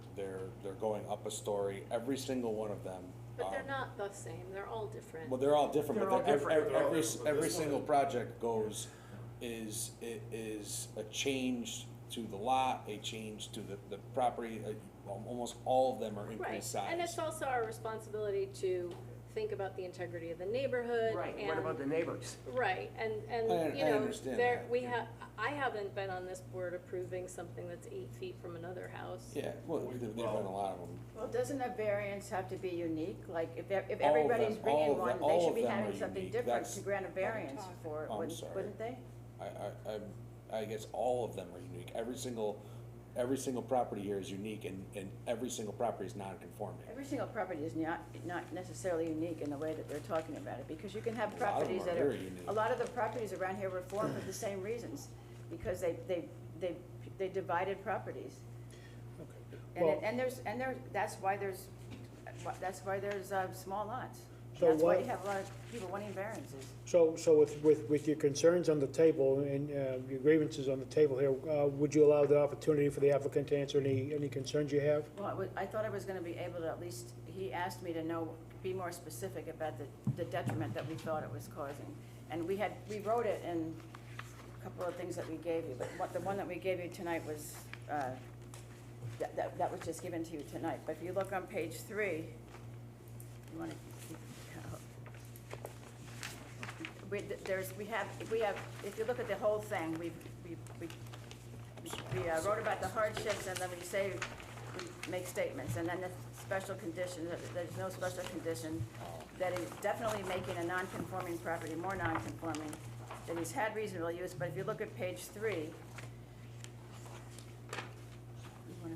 going up a story, every single one of them. But they're not the same, they're all different. Well, they're all different, They're but all different. every single project is a change to the lot, a change to the property, almost all of them are Right, increased size. and it's also our responsibility to think about the integrity of the neighborhood. Right, what and- about the neighbors? Right, and, I you know, understand there, that. I haven't been on this board approving something that's 8 feet from another house. Yeah, well, there've been a lot of them. Well, doesn't a variance have to be unique? Like, if All of everybody's them- bringing all of one, them- they all should of be them having are something unique. different That's- to grant a variance for, I'm wouldn't sorry. wouldn't they? I guess all of them are unique. Every single property here is unique, and every single property is non-conforming. Every single property is not necessarily unique in the way that they're talking about it, because you can have A lot of them properties are that are, very unique. a lot of the properties around here were formed for the same reasons, because they divided properties. Well- That's why there's small lots. So That's why what- you have a lot of people wanting variances. So with your concerns on the table and your grievances on the table here, would you allow the opportunity for the applicant to answer any concerns you have? Well, I thought I was gonna be able to at least, he asked me to be more specific about the detriment that we thought it was causing. And we wrote it in a couple of things that we gave you, but the one that we gave you tonight was, that was just given to you tonight. But if you look on page 3, you wanna, if you look at the whole thing, we wrote about the hardships, and then we make statements, and then the special condition, there's no special condition, that is definitely making a non-conforming property more non-conforming, that he's had reasonable use, but if you look at page 3, you wanna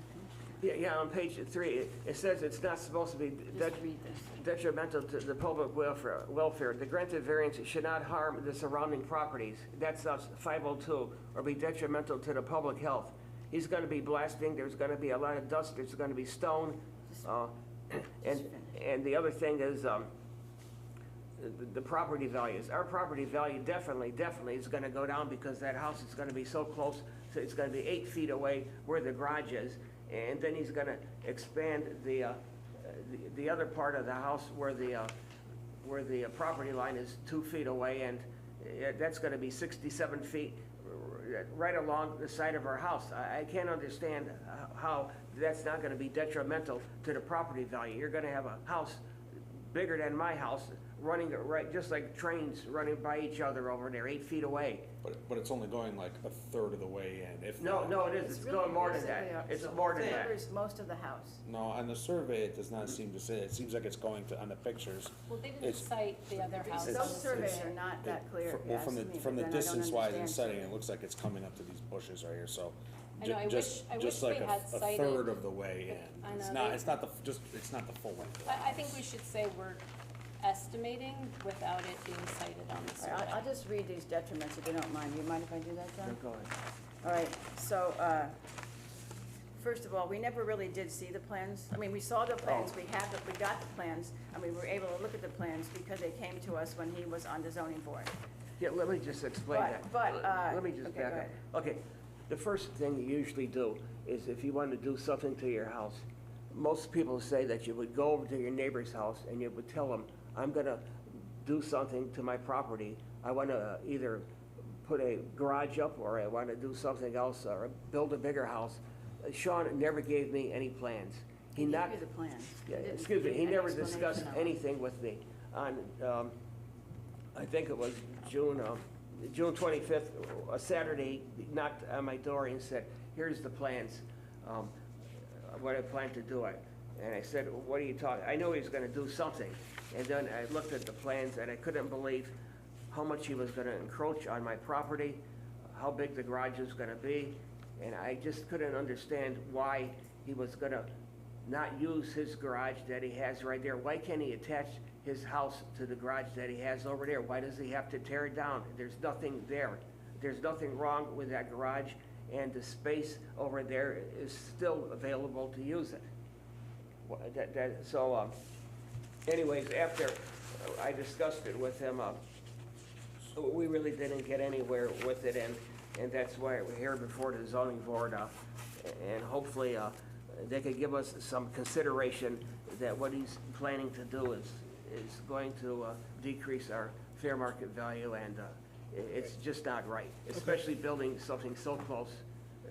finish? Yeah, on page 3, it says it's not supposed to be Just read this. detrimental to the public welfare. The granted variance should not harm the surrounding properties. That's 502, or be detrimental to the public health. He's gonna be blasting, there's gonna be a lot of dust, there's gonna be stone. And the other thing is, the property values. Our property value definitely is gonna go down, because that house is gonna be so close, so it's gonna be 8 feet away where the garage is. And then he's gonna expand the other part of the house where the property line is 2 feet away, and that's gonna be 67 feet right along the side of our house. I can't understand how that's not gonna be detrimental to the property value. You're gonna have a house bigger than my house, running right, just like trains running by each other over there, 8 feet away. But it's only going like a third of the way in, if No, that. no, it is, it's really going more than basically that, a- it's more than that. Covers most of the house. No, on the survey, it does not seem to say, it seems like it's going to, on the pictures. Well, they didn't It's- cite the other houses. Those surveys are not that clear, if you Well, ask from me, the, but from the then I don't distance wise and understand setting, it surveys. looks like it's coming up to these bushes right here, so. I know, I just- wish just they like had a cited- third of the way I in. It's know, not, they- it's not the, just, it's not the full length. of the I think house. we should say we're estimating without it being cited on the All right, survey. I'll just read these detriments if you don't mind. Do you mind if I do that, John? Go ahead. All right, so, first of all, we never really did see the plans. I mean, we saw the plans, we got the plans, and we were able to look at the plans because they came to us when he was on the zoning board. Yeah, let me just explain that. Let me just okay, back go up. ahead. Okay, the first thing you usually do is if you want to do something to your house, most people say that you would go over to your neighbor's house and you would tell them, I'm gonna do something to my property. I wanna either put a garage up or I wanna do something else or build a bigger house. Sean never gave me any plans. He gave knocked- you the plans. Yeah, He didn't excuse me, give he an never explanation discussed of it. anything with me. On, I think it was June 25th, a Saturday, he knocked on my door and said, here's the plans, what I plan to do. And I said, what are you talking, I knew he was gonna do something. And then I looked at the plans and I couldn't believe how much he was gonna encroach on my property, how big the garage was gonna be. And I just couldn't understand why he was gonna not use his garage that he has right there. Why can't he attach his house to the garage that he has over there? Why does he have to tear it down? There's nothing there. There's nothing wrong with that garage, and the space over there is still available to use it. So, anyways, after I discussed it with him, we really didn't get anywhere with it, and that's why we're here before the zoning board, and hopefully they could give us some consideration that what he's planning to do is going to decrease our fair market value, and it's just not right, especially building something so close.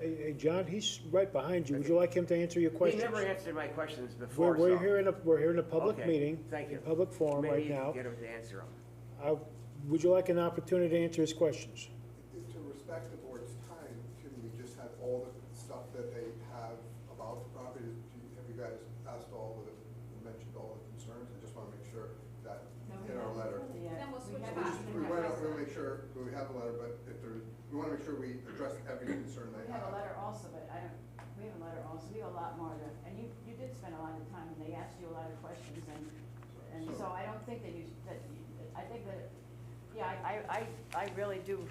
Hey, John, he's right behind you. Would you like him to answer your He questions? never answered my questions before, We're so here in a public Okay, meeting. thank you. In public forum right maybe you now. can get him to answer them. Would you like an opportunity to answer his questions? To respect the board's time, can we just have all the stuff that they have about the property? Have you guys asked mentioned all the concerns? I just want to make sure that in our letter. Then we'll switch We back. just- we want to make sure, we have a letter, but we want to make sure we address every concern they We have a have. letter also, but we have a letter also, we have a lot more to, and you did spend a lot of time, and they asked you a lot of questions, and so I don't think that I think that, yeah, I really do,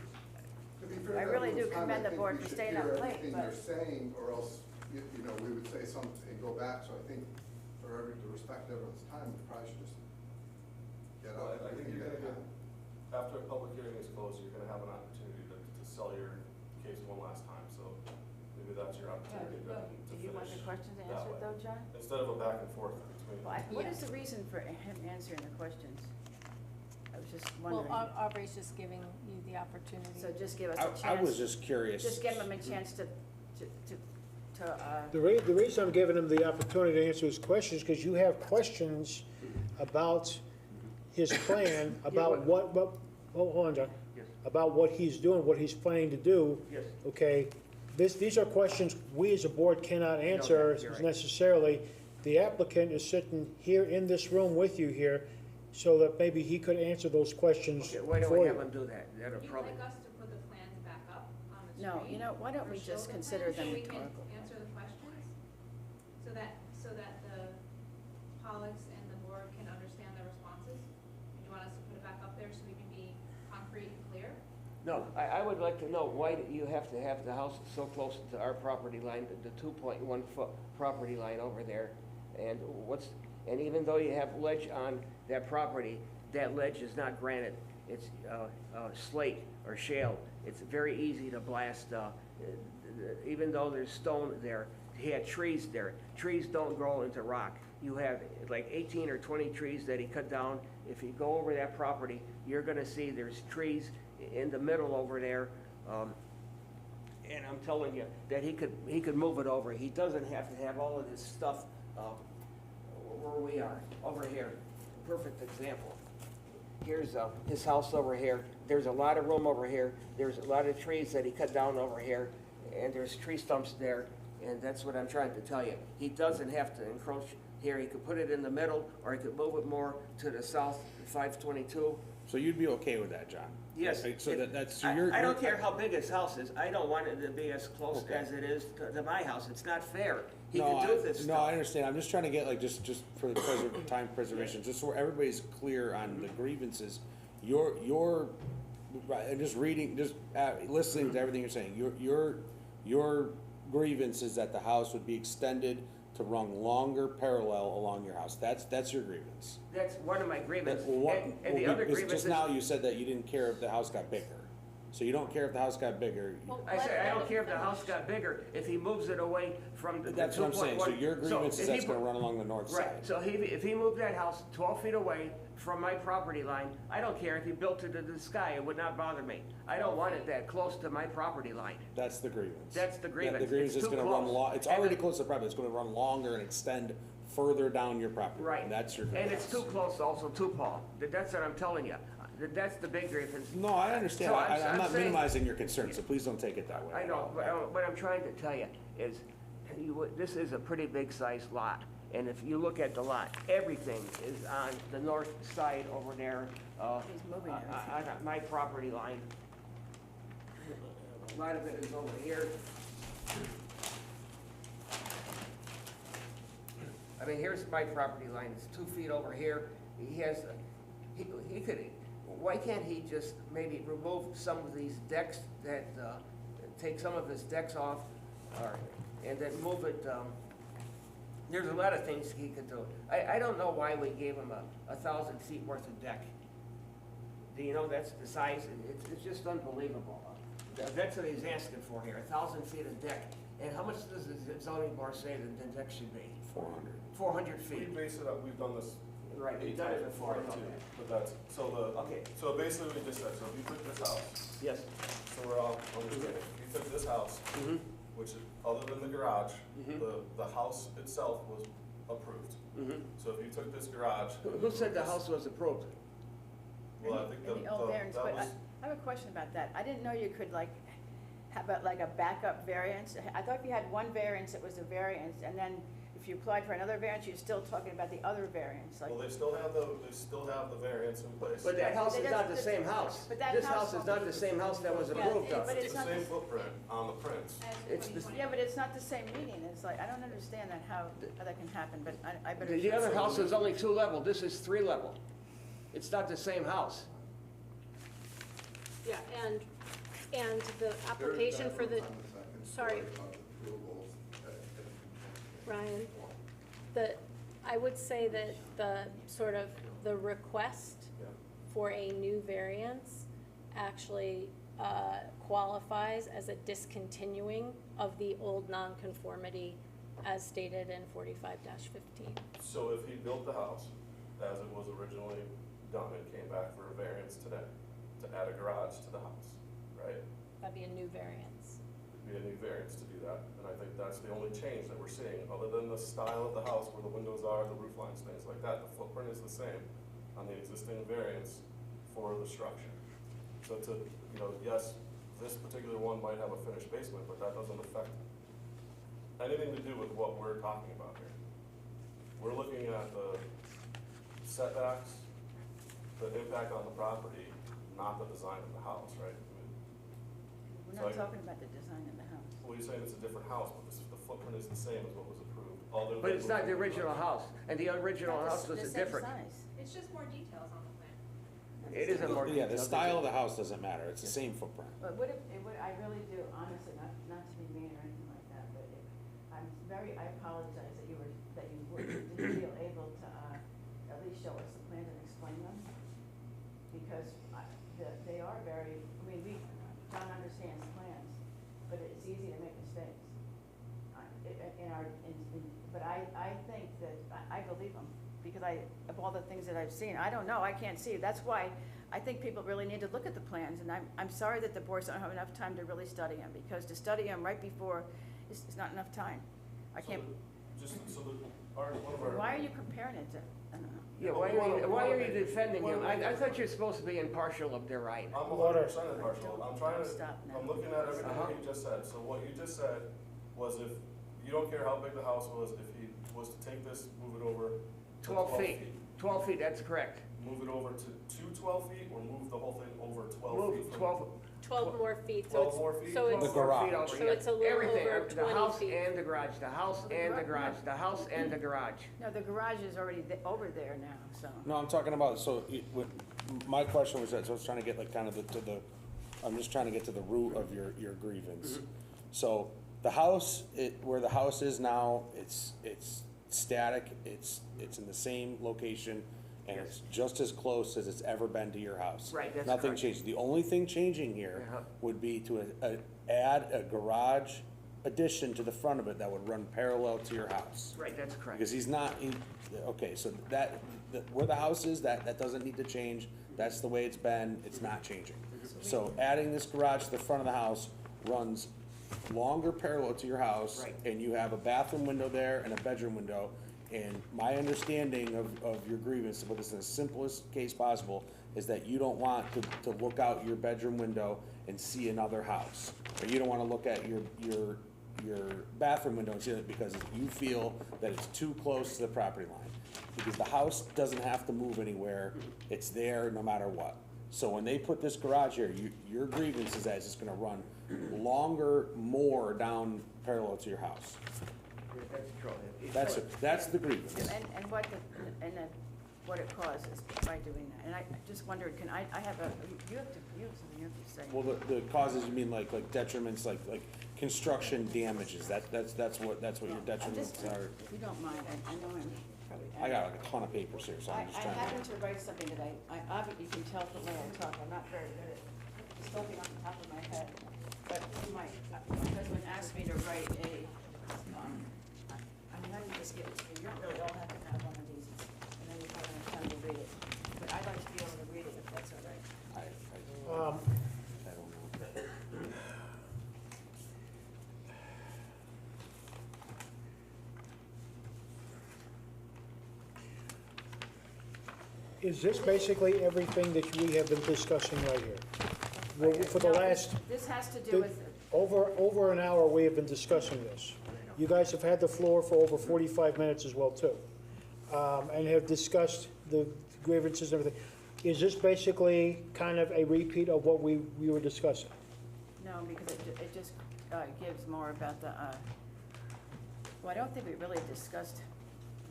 To be fair I to really do everyone's time, commend the think board we for should staying hear up late, everything but- they're saying, or else, you know, we would say something and go back, so I think to respect everyone's time, we probably should just get Well, out. I think you're gonna get, after a public hearing is closed, you're gonna have an opportunity to sell your case one last time, so maybe that's your opportunity to do you want the finish questions that answered way. though, John? Instead of a back and forth between. Well, what is the reason for him answering the questions? I was just Well, wondering. Aubrey's just giving you the opportunity. So just give us a chance. I was just curious. Just give him a chance to, The reason I'm giving him the opportunity to answer his questions, because you have questions about his plan, about hold on, John. Yes. About what he's doing, what he's planning to do. Yes. Okay, these are questions we as a board cannot answer you're right. necessarily. The applicant is sitting here in this room with you here, so that maybe he could answer those questions Okay, for why don't we have you. him do that? That'll Would you probably. like us to put the plans back up on the No, screen? you know, why don't we Or show just the consider plans them so we can rhetorical? answer the questions? So that the Pollocks and the board can understand the responses? Do you want us to put it back up there so we can be concrete and clear? No, I would like to know, why do you have to have the house so close to our property line, the 2.1 foot property line over there? And and even though you have ledge on that property, that ledge is not granite, it's slate or shale. It's very easy to blast, even though there's stone there. He had trees there. Trees don't grow into rock. You have like 18 or 20 trees that he cut down. If you go over that property, you're gonna see there's trees in the middle over there. And I'm telling you that he could move it over. He doesn't have to have all of this stuff where we are, over here. perfect example. Here's his house over here. There's a lot of room over here. There's a lot of trees that he cut down over here, and there's tree stumps there, and that's what I'm trying to tell you. He doesn't have to encroach here. He could put it in the middle, or he could move it more to the south, 522. So you'd be okay with that, John? Yes. Like, so that's, so I don't care how big his house is. I don't want it to be as close as it is to my house. It's not fair. He can do this No, stuff. I understand. I'm just trying to get, like, just for the time preservation, just so everybody's clear on the grievances. Your, right, and just reading, just listening to everything you're saying, your grievance is that the house would be extended to run longer parallel along your house. That's your grievance. That's one of my grievances. And the other because grievance just is, now you said that you didn't care if the house got bigger. So you don't care if the house got bigger. I said, I don't care if the house got bigger, if he moves it away from the 2.1. That's what I'm saying. So your grievance is if that's he gonna mo- run along the north side. Right, so if he moved that house 12 feet away from my property line, I don't care if he built it to the sky, it would not bother me. I don't want it that close to my property line. That's the grievance. That's the grievance. The grievance It's is too gonna run close. it's And already it- close to the property, it's gonna run longer and extend further down your property. Right. And that's your grievance. And it's too close also too, Paul. That's what I'm telling you. That's the big grievance. No, I understand. So I'm not saying- minimizing your concern, so please don't take it that way. I know, but what I'm trying to tell you is, this is a pretty big sized lot. And if you look at the lot, everything is on the north side over there, He's moving on everything. my property line. A lot of it is over here. I mean, here's my property line, it's 2 feet over here. He has, he could, why can't he just maybe remove some of these decks that, take some of his decks off, or, and then move it, there's a lot of things he could do. I don't know why we gave him a 1,000 feet worth of deck. Do you know that's the size? It's just unbelievable. That's what he's asking for here, 1,000 feet of deck. And how much does the zoning board say that the deck should be? 400. 400 We feet. base it up, we've done this. Right, we've done it before, I know that. But that's, Okay. so basically what we just said, so if you took this house, Yes. so we're all understanding, if you took this house, Mm-hmm. which, other than the garage, Mhm. the house itself was approved. Mm-hmm. So if you took this garage. Who said the house was approved? Well, I think And the old variance, that but was, I have a question about that. I didn't know you could like, have a backup variance. I thought if you had one variance, it was a variance, and then if you applied for another variance, you're still talking about the other variance, like. well, they still have the variance in place. But that house is not the That's- same house. but that This house- house is not the same house that was Yeah, approved of. but It's it's the not same the- footprint on the prints. It's the, Yeah, but it's not the same meaning. It's like, I don't understand that, how that can happen, but I better. the other house is only 2 level, this is 3 level. It's not the same house. Yeah, and the application for the, sorry, Ryan, I would say that the sort of, the request for a new variance actually qualifies as a discontinuing of the old nonconformity as stated in 45-15. So if he built the house as it was originally done and came back for a variance today, to add a garage to the house, right? That'd be a new variance. It'd be a new variance to do that, and I think that's the only change that we're seeing, other than the style of the house, where the windows are, the roof lines, things like that, the footprint is the same on the existing variance for the structure. So yes, this particular one might have a finished basement, but that doesn't affect anything to do with what we're talking about here. We're looking at the setbacks, the impact on the property, not the design of the house, right? We're not talking about the design of the house. Well, you're saying it's a different house, but the footprint is the same as what was approved. other But than it's not the moving original house, and the original house was different. It's just more details on the plan. It isn't more. Yeah, the detailed, style of is the house doesn't matter, it's the same footprint. But I really do, honestly, not to be mean or anything like that, but I apologize that you didn't feel able to, at least show us the plans and explain them. Because they are very, John understands plans, but it's easy to make mistakes. But I think that, I believe them, because of all the things that I've seen, I don't know, I can't see, that's why I think people really need to look at the plans, and I'm sorry that the boards don't have enough time to really study them, because to study them right before, is not enough time. I can't, One of our. why are you comparing it to, I don't know. Yeah, why are you defending him? I thought you're supposed to be impartial up there, right? I'm 100% impartial. I'm trying to, Stop now. I'm looking at everything that you just said. So what you just said was if, you don't care how big the house was, if he was to take this, move it over to 12 feet. 12 feet, that's correct. Move it over to 12 feet, or move the whole thing over 12 Move feet? from- 12 more feet, 12 more feet? so it's, The garage. Over So here. it's a little Everything, over the 20 house feet. and the garage, the house and the garage, the house and the garage. No, the garage is already over there now, so. No, I'm talking about, so, my question was that, so I was trying to get like kind of I'm just trying to get to the root of your grievance. So, the house, where the house is now, it's static, it's in the same location, and it's just as close as it's ever been to your house. Right, that's Nothing correct. changed. The only thing changing here Uh-huh. would be to add a garage addition to the front of it that would run parallel to your house. Right, that's correct. Because he's not, okay, so where the house is, that doesn't need to change, that's the way it's been, it's not changing. So adding this garage to the front of the house runs longer parallel to your house. Right. And you have a bathroom window there and a bedroom window. And my understanding of your grievance, to put this in the simplest case possible, is that you don't want to look out your bedroom window and see another house. Or you don't wanna look at your bathroom window and see it because you feel that it's too close to the property line. Because the house doesn't have to move anywhere, it's there no matter what. So when they put this garage here, your grievance is that it's just gonna run longer, more down parallel to your house. That's true. That's the grievance. And what it causes by doing that. And I just wondered, you have something you have to say. Well, the causes, you mean like detriments, like construction damages, that's what your detriments are. If you don't mind, I know I'm probably. I got like a ton of papers here, so I'm just I trying happened to. to write something that I obviously, you can tell from the way I talk, I'm not very good at something off the top of my head. But my husband asked me to write I'm not even just give it to you, you don't really all have to have one of these, and then you probably have time to read it. But I'd like to be able to read it if that's all right. I Um, don't know. Is this basically everything that we have been discussing right here? Well, for the No, last, This has to do with, over an hour, we have been discussing this. You guys have had the floor for over 45 minutes as well, too, and have discussed the grievances and everything. Is this basically kind of a repeat of what we were discussing? no, because it just gives more about the, well, I don't think we really discussed,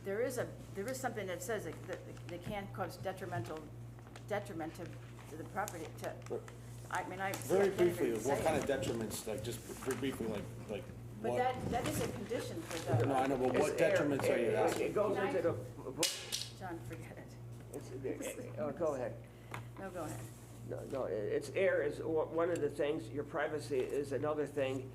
there is something that says that they can't cause detriment to the property, I mean, I. Very can't even briefly, what say kind it. of detriments, like, just very briefly, like But what? that is a condition for the. No, I know, but what It's air. detriments are you asking? It goes into the, John, forget it. go ahead. No, go ahead. No, it's air is one of the things, your privacy is another thing.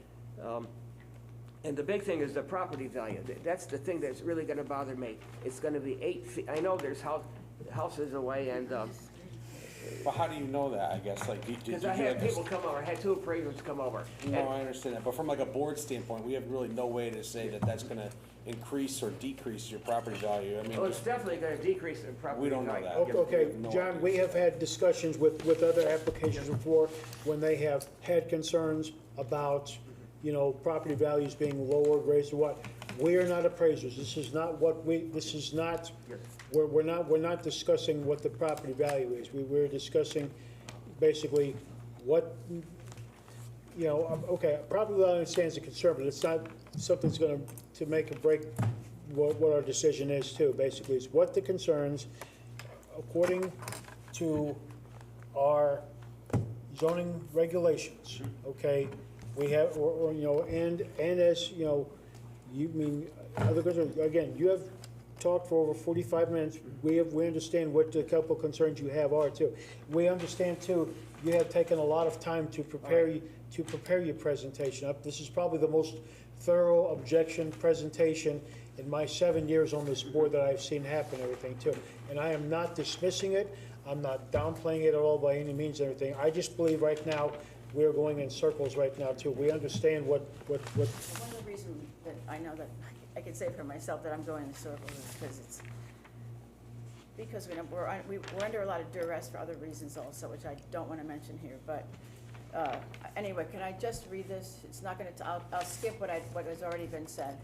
And the big thing is the property value. That's the thing that's really gonna bother me. It's gonna be 8 feet, I know there's houses away and, Well, how do you know that, I guess, like, did you because I have had this? people come over, I had 2 appraisers come over. No, I understand that, but from like a board standpoint, we have really no way to say that that's gonna increase or decrease your property value, I mean. Well, it's definitely gonna decrease in property We don't know value. that. Okay, No John, idea. we have had discussions with other applications before, when they have had concerns about, property values being lowered, raised, or what. We are not appraisers, this is not we're not discussing what the property value is. We're discussing basically what, okay, property value stands a concern, but it's not something that's gonna, to make or break what our decision is too, basically, is what the concerns, according to our zoning regulations, okay? We have, and as, you mean, other concerns, again, you have talked for over 45 minutes, we understand what the couple concerns you have are too. We understand too, you have taken a lot of time to prepare, your presentation up. This is probably the most thorough objection presentation in my 7 years on this board that I've seen happen, everything too. And I am not dismissing it, I'm not downplaying it at all by any means, everything. I just believe right now, we're going in circles right now too. We understand what. One of the reasons that I know that I can say for myself that I'm going in circles is because because we're under a lot of duress for other reasons also, which I don't want to mention here, but anyway, can I just read this? It's not gonna, I'll skip what has already been said.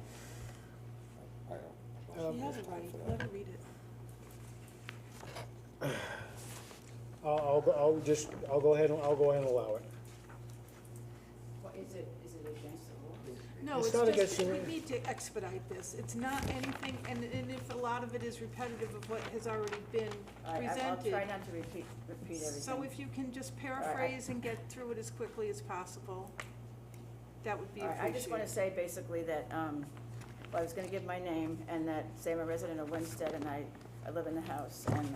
She has it right, let her read it. I'll go ahead and allow it. What, is it against the rules? No, It's it's not just, against the we rules. need to expedite this. It's not anything, and if a lot of it is repetitive of what has already been All right, presented. I'll try not to repeat everything. So if you can just paraphrase and get through it as quickly as possible, that would be All right, appreciated. I just want to say basically that, well, I was going to give my name and that, say I'm a resident of Winsted and I live in the house. And,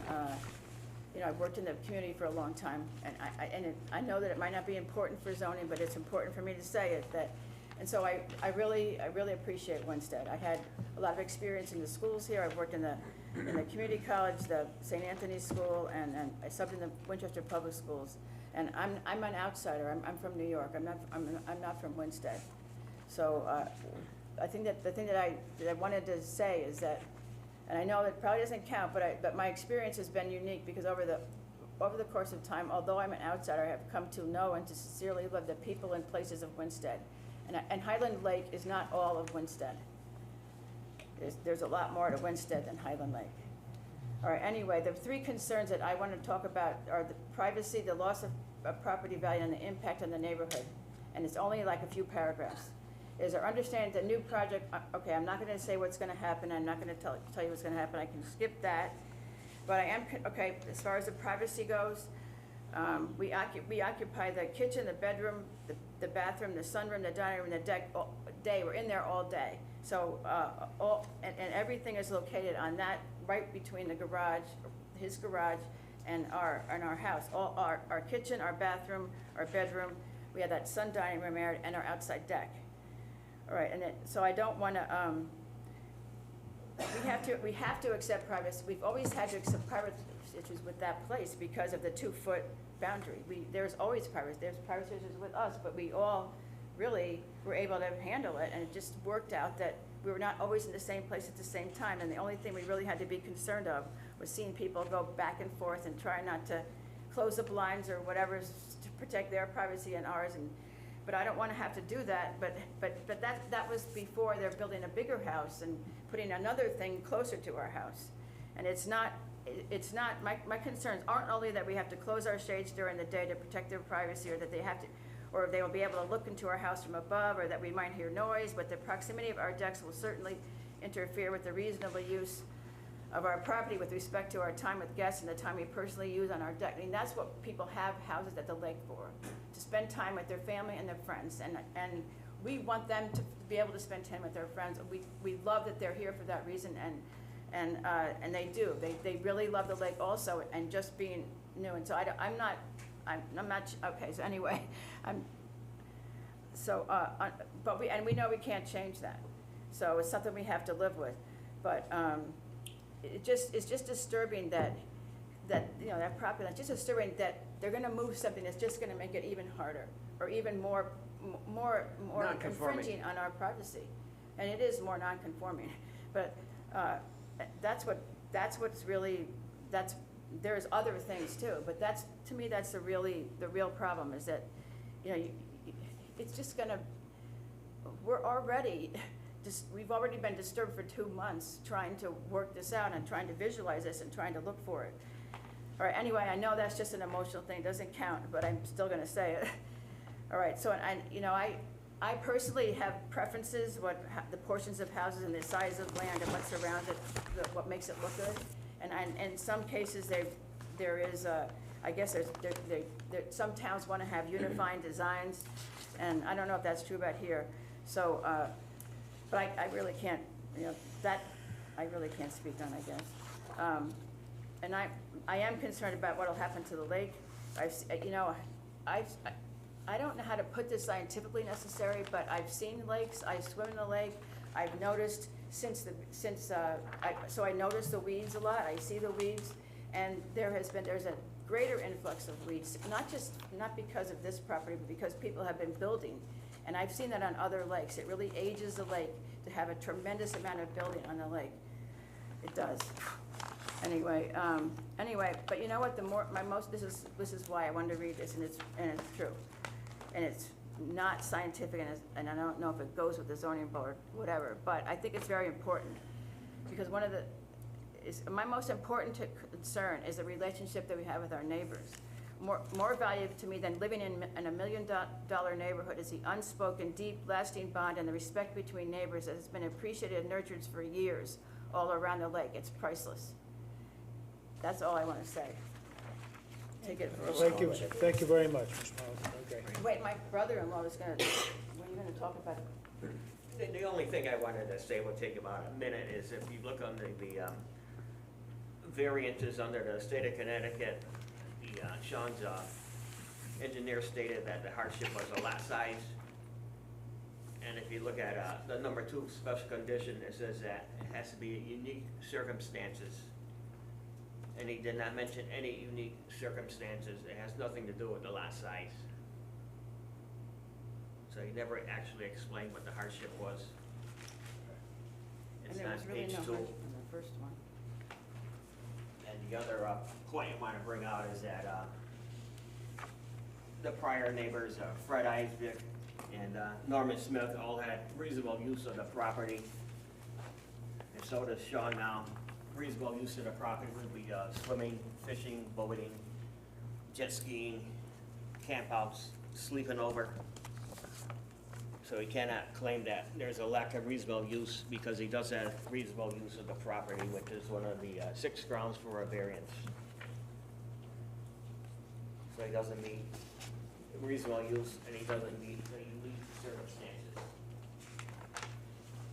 you know, I've worked in the community for a long time. And I know that it might not be important for zoning, but it's important for me to say it. And so I really appreciate Winsted. I had a lot of experience in the schools here. I've worked in the community college, the St. Anthony's School, and I subbed in the Winchester Public Schools. And I'm an outsider. I'm from New York. I'm not from Winsted. So I think that the thing that I wanted to say is that, and I know it probably doesn't count, but my experience has been unique because over the course of time, although I'm an outsider, I have come to know and to sincerely love the people and places of Winsted. And Highland Lake is not all of Winsted. There's a lot more to Winsted than Highland Lake. All right, anyway, the three concerns that I want to talk about are the privacy, the loss of property value, and the impact on the neighborhood. And it's only like a few paragraphs. Is our understanding the new project, okay, I'm not going to say what's going to happen. I'm not going to tell you what's going to happen. I can skip that. But I am, okay, as far as the privacy goes, we occupy the kitchen, the bedroom, the bathroom, the sunroom, the dining room, the deck, all day. We're in there all day. So, and everything is located on that, right between the garage, his garage, and our house. All our kitchen, our bathroom, our bedroom, we have that sun dining room area, and our outside deck. All right, and so I don't want to, we have to accept privacy. We've always had to accept privacy issues with that place because of the 2-foot boundary. There's always privacy. There's privacy issues with us, but we all really were able to handle it, and it just worked out that we were not always in the same place at the same time, and the only thing we really had to be concerned of was seeing people go back and forth and try not to close the blinds or whatever to protect their privacy and ours. But I don't want to have to do that, but that was before they're building a bigger house and putting another thing closer to our house. And it's not, my concerns aren't only that we have to close our shades during the day to protect their privacy, or that they have to, or they will be able to look into our house from above, or that we might hear noise, but the proximity of our decks will certainly interfere with the reasonable use of our property with respect to our time with guests and the time we personally use on our deck. I mean, that's what people have houses at the lake for, to spend time with their family and their friends. And we want them to be able to spend time with their friends. We love that they're here for that reason, and they do. They really love the lake also, and just being new. And so I'm not, okay, so anyway, but we know we can't change that. So it's something we have to live with. But it's just disturbing that you know, that property, it's just disturbing that they're gonna move something that's just gonna make it even harder, or even more Non-conforming. infringing on our privacy. And it is more non-conforming, but that's what's really, there's other things too, but to me, that's the real problem, is that, you know, it's just gonna, we've already been disturbed for 2 months trying to work this out and trying to visualize this and trying to look for it. All right, anyway, I know that's just an emotional thing, it doesn't count, but I'm still gonna say it. All right, so I personally have preferences, the portions of houses and the size of land and what's around it, what makes it look good. And in some cases, there is, I guess some towns wanna have unifying designs, and I don't know if that's true about here. So, but I really can't, you know, that I really can't speak on, I guess. And I am concerned about what'll happen to the lake. I don't know how to put this scientifically necessary, but I've seen lakes, I swim in the lake. I've noticed so I notice the weeds a lot, I see the weeds, and there's a greater influx of weeds, not because of this property, but because people have been building. And I've seen that on other lakes. It really ages the lake to have a tremendous amount of building on the lake. It does. Anyway, but you know what, this is why I wanted to read this, and it's true. And it's not scientific, and I don't know if it goes with the zoning board, whatever, but I think it's very important. Because my most important concern is the relationship that we have with our neighbors. More valuable to me than living in a $1 million neighborhood is the unspoken, deep, lasting bond and the respect between neighbors that has been appreciated and nurtured for years all around the lake. It's priceless. That's all I want to say. Take it for a Thank you very much, Ms. Mullin. Okay. Wait, my brother-in-law is gonna, when are you gonna talk about it? The only thing I wanted to say will take about a minute is if you look under the variances under the state of Connecticut, Sean's engineer stated that the hardship was a lot size. And if you look at the number 2 special condition, it says that it has to be unique circumstances. And he did not mention any unique circumstances. It has nothing to do with the lot size. So he never actually explained what the hardship was. It's And there on was really page no 2. hardship in the first one. And the other point I want to bring out is that the prior neighbors, Fred Isaac and Norman Smith, all had reasonable use of the property. And so does Sean now. Reasonable use of the property would be swimming, fishing, boating, jet skiing, camp house, sleeping over. So he cannot claim that there's a lack of reasonable use because he does have reasonable use of the property, which is one of the 6 grounds for a variance. So he doesn't meet reasonable use and he doesn't meet the unique circumstances.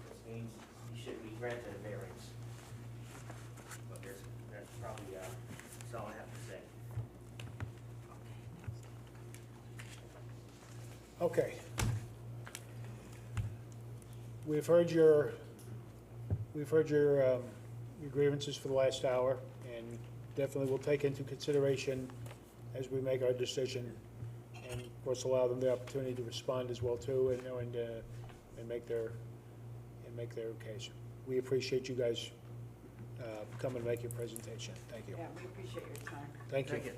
Which means he should be granted a variance. But that's probably, that's all I have to say. Okay. We've heard your grievances for the last hour, and definitely will take into consideration as we make our decision, and of course allow them the opportunity to respond as well too, and make their case. We appreciate you guys coming and make your presentation. Thank you. Yeah, we appreciate your time. Thank you. Thank you.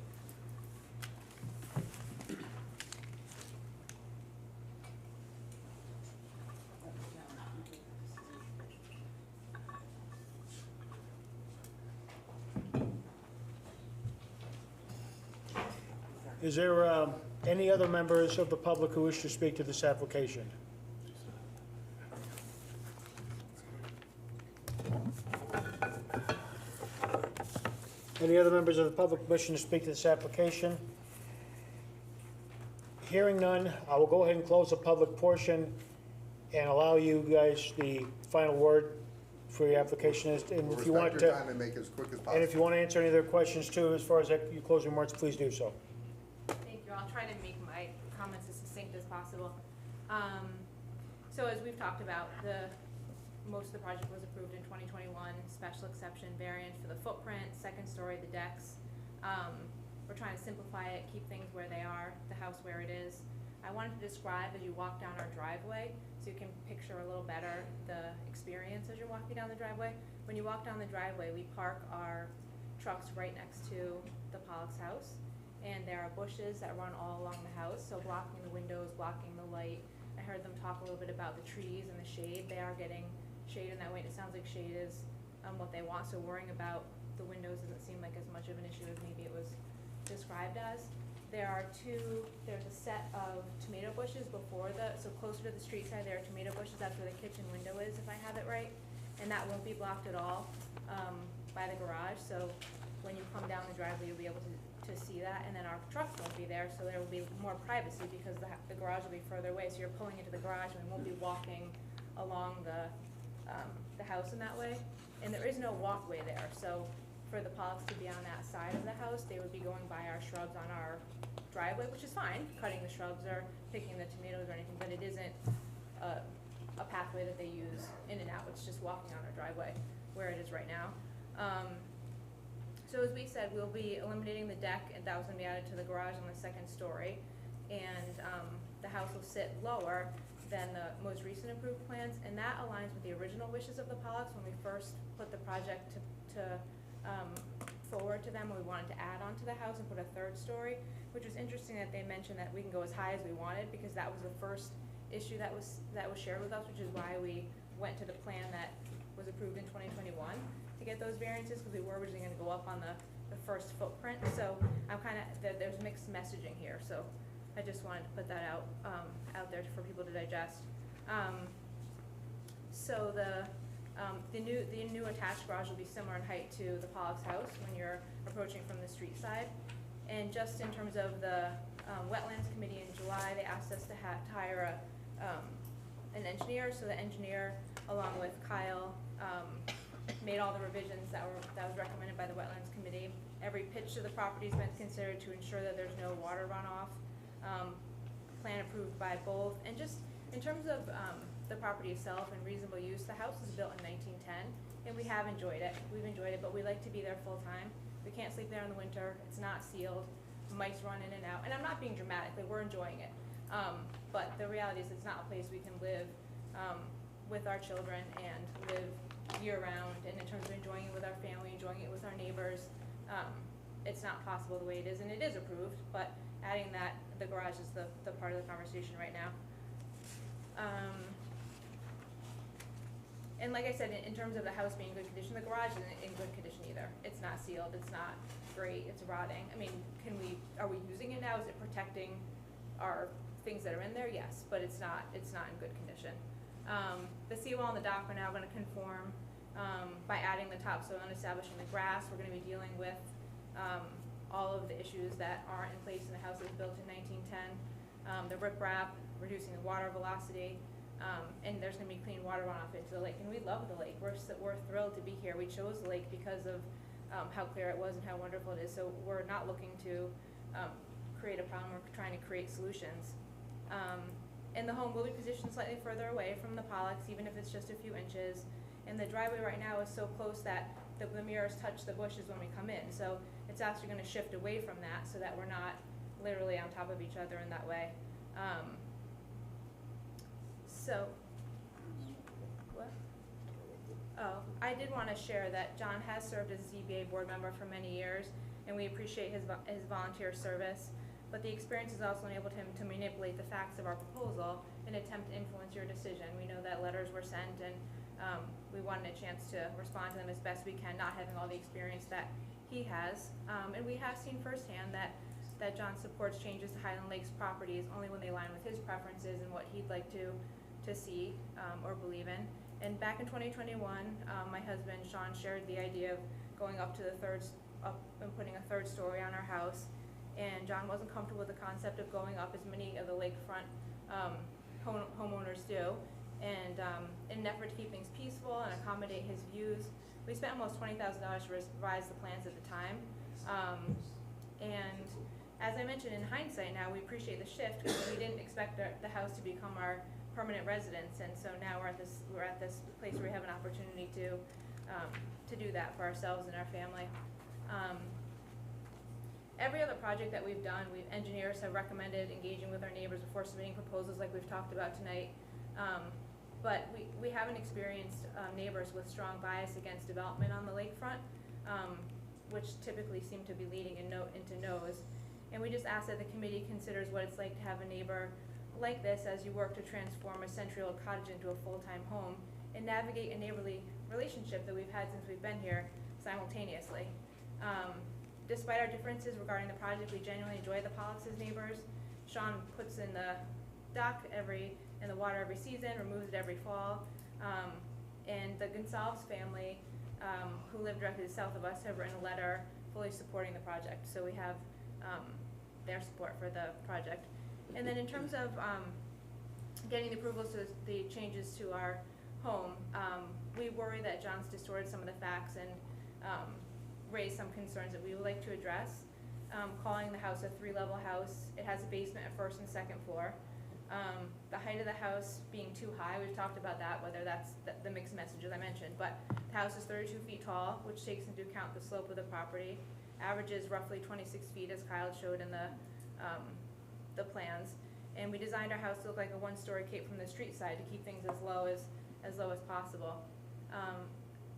Is there any other members of the public who wish to speak to this application? Any other members of the public wishing to speak to this application? Hearing none, I will go ahead and close the public portion and allow you guys the final word for your application. And if you want Respect your to, time and make it as quick as and possible. if you want to answer any other questions too, as far as your closing remarks, please do so. Thank you. I'll try to make my comments as succinct as possible. So as we've talked about, most of the project was approved in 2021, special exception variant for the footprint, second story, the decks. We're trying to simplify it, keep things where they are, the house where it is. I wanted to describe as you walk down our driveway, so you can picture a little better the experience as you're walking down the driveway. When you walk down the driveway, we park our trucks right next to the Pollock's house, and there are bushes that run all along the house, so blocking the windows, blocking the light. I heard them talk a little bit about the trees and the shade. They are getting shade in that way, and it sounds like shade is what they want, so worrying about the windows doesn't seem like as much of an issue as maybe it was described as. There's a set of tomato bushes before so closer to the street side, there are tomato bushes, that's where the kitchen window is, if I have it right. And that won't be blocked at all by the garage, so when you come down the driveway, you'll be able to see that. And then our trucks won't be there, so there will be more privacy because the garage will be further away, so you're pulling into the garage and we won't be walking along the house in that way. And there is no walkway there, so for the Pollocks to be on that side of the house, they would be going by our shrubs on our driveway, which is fine, cutting the shrubs or picking the tomatoes or anything, but it isn't a pathway that they use in and out. It's just walking on our driveway where it is right now. So as we said, we'll be eliminating the deck, and that was gonna be added to the garage on the second story. And the house will sit lower than the most recent approved plans, and that aligns with the original wishes of the Pollocks when we first put the project to forward to them, and we wanted to add on to the house and put a third story, which was interesting that they mentioned that we can go as high as we wanted, because that was the first issue that was shared with us, which is why we went to the plan that was approved in 2021 to get those variances, because we were originally gonna go up on the first footprint. So I'm kinda, there's mixed messaging here, so I just wanted to put that out there for people to digest. So the new attached garage will be similar in height to the Pollock's house when you're approaching from the street side. And just in terms of the Wetlands Committee in July, they asked us to hire an engineer. So the engineer, along with Kyle, made all the revisions that was recommended by the Wetlands Committee. Every pitch of the property's been considered to ensure that there's no water runoff. Plan approved by both. And just in terms of the property itself and reasonable use, the house was built in 1910, and we have enjoyed it. We've enjoyed it, but we like to be there full time. We can't sleep there in the winter. It's not sealed. Mice run in and out. And I'm not being dramatic. Like, we're enjoying it. But the reality is it's not a place we can live with our children and live year-round. And in terms of enjoying it with our family, enjoying it with our neighbors, it's not possible the way it is. And it is approved, but adding that, the garage is the part of the conversation right now. And like I said, in terms of the house being in good condition, the garage isn't in good condition either. It's not sealed, it's not great, it's rotting. I mean, are we using it now? Is it protecting our things that are in there? Yes, but it's not in good condition. The seawall and the dock are now gonna conform by adding the topsoil and establishing the grass. We're gonna be dealing with all of the issues that aren't in place in the house that was built in 1910. The riprap, reducing the water velocity, and there's gonna be clean water runoff into the lake. And we love the lake. We're thrilled to be here. We chose the lake because of how clear it was and how wonderful it is. So we're not looking to create a problem. We're trying to create solutions. And the home will be positioned slightly further away from the Pollocks, even if it's just a few inches. And the driveway right now is so close that the mirrors touch the bushes when we come in. So it's actually gonna shift away from that so that we're not literally on top of each other in that way. What? Oh, I did want to share that John has served as a ZBA board member for many years, and we appreciate his volunteer service. But the experience has also enabled him to manipulate the facts of our proposal and attempt to influence your decision. We know that letters were sent, and we wanted a chance to respond to them as best we can, not having all the experience that he has. And we have seen firsthand that John supports changes to Highland Lakes properties only when they align with his preferences and what he'd like to see or believe in. And back in 2021, my husband Sean shared the idea of going up and putting a third story on our house. And John wasn't comfortable with the concept of going up as many of the lakefront homeowners do. And in an effort to keep things peaceful and accommodate his views, we spent almost $20,000 to revise the plans at the time. And as I mentioned, in hindsight now, we appreciate the shift because we didn't expect the house to become our permanent residence, and so now we're at this place where we have an opportunity to do that for ourselves and our family. Every other project that we've done, engineers have recommended engaging with our neighbors before submitting proposals like we've talked about tonight. But we haven't experienced neighbors with strong bias against development on the lakefront, which typically seem to be leading into no's. And we just ask that the committee considers what it's like to have a neighbor like this as you work to transform a century-old cottage into a full-time home and navigate a neighborly relationship that we've had since we've been here simultaneously. Despite our differences regarding the project, we genuinely enjoy the Pollocks as neighbors. Sean puts in the dock in the water every season, removes it every fall. And the Gonsalves family, who live directly south of us, have written a letter fully supporting the project. So we have their support for the project. And then in terms of getting the approvals to the changes to our home, we worry that John's distorted some of the facts and raised some concerns that we would like to address. Calling the house a 3-level house, it has a basement, a first and second floor. The height of the house being too high, we've talked about that, whether that's the mixed messages I mentioned, but the house is 32 feet tall, which takes into account the slope of the property. Averages roughly 26 feet, as Kyle showed in the plans. And we designed our house to look like a 1-story cape from the street side to keep things as low as possible.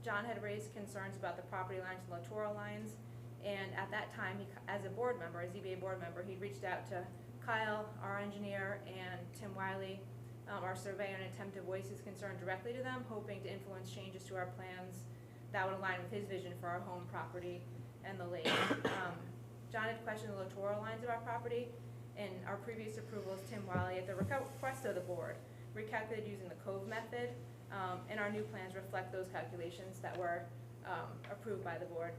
John had raised concerns about the property lines and littoral lines, and at that time, he, as a board member, a ZBA board member, he reached out to Kyle, our engineer, and Tim Wiley, our surveyor, in an attempt to voice his concern directly to them, hoping to influence changes to our plans that would align with his vision for our home property and the lake. John had questioned the littoral lines of our property, and our previous approvals, Tim Wiley, at the request of the board, recalculated using the Cove method, and our new plans reflect those calculations that were approved by the board.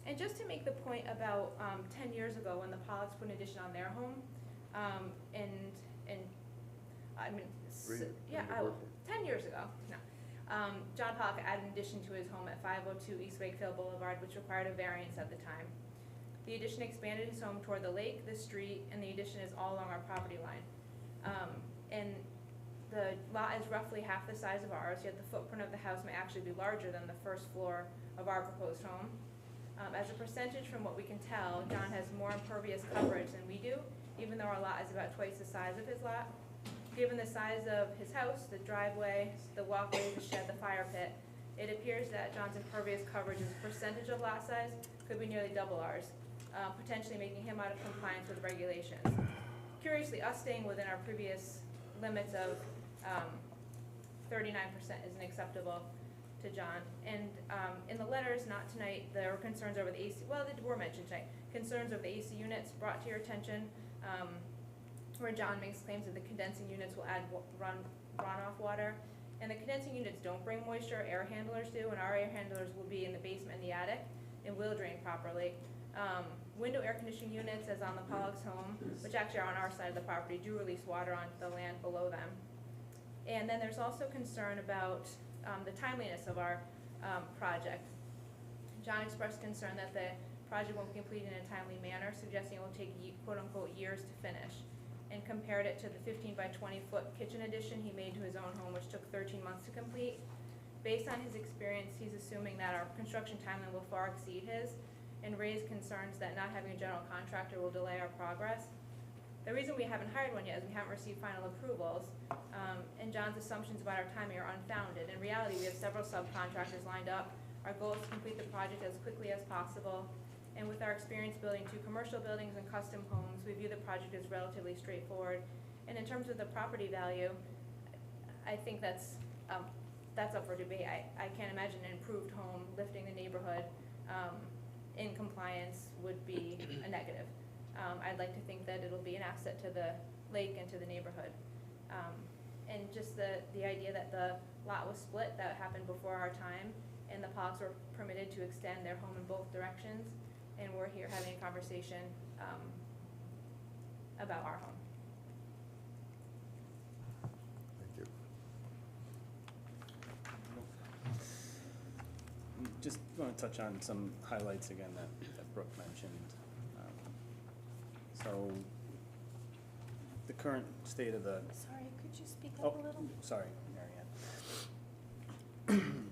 And just to make the point about 10 years ago, when the Pollocks put an addition on their home, and I mean, yeah, 10 years ago, no. John Pollock added an addition to his home at 502 East Wakefield Boulevard, which required a variance at the time. The addition expanded his home toward the lake, the street, and the addition is all along our property line. And the lot is roughly half the size of ours, yet the footprint of the house may actually be larger than the first floor of our proposed home. As a percentage from what we can tell, John has more impervious coverage than we do, even though our lot is about twice the size of his lot. Given the size of his house, the driveway, the walkway, the shed, the fire pit, it appears that John's impervious coverage as a percentage of lot size could be nearly double ours, potentially making him out of compliance with regulations. Curiously, us staying within our previous limits of 39% isn't acceptable to John. And in the letters, not tonight, there were concerns over the AC, well, they were mentioned tonight, concerns over the AC units brought to your attention, where John makes claims that the condensing units will add runoff water. And the condensing units don't bring moisture, air handlers do, and our air handlers will be in the basement and the attic and will drain properly. Window air conditioning units, as on the Pollock's home, which actually are on our side of the property, do release water onto the land below them. And then there's also concern about the timeliness of our project. John expressed concern that the project won't be completed in a timely manner, suggesting it will take quote-unquote years to finish, and compared it to the 15 by 20 foot kitchen addition he made to his own home, which took 13 months to complete. Based on his experience, he's assuming that our construction timeline will far exceed his, and raised concerns that not having a general contractor will delay our progress. The reason we haven't hired one yet is we haven't received final approvals, and John's assumptions about our timing are unfounded. In reality, we have several subcontractors lined up. Our goal is to complete the project as quickly as possible, and with our experience building 2 commercial buildings and custom homes, we view the project as relatively straightforward. And in terms of the property value, I think that's up for debate. I can't imagine an improved home lifting the neighborhood in compliance would be a negative. I'd like to think that it'll be an asset to the lake and to the neighborhood. And just the idea that the lot was split, that happened before our time, and the Pollocks were permitted to extend their home in both directions, and we're here having a conversation about our home. Thank you. Just want to touch on some highlights again that Brooke mentioned. So the current state of the, Sorry, could you speak up a little? sorry, Mary Ann.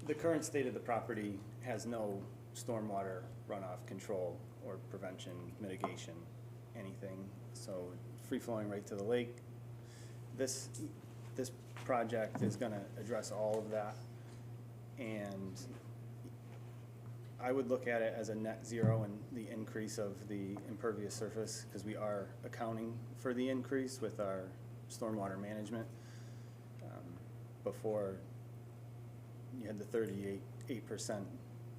The current state of the property has no stormwater runoff control or prevention, mitigation, anything. So free flowing right to the lake. This project is gonna address all of that. And I would look at it as a net zero and the increase of the impervious surface, because we are accounting for the increase with our stormwater management. Before, you had the 38%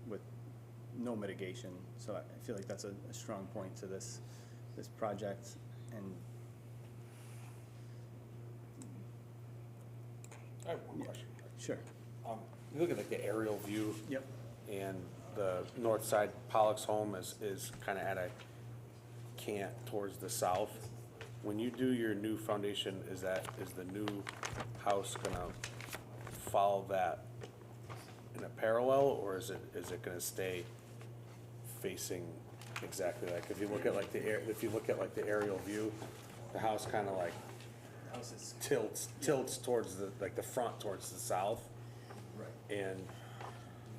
with no mitigation, so I feel like that's a strong point to this project. And I have one question. sure. You look at like the aerial view. Yep. And the north side, Pollock's home is kind of at a cant towards the south. When you do your new foundation, is the new house gonna follow that in a parallel, or is it gonna stay facing exactly like, if you look at like the aerial view, the house kind of like tilts towards the front towards the south. Right. And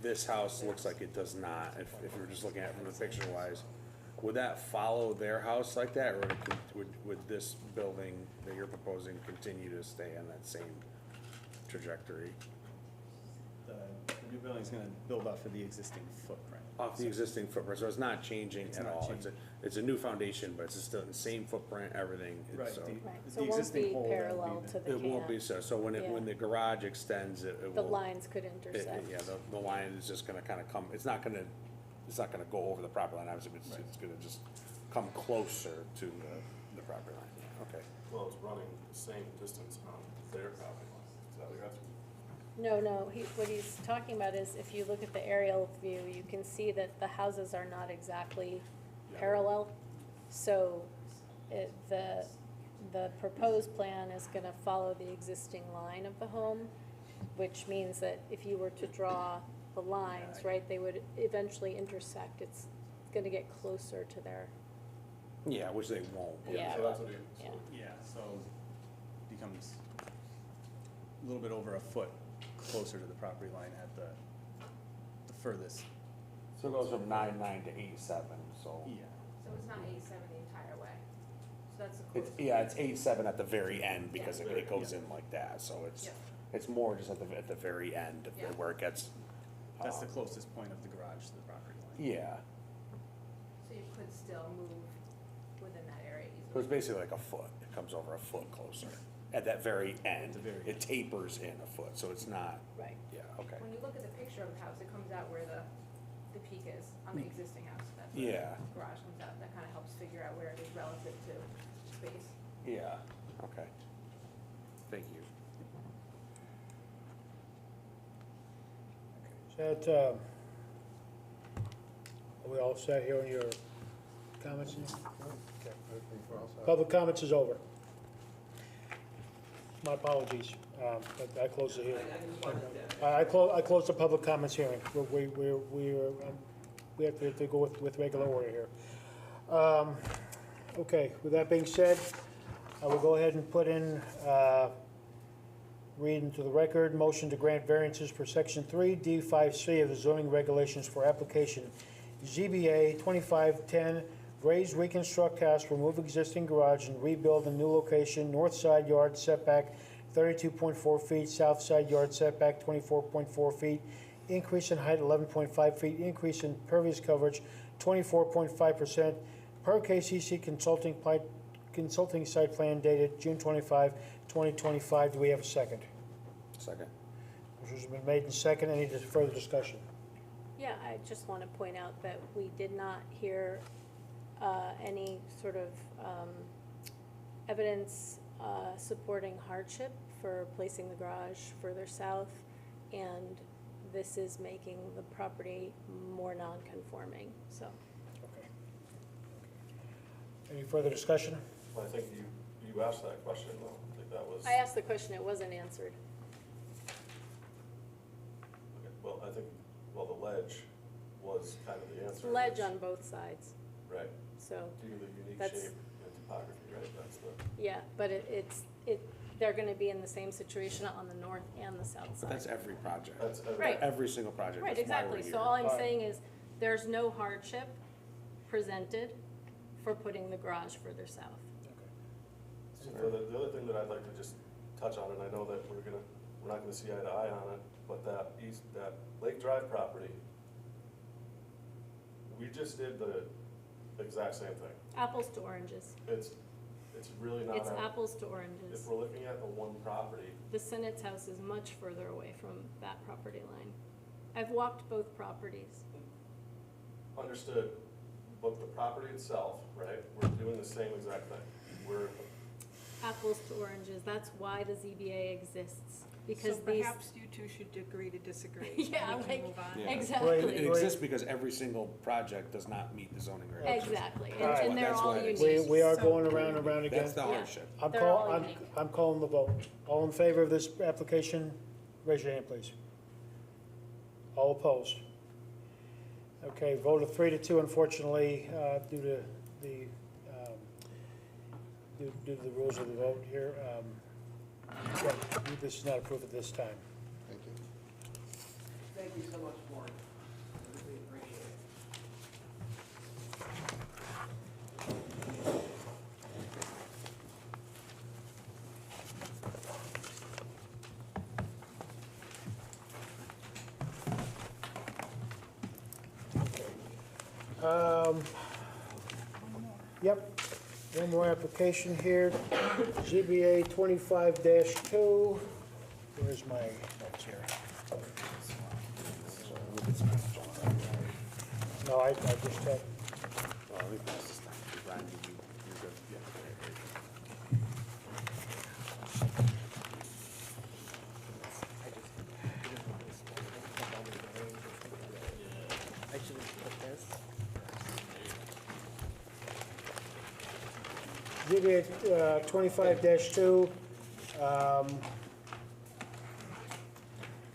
this house looks like it does not, if you're just looking at it from the picture wise. Would that follow their house like that, or would this building that you're proposing continue to stay on that same trajectory? The new building's gonna build off of the existing footprint. Off the existing footprint, so it's not changing It's at not all. changing. It's a new foundation, but it's still the same footprint, everything. It's, Right, so- Right, the so it won't existing be pole, that'll be parallel the- to the It won't be camp. so, so when Yeah. when the garage extends, it will. The lines could it- intersect. Yeah, the line is just gonna kinda come, it's not gonna go over the property line, obviously, but it's gonna just come closer to the property line, yeah, okay. Well, it's running the same distance on their property line. Is that what you're asking? No, what he's talking about is if you look at the aerial view, you can see that the houses are not exactly parallel. So the proposed plan is gonna follow the existing line of the home, which means that if you were to draw the lines, right, they would eventually intersect. It's gonna get closer to their, Yeah, which they won't. Yeah, So that's what yeah. Yeah, so becomes a little bit over a foot closer to the property line at the furthest. So it goes from 9.9 to 8.7, so. Yeah. So it's not 87 the entire way. So that's the It's, closest. yeah, it's 8.7 at the very end because Yeah. it goes in like that, so Yeah. it's more just at the very end of Yeah. where it gets. That's the closest point of the garage to the property line. Yeah, So you could still move within that area so it's easily. basically like a foot, it comes over a foot closer, at that very end, the very it tapers in a foot, so it's not, right. yeah, okay. When you look at the picture of the house, it comes out where the peak is on the existing house. That's where Yeah. the garage comes out. That kind of helps figure out where it is relative to space. Yeah, okay. Thank you. Is that, are we all set here on your comments? Okay. We're all set. Public comments is over. My apologies, I closed the hearing. I closed the public comments hearing. We have to go with regular order here. Okay, with that being said, I will go ahead and put in, read into the record, motion to grant variances for section 3D5C of the zoning regulations for application ZBA 2510, raise, reconstruct house, remove existing garage, and rebuild a new location, north side yard setback 32.4 feet, south side yard setback 24.4 feet, increase in height 11.5 feet, increase in pervious coverage 24.5%, per KCC consulting site plan dated June 25, 2025. Do we have a second? Second. Motion's been made and second. Any further discussion? Yeah, I just want to point out that we did not hear any sort of evidence supporting hardship for placing the garage further south, and this is making the property more non-conforming, so. Okay. Any further discussion? I think you asked that question, though. I think that was. I asked the question, it wasn't answered. Okay, well, I think, the ledge was kind of the answer. Ledge on both sides, Right, so, due to the unique That's- shape and topography, right, that's the. yeah, but they're gonna be in the same situation on the north and the south But side. that's every project. That's Right. Every single project. Right, That's why we're exactly, here. so all I'm Alright. saying is, there's no hardship presented for putting the garage further south. The other thing that I'd like to just touch on, and I know that we're not gonna see eye to eye on it, but that Lake Drive property, we just did the exact same thing. Apples to oranges. It's really not. It's a- apples to oranges. If we're looking at the one property, The Senate's house is much further away from that property line. I've walked both properties. understood, but the property itself, right, we're doing the same exact thing. We're, Apples to oranges, that's why the ZBA exists, because So these. perhaps you two should agree to disagree. Yeah, We can like, move on. Yeah. exactly. It exists because every single project does not meet the zoning regulations. Exactly, All right. and they're That's all why it unique. exists. We are So- going around and around again. That's the Yeah. hardship. They're all unique. I'm calling the vote. All in favor of this application, raise your hand, please. All opposed? Okay, vote of 3-2, unfortunately, due to the rules of the vote here. Yeah, this is not approved at this time. Thank you. Thank you so much, Warren. I really appreciate it. Yep, one more application here, ZBA 25-2. Where's my notes here? No, I just had, I should have put this. ZBA 25-2,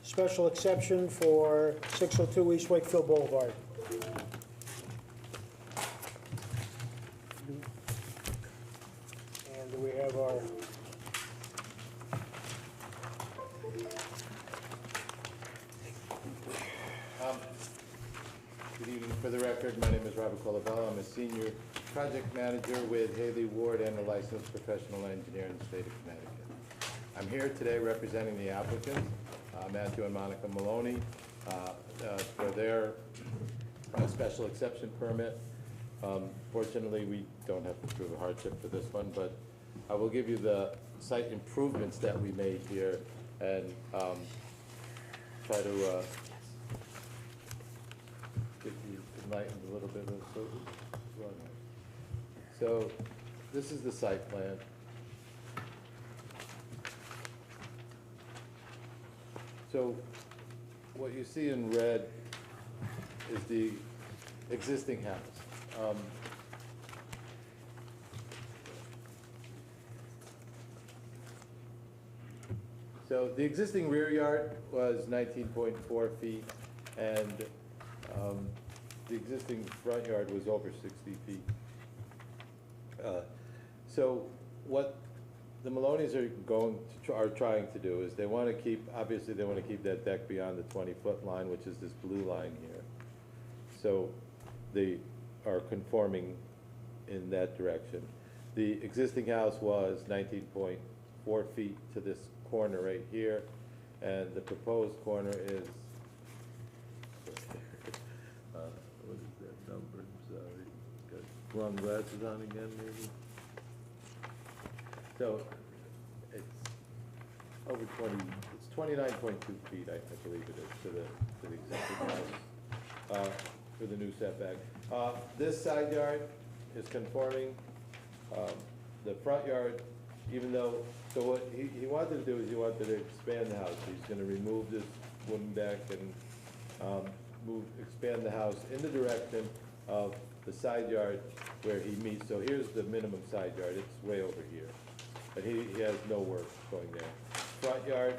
special exception for 602 East Wakefield Boulevard. And we have our, Good evening. For the record, my name is Robert Colabella. I'm a senior project manager with Haley Ward and a licensed professional engineer in the state of Connecticut. I'm here today representing the applicants, Matthew and Monica Maloney, for their special exception permit. Fortunately, we don't have to prove a hardship for this one, but I will give you the site improvements that we made here and try to get you enlightened a little bit. So this is the site plan. So what you see in red is the existing house. So the existing rear yard was 19.4 feet, and the existing front yard was over 60 feet. So what the Maloney's are trying to do is they want to keep, obviously they want to keep that deck beyond the 20-foot line, which is this blue line here. So they are conforming in that direction. The existing house was 19.4 feet to this corner right here, and the proposed corner is, what is that number? I'm sorry. Got wrong glasses on again, maybe? So it's over 20, it's 29.2 feet, I believe it is, to the existing house, for the new setback. This side yard is conforming. The front yard, even though, so what he wanted to do is he wanted to expand the house. He's gonna remove this wooden deck and expand the house in the direction of the side yard where he meets. So here's the minimum side yard, it's way over here. But he has no work going there. Front yard,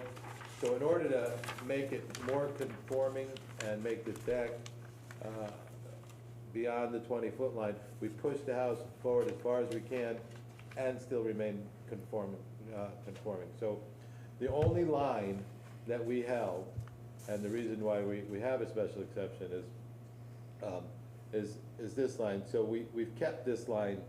so in order to make it more conforming and make the deck beyond the 20-foot line, we push the house forward as far as we can and still remain conforming. So the only line that we held, and the reason why we have a special exception is this line. So we've kept this line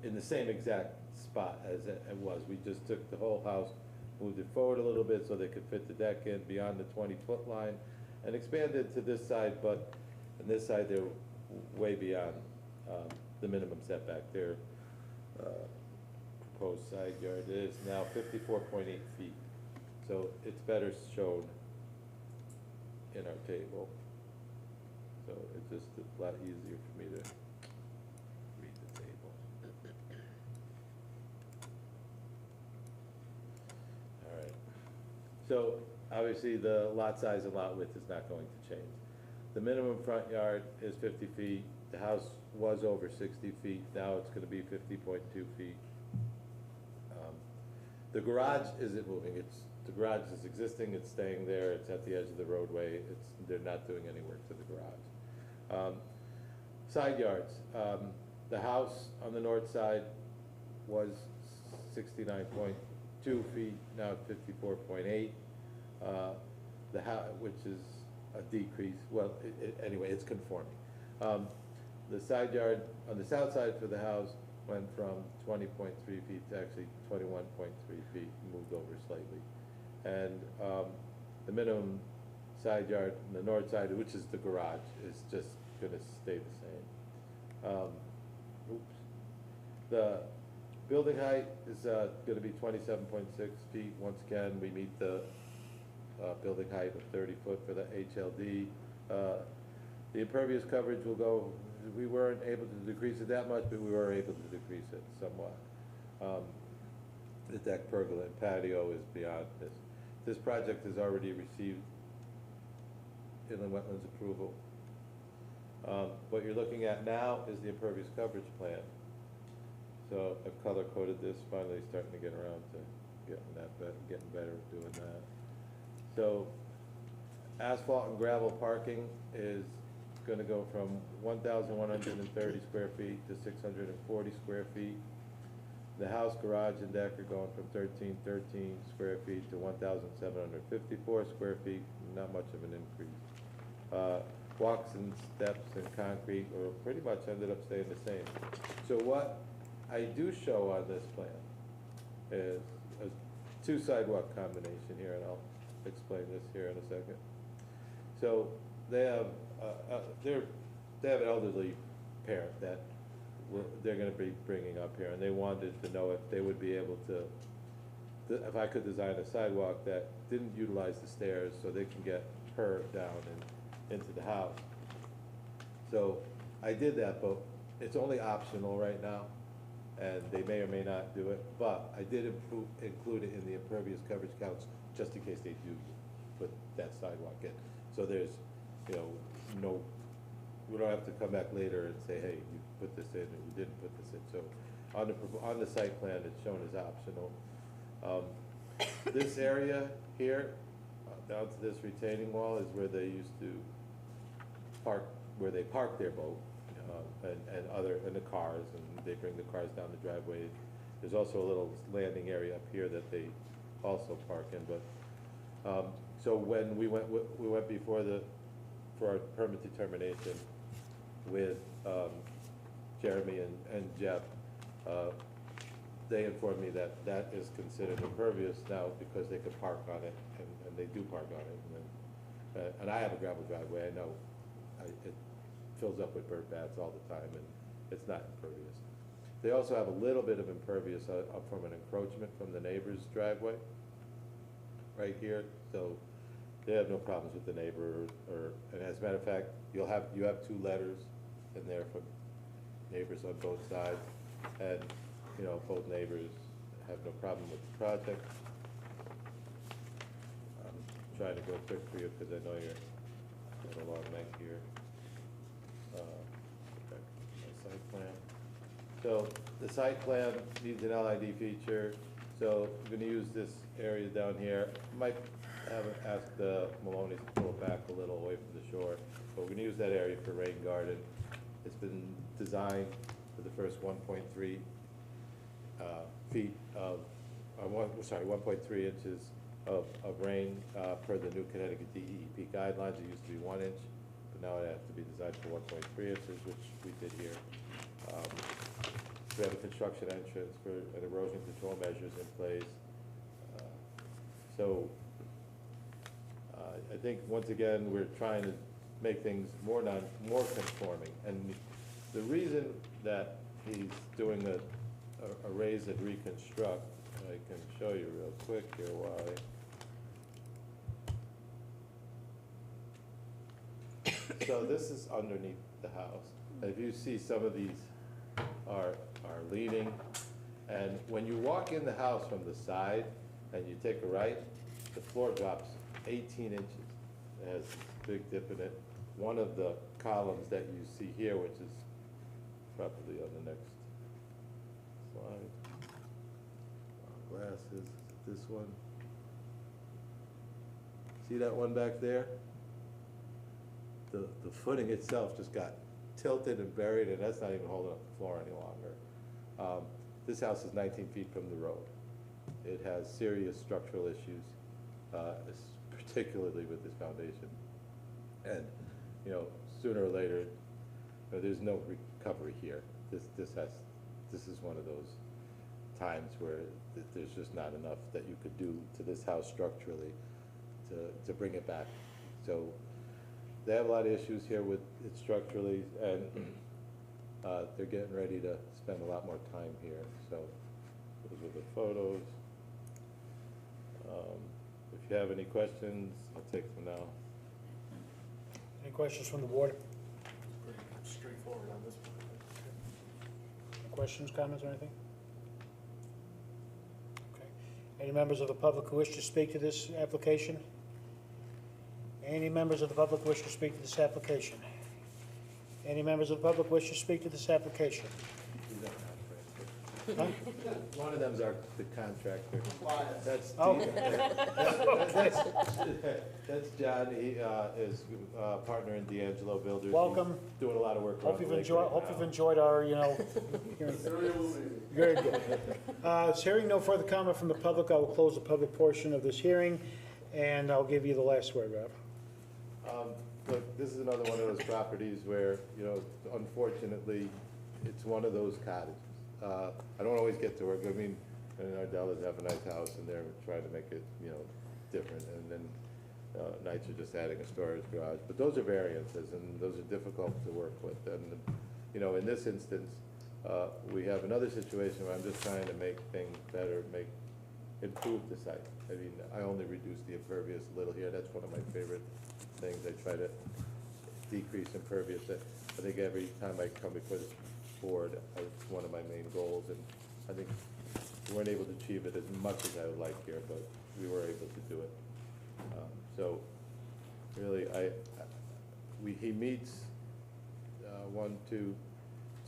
in the same exact spot as it was. We just took the whole house, moved it forward a little bit so they could fit the deck in beyond the 20-foot line and expanded to this side, but on this side they're way beyond the minimum setback. Their proposed side yard is now 54.8 feet. So it's better shown in our table. So it's just a lot easier for me to read the table. All right. So obviously the lot size and lot width is not going to change. The minimum front yard is 50 feet. The house was over 60 feet. Now it's going to be 50.2 feet. The garage isn't moving. The garage is existing. It's staying there. It's at the edge of the roadway. They're not doing any work to the garage. Side yards. The house on the north side was 69.2 feet. Now it's 54.8. The house, which is a decrease. Well, anyway, it's conforming. The side yard on the south side for the house went from 20.3 feet to actually 21.3 feet, moved over slightly. And the minimum side yard on the north side, which is the garage, is just gonna stay the Oops. The building height is gonna be 27.6 feet. Once again, we meet the building height of 30 foot for the HLD. The impervious coverage will go, we weren't able to decrease it that much, but we were able to decrease it somewhat. The deck, pergola, and patio is beyond this. This project has already received inland wetlands approval. What you're looking at now is the impervious coverage plan. So I've color coded this, finally starting to get around to getting better at doing that. So asphalt and gravel parking is gonna go from 1,130 square feet to 640 square feet. The house, garage, and deck are going from 1,313 square feet to 1,754 square feet, not much of an increase. Walks and steps and concrete are pretty much ended up staying the same. So what I do show on this plan is a two sidewalk combination here, and I'll explain this here in a second. So they have, they have an elderly parent that they're gonna be bringing up here, and they wanted to know if they would be able to, if I could design a sidewalk that didn't utilize the stairs so they can get her down and into the house. So I did that, but it's only optional right now, and they may or may not do it, but I did include it in the impervious coverage counts, just in case they do put that sidewalk in. So there's, you know, no, we don't have to come back later and say, hey, you put this in and you didn't put this in. So on the site plan, it's shown as optional. This area here, down to this retaining wall, is where they used to park, where they park their boat, and the cars, and they bring the cars down the driveway. There's also a little landing area up here that they also park in, but, so when we went before for our permit determination with, Jeremy and Jeff, they informed me that that is considered impervious now because they could park on it, and they do park on it. And I have a gravel driveway, I know, it fills up with bird baths all the time, and it's not impervious. They also have a little bit of impervious up from an encroachment from the neighbor's driveway, right here, so they have no problems with the neighbor, and as a matter of fact, you have two letters in there from neighbors on both sides, and, you know, both neighbors have no problem with the project. I'm trying to go quick for you, because I know you're got a long neck here. Okay, my site plan. So the site plan needs an LID feature, so I'm gonna use this area down here. Might ask the Maloney's to pull it back a little away from the shore, but we're gonna use that area for rain garden. It's been designed for the first 1.3 feet of, 1.3 inches of rain per the new Connecticut DEP guidelines. It used to be 1 inch, but now it has to be designed for 1.3 inches, which we did here. We have a construction entrance for an erosion control measures in place. So I think, once again, we're trying to make things more conforming. And the reason that he's doing a raise and reconstruct, I can show you real quick here why. So this is underneath the house. If you see, some of these are leaning, and when you walk in the house from the side and you take a right, the floor drops 18 inches. It has a big dip in it. One of the columns that you see here, which is probably on the next slide. Glasses, this one. See that one back there? The footing itself just got tilted and buried, and that's not even holding up the floor any longer. This house is 19 feet from the road. It has serious structural issues, particularly with this foundation. And, you know, sooner or later, there's no recovery here. This is one of those times where there's just not enough that you could do to this house structurally to bring it back. So they have a lot of issues here with it structurally, and they're getting ready to spend a lot more time here, so those are the photos. If you have any questions, I'll take them now. Any questions from the board? Pretty straightforward on this one. Any questions, comments, or anything? Okay. Any members of the public who wish to speak to this application? Any members of the public wish to speak to this application? Any members of the public wish to speak to this application? Huh? One of them's the contractor. That's Okay. That's John. He is partner in D'Angelo Builders. Welcome. He's doing a lot of work around Hope the you've lake enjoyed, right hope now. you've enjoyed our, hearing. Very good. Hearing no further comment from the public, I will close the public portion of this hearing, and I'll give you the last word, Rob. Look, this is another one of those properties where, unfortunately, it's one of those cottages. I don't always get to work. I mean, Ardella's have a nice house and they're trying to make it, different. And then Knights are just adding a storage garage. But those are variances and those are difficult to work with. And, in this instance, we have another situation where I'm just trying to make things better, improve the site. I mean, I only reduce the impervious a little here. That's one of my favorite things. I try to decrease impervious. I think every time I come before this board, it's one of my main goals, and I think we weren't able to achieve it as much as I would like here, but we were able to do it. So really, he meets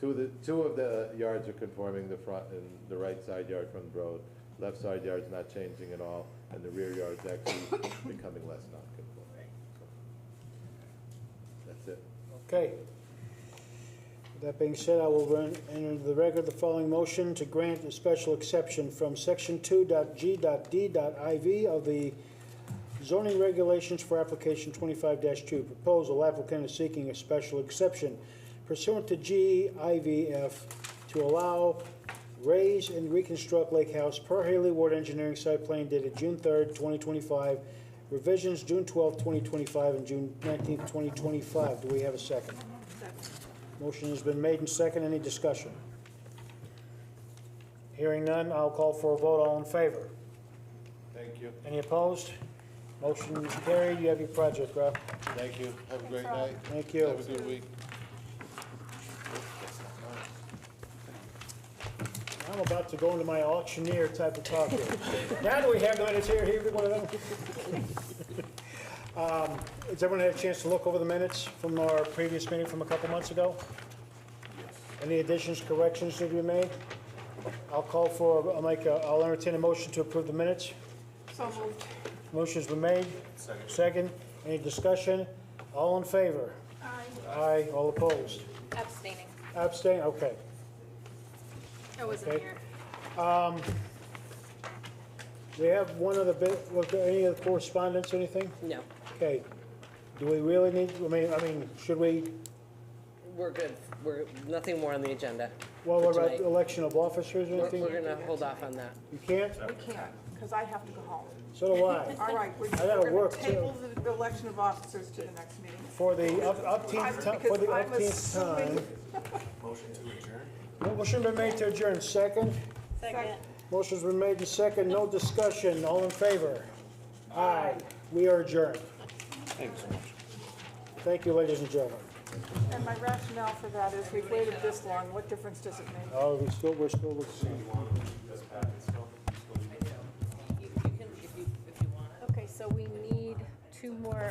two of the yards are conforming, the front and the right side yard from the road. Left side yard's not changing at all, and the rear yard's actually becoming less non-conforming. So that's it. Okay. That being said, I will enter into the record the following motion to grant a special exception from section 2.g.d.iv of the zoning regulations for application 25-2. Proposal, applicant is seeking a special exception pursuant to GIVF to allow raise and reconstruct lake house per Haley Ward Engineering site plan dated June 3rd, 2025. Revisions June 12th, 2025 and June 19th, 2025. Do we have a second? Motion has been made and second. Any discussion? Hearing none, I'll call for a vote. All in favor? Thank you. Any opposed? Motion is carried. You have your project, Rob. Thank you. Have a great night. Thank you. Have a good week. I'm about to go into my auctioneer type of talk here. Now that we have the minutes here, one of them. Has everyone had a chance to look over the minutes from our previous meeting from a couple months ago? Any additions, corrections to be made? I'll entertain a motion to approve the minutes. So moved. Motion's been made. Second. Any discussion? All in favor? Aye. Aye. All opposed? Abstaining. Abstain? Okay. I wasn't Okay. here. We have one other bit, was there any other correspondence, anything? No, Okay. Do we really need, I mean, should we, we're good. We're, nothing more on the agenda. well, for what about tonight. election of officers or We're anything? gonna hold off on that. You can't? We can't, because I have to go home. So do I. All right, we're gotta gonna work, too. table the election of officers to the next meeting. For the upteenth time, for the Because I'm upteenth time. Motion to adjourn? Motion been made to adjourn. Second? Second. Motion's been made to second. No discussion. All in favor? Aye. We are adjourned. Thanks so much. Thank you, ladies and gentlemen. And my rationale for that is we've waited this long, what difference does it make? Oh, we're still with Okay, so we need two more